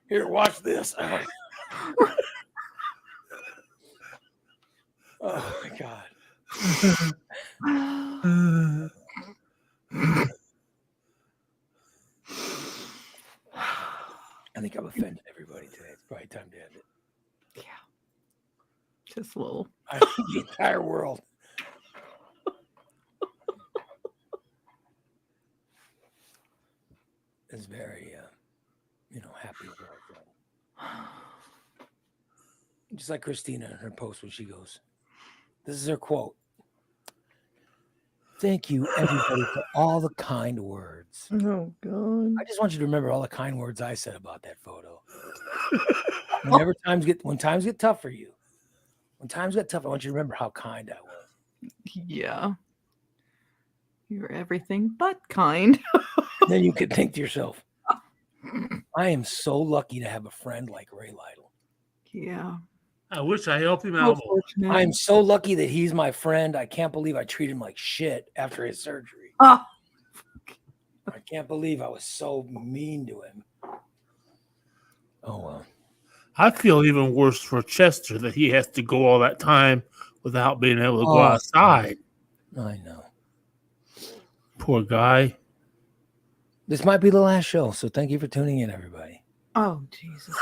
A: Here, watch this. Oh my God. I think I've offended everybody today. It's probably time to end it.
C: Yeah. Just a little.
A: I think the entire world. Is very, happy with our friend. Just like Christina in her post when she goes, this is her quote. Thank you, everybody, for all the kind words.
C: Oh God.
A: I just want you to remember all the kind words I said about that photo. When times get tough for you, when times get tough, I want you to remember how kind I was.
C: Yeah. You're everything but kind.
A: Then you can think to yourself, I am so lucky to have a friend like Ray Lytle.
C: Yeah.
B: I wish I helped him out more.
A: I'm so lucky that he's my friend. I can't believe I treated him like shit after his surgery.
C: Oh.
A: I can't believe I was so mean to him. Oh, well.
B: I feel even worse for Chester that he has to go all that time without being able to go outside.
A: I know.
B: Poor guy.
A: This might be the last show, so thank you for tuning in, everybody.
C: Oh, Jesus.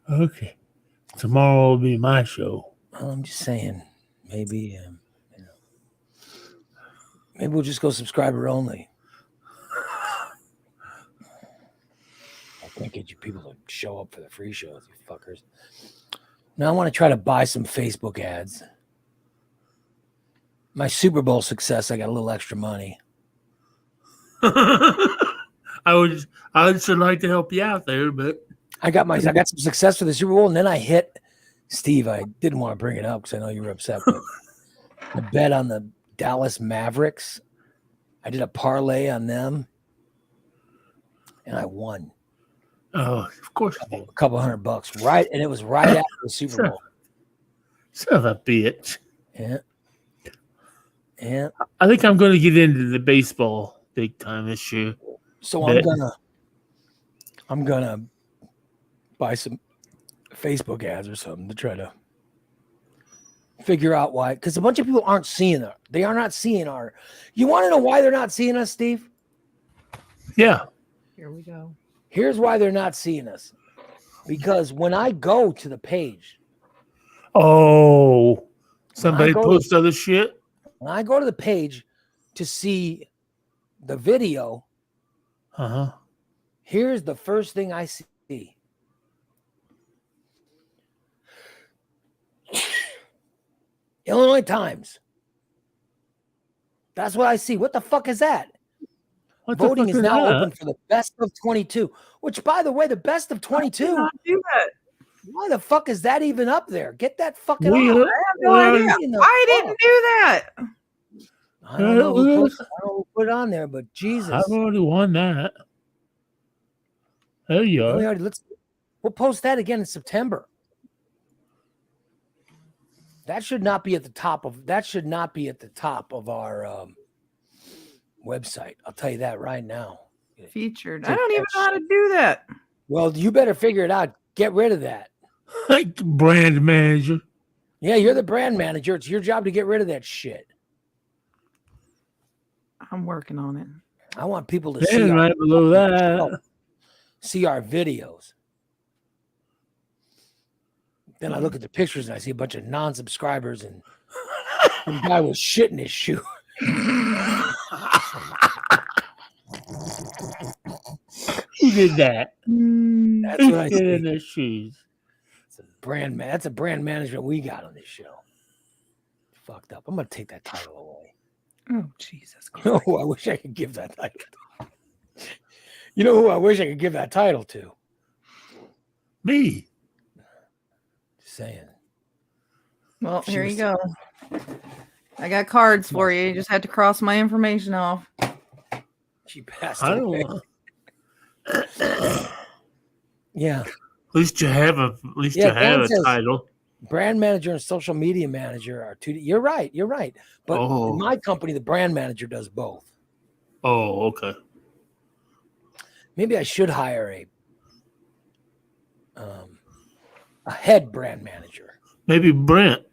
B: Okay. Tomorrow will be my show.
A: Well, I'm just saying, maybe, maybe we'll just go subscriber only. I can't get you people to show up for the free shows, you fuckers. Now I want to try to buy some Facebook ads. My Super Bowl success, I got a little extra money.
B: I would sure like to help you out there, but
A: I got some success for the Super Bowl, and then I hit Steve. I didn't want to bring it up because I know you were upset, but the bet on the Dallas Mavericks, I did a parlay on them, and I won.
B: Oh, of course you did.
A: A couple $100, right? And it was right after the Super Bowl.
B: Son of a bitch.
A: Yeah. Yeah.
B: I think I'm going to get into the baseball big time this year.
A: So I'm gonna buy some Facebook ads or something to try to figure out why. Because a bunch of people aren't seeing it. They are not seeing our. You want to know why they're not seeing us, Steve?
B: Yeah.
C: Here we go.
A: Here's why they're not seeing us. Because when I go to the page.
B: Oh, somebody posts other shit?
A: When I go to the page to see the video, here's the first thing I see. Illinois Times. That's what I see. What the fuck is that? Voting is now open for the best of 22, which, by the way, the best of 22.
C: I do that.
A: Why the fuck is that even up there? Get that fucking
C: I have no idea. I didn't do that.
A: I don't know who put it on there, but Jesus.
B: I've already won that. There you are.
A: We'll post that again in September. That should not be at the top of our website. I'll tell you that right now.
C: Featured. I don't even know how to do that.
A: Well, you better figure it out. Get rid of that.
B: Like brand manager.
A: Yeah, you're the brand manager. It's your job to get rid of that shit.
C: I'm working on it.
A: I want people to
B: see right below that.
A: See our videos. Then I look at the pictures and I see a bunch of non-subscribers and some guy was shit in his shoe.
B: Who did that?
A: That's what I see.
B: In their shoes.
A: That's a brand management we got on this show. Fucked up. I'm gonna take that title away.
C: Oh, Jesus Christ.
A: Oh, I wish I could give that title. You know who I wish I could give that title to?
B: Me.
A: Just saying.
C: Well,
A: She
C: here
A: was-
C: you go. I got cards for you. You just had to cross my information off.
A: She passed
B: I
A: away.
B: don't know.
A: Yeah.
B: At least you have a
A: Dan says
B: title.
A: brand manager and social media manager are two. You're right. But in my company, the brand manager does both.
B: Oh, okay.
A: Maybe I should hire a head brand manager.
B: Maybe Brent.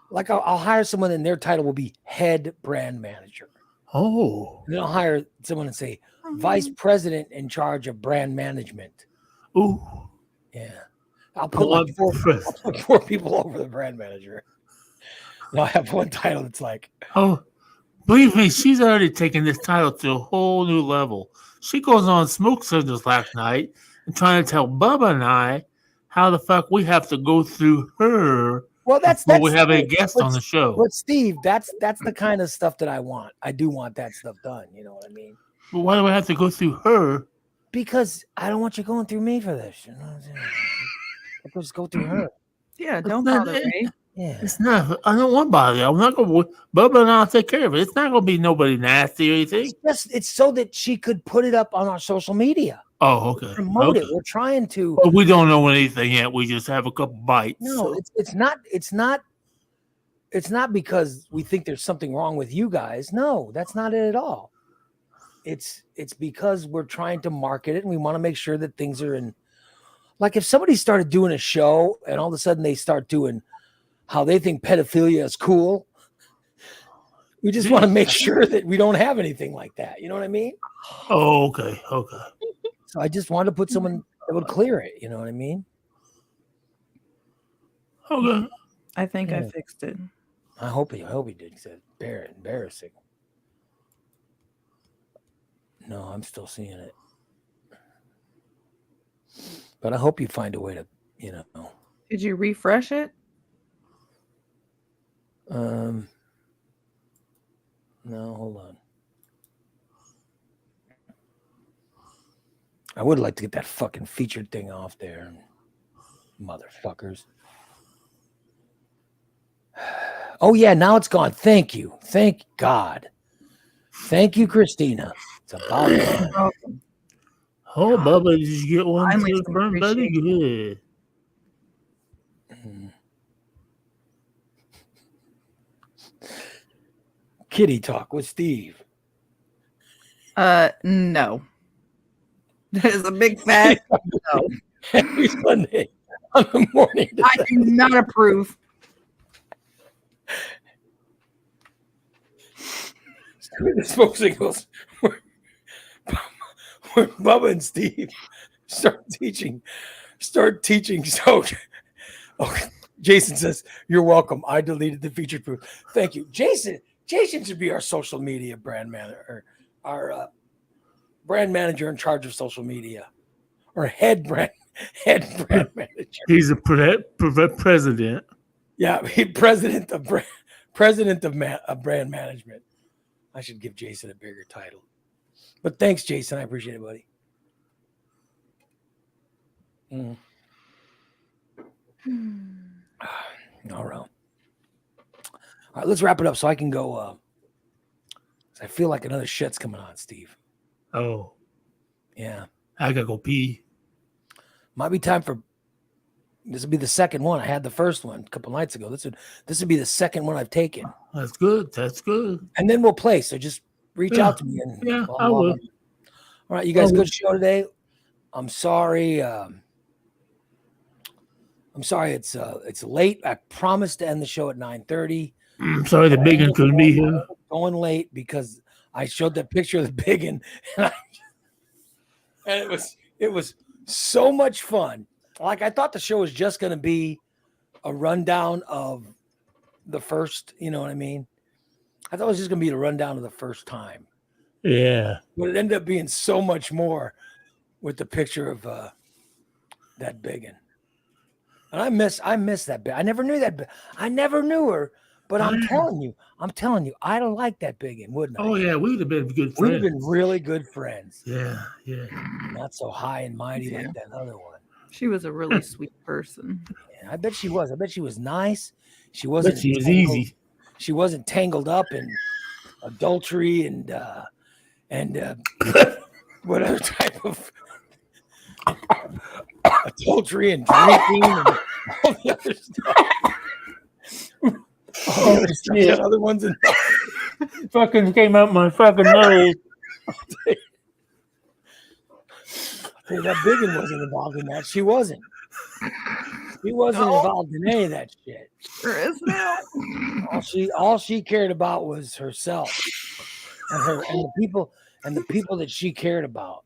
A: Like I'll hire someone and their title will be head brand manager.
B: Oh.
A: And then I'll hire someone and say vice president in charge of brand management.
B: Ooh.
A: Yeah. I'll put like four people over the brand manager. And I'll have one title that's like,
B: oh, believe me, she's already taken this title to a whole new level. She goes on Smoke Signals last night and trying to tell Bubba and I how the fuck we have to go through her.
A: well, that's
B: we have a guest on the show.
A: But Steve, that's the kind of stuff that I want. I do want that stuff done. You know what I mean?
B: But why do we have to go through her?
A: Because I don't want you going through me for this. You know what I'm saying? I'll just go through her.
C: Yeah, don't bother me.
A: Yeah.
B: It's not. I don't want to bother you. I'm not going to. Bubba and I'll take care of it. It's not going to be nobody nasty or anything.
A: It's so that she could put it up on our social media.
B: Oh, okay.
A: Promote it. We're trying to.
B: Well, we don't know anything yet. We just have a couple bites.
A: No,
B: so.
A: it's not because we think there's something wrong with you guys. No, that's not it at all. It's because we're trying to market it and we want to make sure that things are in. Like if somebody started doing a show and all of a sudden they start doing how they think pedophilia is cool, we just want to make sure that we don't have anything like that. You know what I mean?
B: Oh, okay. Okay.
A: So I just wanted to put someone that would clear it. You know what I mean?
B: Okay.
C: I think I fixed it.
A: I hope he did. He said, embarrassing. No, I'm still seeing it. But I hope you find a way to,
C: Did you refresh it?
A: No, hold on. I would like to get that fucking featured thing off there. Motherfuckers. Oh, yeah, now it's gone. Thank you. Thank God. Thank you, Christina. It's about time.
B: Oh, Bubba, did you get one
C: Finally,
B: too,
C: some
B: buddy? Good.
A: Kitty talk with Steve.
C: No. That is a big fat no.
A: Every Sunday on the morning.
C: I do not approve.
A: The smoke signals where Bubba and Steve start teaching. So, okay. Jason says, "You're welcome. I deleted the featured proof. Thank you, Jason. Jason should be our social media brand manager, our brand manager in charge of social media, or head brand manager.
B: He's a president.
A: Yeah, president of brand management. I should give Jason a bigger title. But thanks, Jason. I appreciate it, buddy. All right. All right, let's wrap it up so I can go. I feel like another shit's coming on, Steve.
B: Oh.
A: Yeah.
B: I gotta go pee.
A: Might be time for. This will be the second one. I had the first one a couple nights ago. This would be the second one I've taken.
B: That's good. That's good.
A: And then we'll play. So just reach out to me. And
B: I will.
A: All right, you guys, good show today. I'm sorry. I'm sorry it's late. I promised to end the show at 9:30.
B: I'm sorry the big one couldn't be here.
A: Going late because I showed that picture of the big one, and it was so much fun. Like I thought the show was just going to be a rundown of the first, you know what I mean? I thought it was just going to be a rundown of the first time.
B: Yeah.
A: But it ended up being so much more with the picture of that big one. And I miss that bit. I never knew that. I never knew her But I'm telling you, I'd have liked that biggin, wouldn't I?
B: Oh yeah, we'd have been good
A: We'd have
B: friends.
A: been really good friends.
B: Yeah.
A: Not so high and mighty
C: Yeah.
A: like that other one.
C: She was a really sweet person.
A: Yeah, I bet she was. I bet she was nice. She
B: But
A: wasn't.
B: she was
A: tangled-
B: easy.
A: She wasn't tangled up in adultery and what other type of adultery and drinking and all the other stuff. All the other stuff
B: shit.
A: that other ones involved.
B: Fucking came out my fucking nose.
A: Hey, that biggin wasn't involved in that. She wasn't. She wasn't
C: No.
A: involved in any of that shit.
C: Sure is now.
A: All she cared about was herself and the people that she cared about.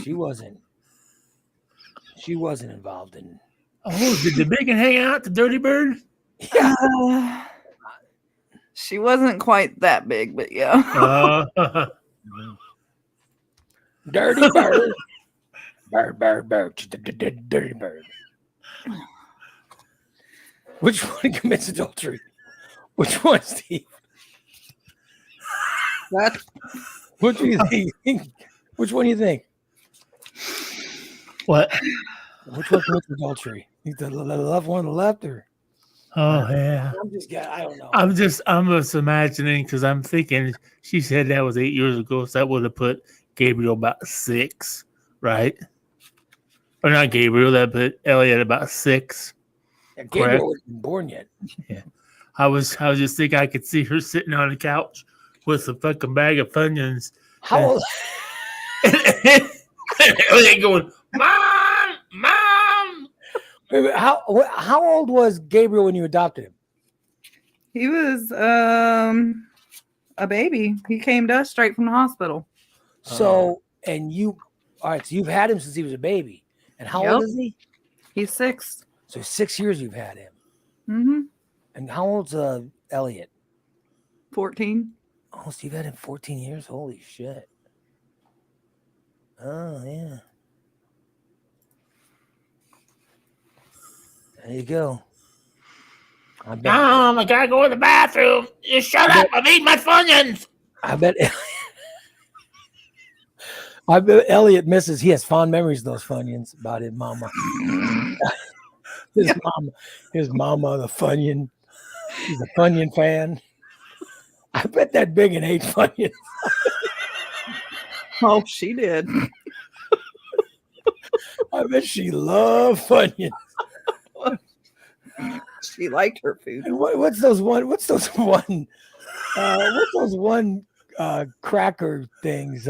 A: She wasn't involved in.
B: Oh, did the bacon hang out, the dirty bird?
A: Yeah.
C: She wasn't quite that big, but yeah.
A: Dirty bird. Bird. Dirty bird. Which one commits adultery? Which one, Steve?
C: What?
A: Which do you think? Which one do you think?
B: What?
A: Which one commits adultery? The left one on the left, or
B: Oh yeah.
A: I don't know.
B: I'm just imagining because I'm thinking she said that was 8 years ago, so that would have put Gabriel about 6, right? Or not Gabriel, that put Elliot about 6.
A: Yeah, Gabriel wasn't born yet.
B: Yeah. I was just thinking I could see her sitting on the couch with a fucking bag of Funyuns.
A: How old?
B: Elliot going, Mom!
A: Wait a minute, how old was Gabriel when you adopted him?
C: He was a baby. He came to us straight from the hospital.
A: So all right, so you've had him since he was a baby. And how old
C: Yep.
A: is he?
C: He's 6.
A: So 6 years you've had him.
C: Mm-hmm.
A: And how old's Elliot?
C: 14.
A: Oh, so you've had him 14 years? Holy shit. Oh, yeah. There you go. I bet,
B: Mom, I gotta go to the bathroom. You shut up. I'm eating my Funyuns.
A: I bet Elliot misses. He has fond memories of those Funyuns about his mama. His mama, the Funyun. He's a Funyun fan. I bet that big and ate Funyuns.
C: Oh, she did.
A: I bet she loved Funyuns.
C: She liked her food.
A: And what's those one cracker things?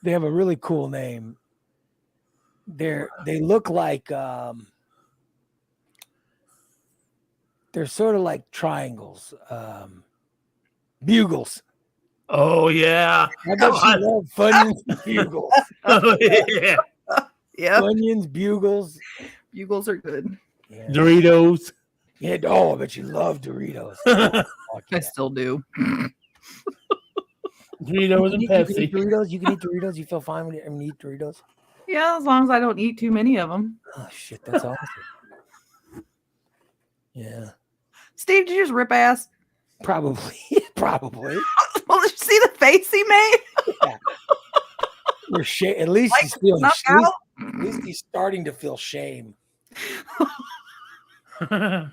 A: They have a really cool name. They look like they're sort of like triangles. Bugles.
B: Oh, yeah.
A: I bet she loved Funyuns and Bugles.
B: Oh, yeah.
C: Yep.
A: Funyuns, Bugles.
C: Bugles are good.
A: Yeah.
B: Doritos.
A: Yeah, I bet you love Doritos.
C: I
A: Yeah.
C: still do.
B: Doritos and
A: You can eat
B: Pepsi.
A: Doritos. You can eat Doritos. You feel fine when you eat Doritos.
C: Yeah, as long as I don't eat too many of them.
A: Oh shit, that's awesome. Yeah,
C: Steve, did you just rip ass?
A: probably.
C: Well, did you see the face he made?
A: We're at least
C: Like
A: he's feeling.
C: snuck
A: At
C: out?
A: least he's starting to feel shame. I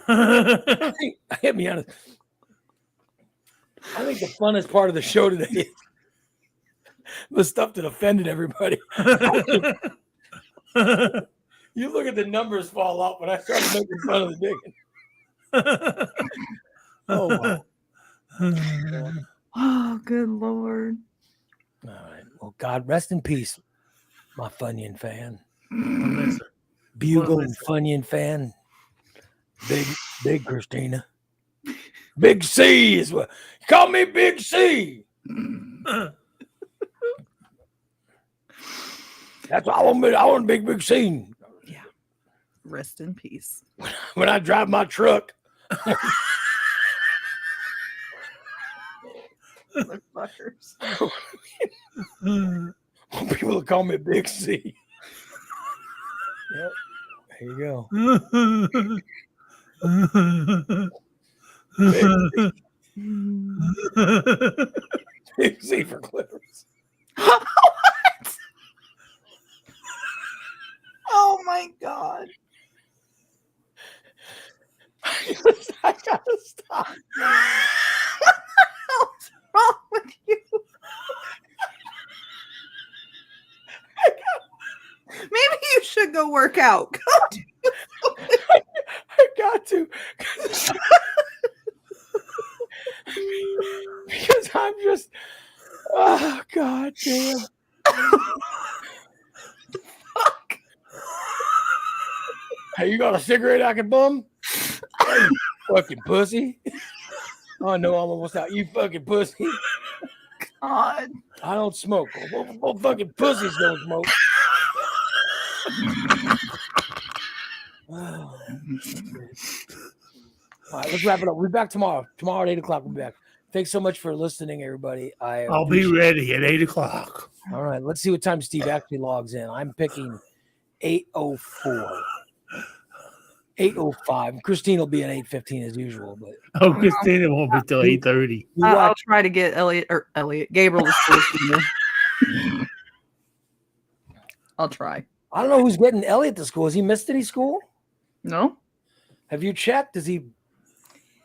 A: gotta be honest. I think the funnest part of the show today is the stuff that offended everybody. You look at the numbers fall off when I started making fun of the digging. Oh, wow.
C: Oh, good Lord.
A: All right. Well, God rest in peace, my Funyun fan. Bugle and Funyun fan. Big Christina. Big C is what. Call me Big C. That's what I want. I want a big C.
C: Yeah. Rest in peace.
A: When I drive my truck.
C: Motherfuckers.
A: People will call me Big C. Yep. There you go. Big C for clippers.
C: Oh my God.
A: I gotta stop.
C: What's wrong with you? Maybe you should go work out.
A: I got to. Because I'm just, oh, God damn.
C: Fuck.
A: Hey, you got a cigarette I can bum? Hey, you fucking pussy. Oh, no, I'm almost out. You fucking pussy.
C: God.
A: I don't smoke. Well, fucking pussies don't smoke. Oh, all right, let's wrap it up. We'll be back tomorrow. Tomorrow at 8 o'clock, we'll be back. Thanks so much for listening, everybody.
B: I'll be ready at 8 o'clock.
A: All right, let's see what time Steve actually logs in. I'm picking 8:04. 8:05. Christine will be at 8:15 as usual, but
B: Oh, Christina won't be till 8:30.
C: I'll try to get Gabriel to school sooner. I'll try.
A: I don't know who's getting Elliot to school. Has he missed any school?
C: No,
A: Have you checked? Is he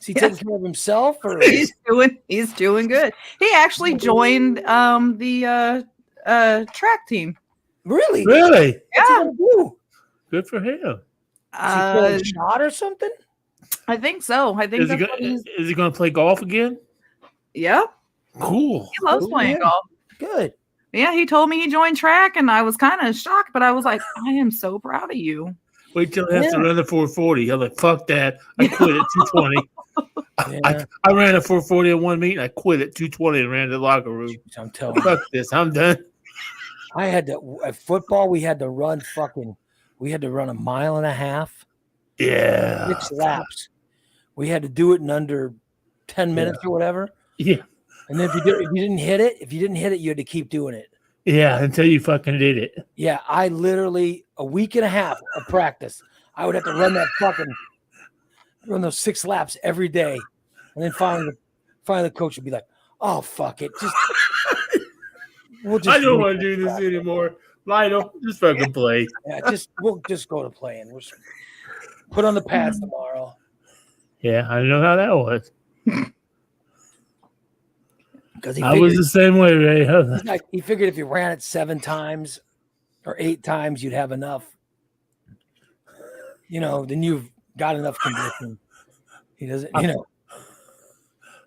A: taking care of himself, or
C: he's doing good. He actually joined the track team.
A: really?
B: Really?
A: What's he gonna do?
B: Good for him.
A: Is he throwing a shot or something?
C: I think so. I think
B: Is he,
C: that's what he's.
B: is he going to play golf again?
C: Yeah,
B: Cool.
C: he loves playing golf.
A: Good.
C: Yeah, he told me he joined track, and I was kind of shocked, but I was like, I am so proud of you.
B: Wait till he has to run the 440. I'm like, fuck that. I quit at 220. I ran a 440 at one meeting. I quit at 220 and ran to the locker room.
A: I'm telling you.
B: Fuck this. I'm done.
A: I had to at football. We had to run a mile and a half.
B: Yeah.
A: 6 laps. We had to do it in under 10 minutes or whatever.
B: Yeah.
A: And then if you didn't hit it, you had to keep doing it.
B: Yeah, until you fucking did it.
A: Yeah, I literally a week and a half of practice. I would have to run those 6 laps every day, and then finally the coach would be like, "Oh fuck it,
B: I don't want to do this anymore, Lytle. Just fucking play."
A: Yeah, we'll just go to playing. We'll put on the pads tomorrow.
B: Yeah, I know how that was.
A: Because
B: I was the same way, Ray.
A: He figured if you ran it 7 times or 8 times, you'd have enough. Then you've got enough condition. He doesn't,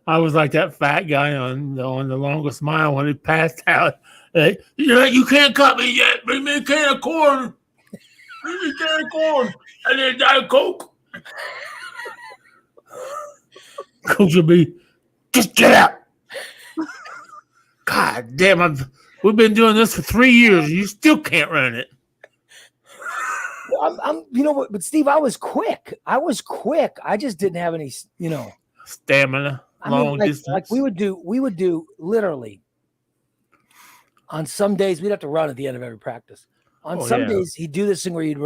B: I was like that fat guy on the longest mile when he passed out. Hey, you can't cut me yet. Bring me a can of corn. Bring me a can of corn. And then Diet Coke. Coach will be, just get out. God damn, we've been doing this for 3 years. You still can't run it.
A: But Steve, I was quick. I just didn't have any,
B: stamina, long distance.
A: Like we would do literally on some days, we'd have to run at the end of every practice. On some days, he'd do this thing where you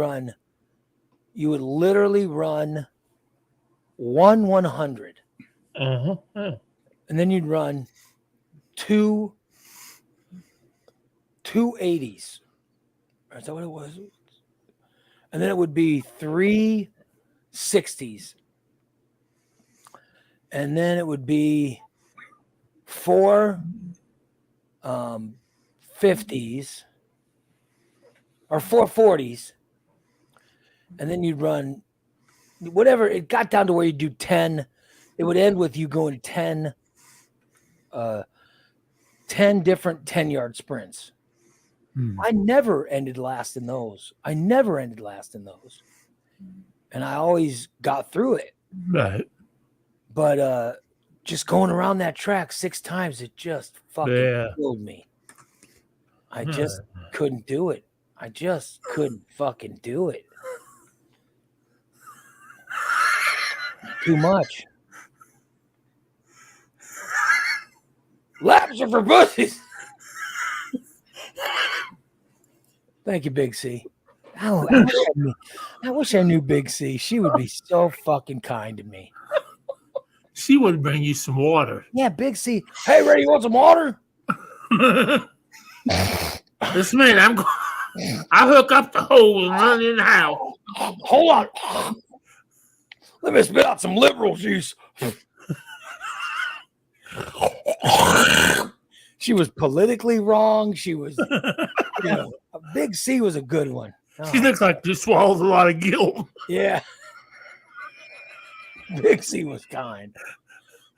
A: would literally run 100.
B: Uh-huh. Yeah.
A: And then you'd run 2 80s. Is that what it was? And then it would be 3 60s. And then it would be 4 50s or 4 40s. And then you'd run whatever. It got down to where you do 10. It would end with you going 10 different 10-yard sprints. I never ended last in those. And I always got through it.
B: Right.
A: But just going around that track 6 times, it just fucking killed me. I just couldn't do it. I just couldn't fucking do it. Too much. Laps are for pussies. Thank you, Big C. Oh, I wish I knew Big C. She would be so fucking kind to me.
B: She would bring you some water.
A: Yeah, Big C. Hey, Ray, you want some water?
B: This man, I'll hook up the hose and run in the house.
A: Hold on. Let me spit out some liberal juice. She was politically wrong. She was, Big C was a good one.
B: She looks like she swallows a lot of guilt.
A: Yeah. Big C was kind.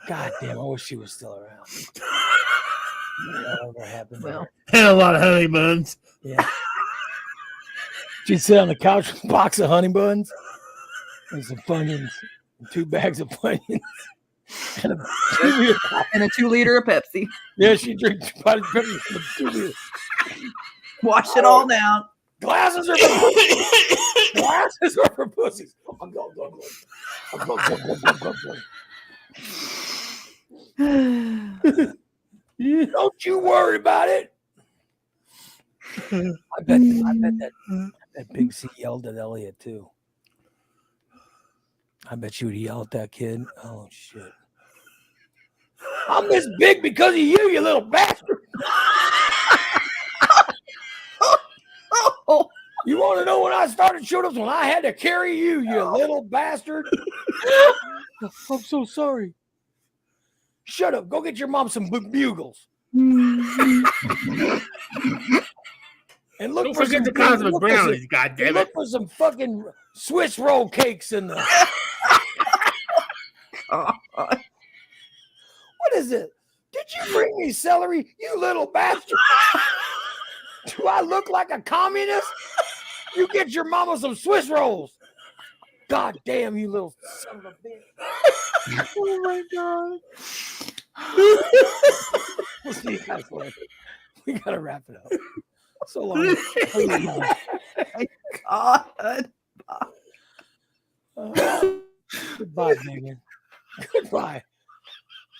A: God damn, I wish she was still around. Whatever happened to her.
B: And a lot of honey buns.
A: Yeah. She'd sit on the couch with a box of honey buns and some Funyuns, and 2 bags of Funyuns, and a
C: 2-liter of Pepsi.
A: Yeah, she drinks potted Pepsi from 2 liters.
C: Wash it all down.
A: Glasses are for pussies. Glasses are for pussies. Don't you worry about it. I bet that Big C yelled at Elliot too. I bet she would yell at that kid. Oh shit! I'm this big because of you, you little bastard. You want to know when I started shoot-ups? When I had to carry you, you little bastard. I'm so sorry. Shut up. Go get your mom some bugles. And look
B: Don't
A: for
B: forget
A: some
B: the cosmic brownies, goddammit.
A: Look for some fucking Swiss roll cakes in the. What is it? Did you bring me celery, you little bastard? Do I look like a communist? You get your mama some Swiss rolls. God damn, you little son of a bitch.
C: Oh my God.
A: We'll see you guys later. We gotta wrap it up. So long.
C: God.
A: Goodbye, Megan. Goodbye.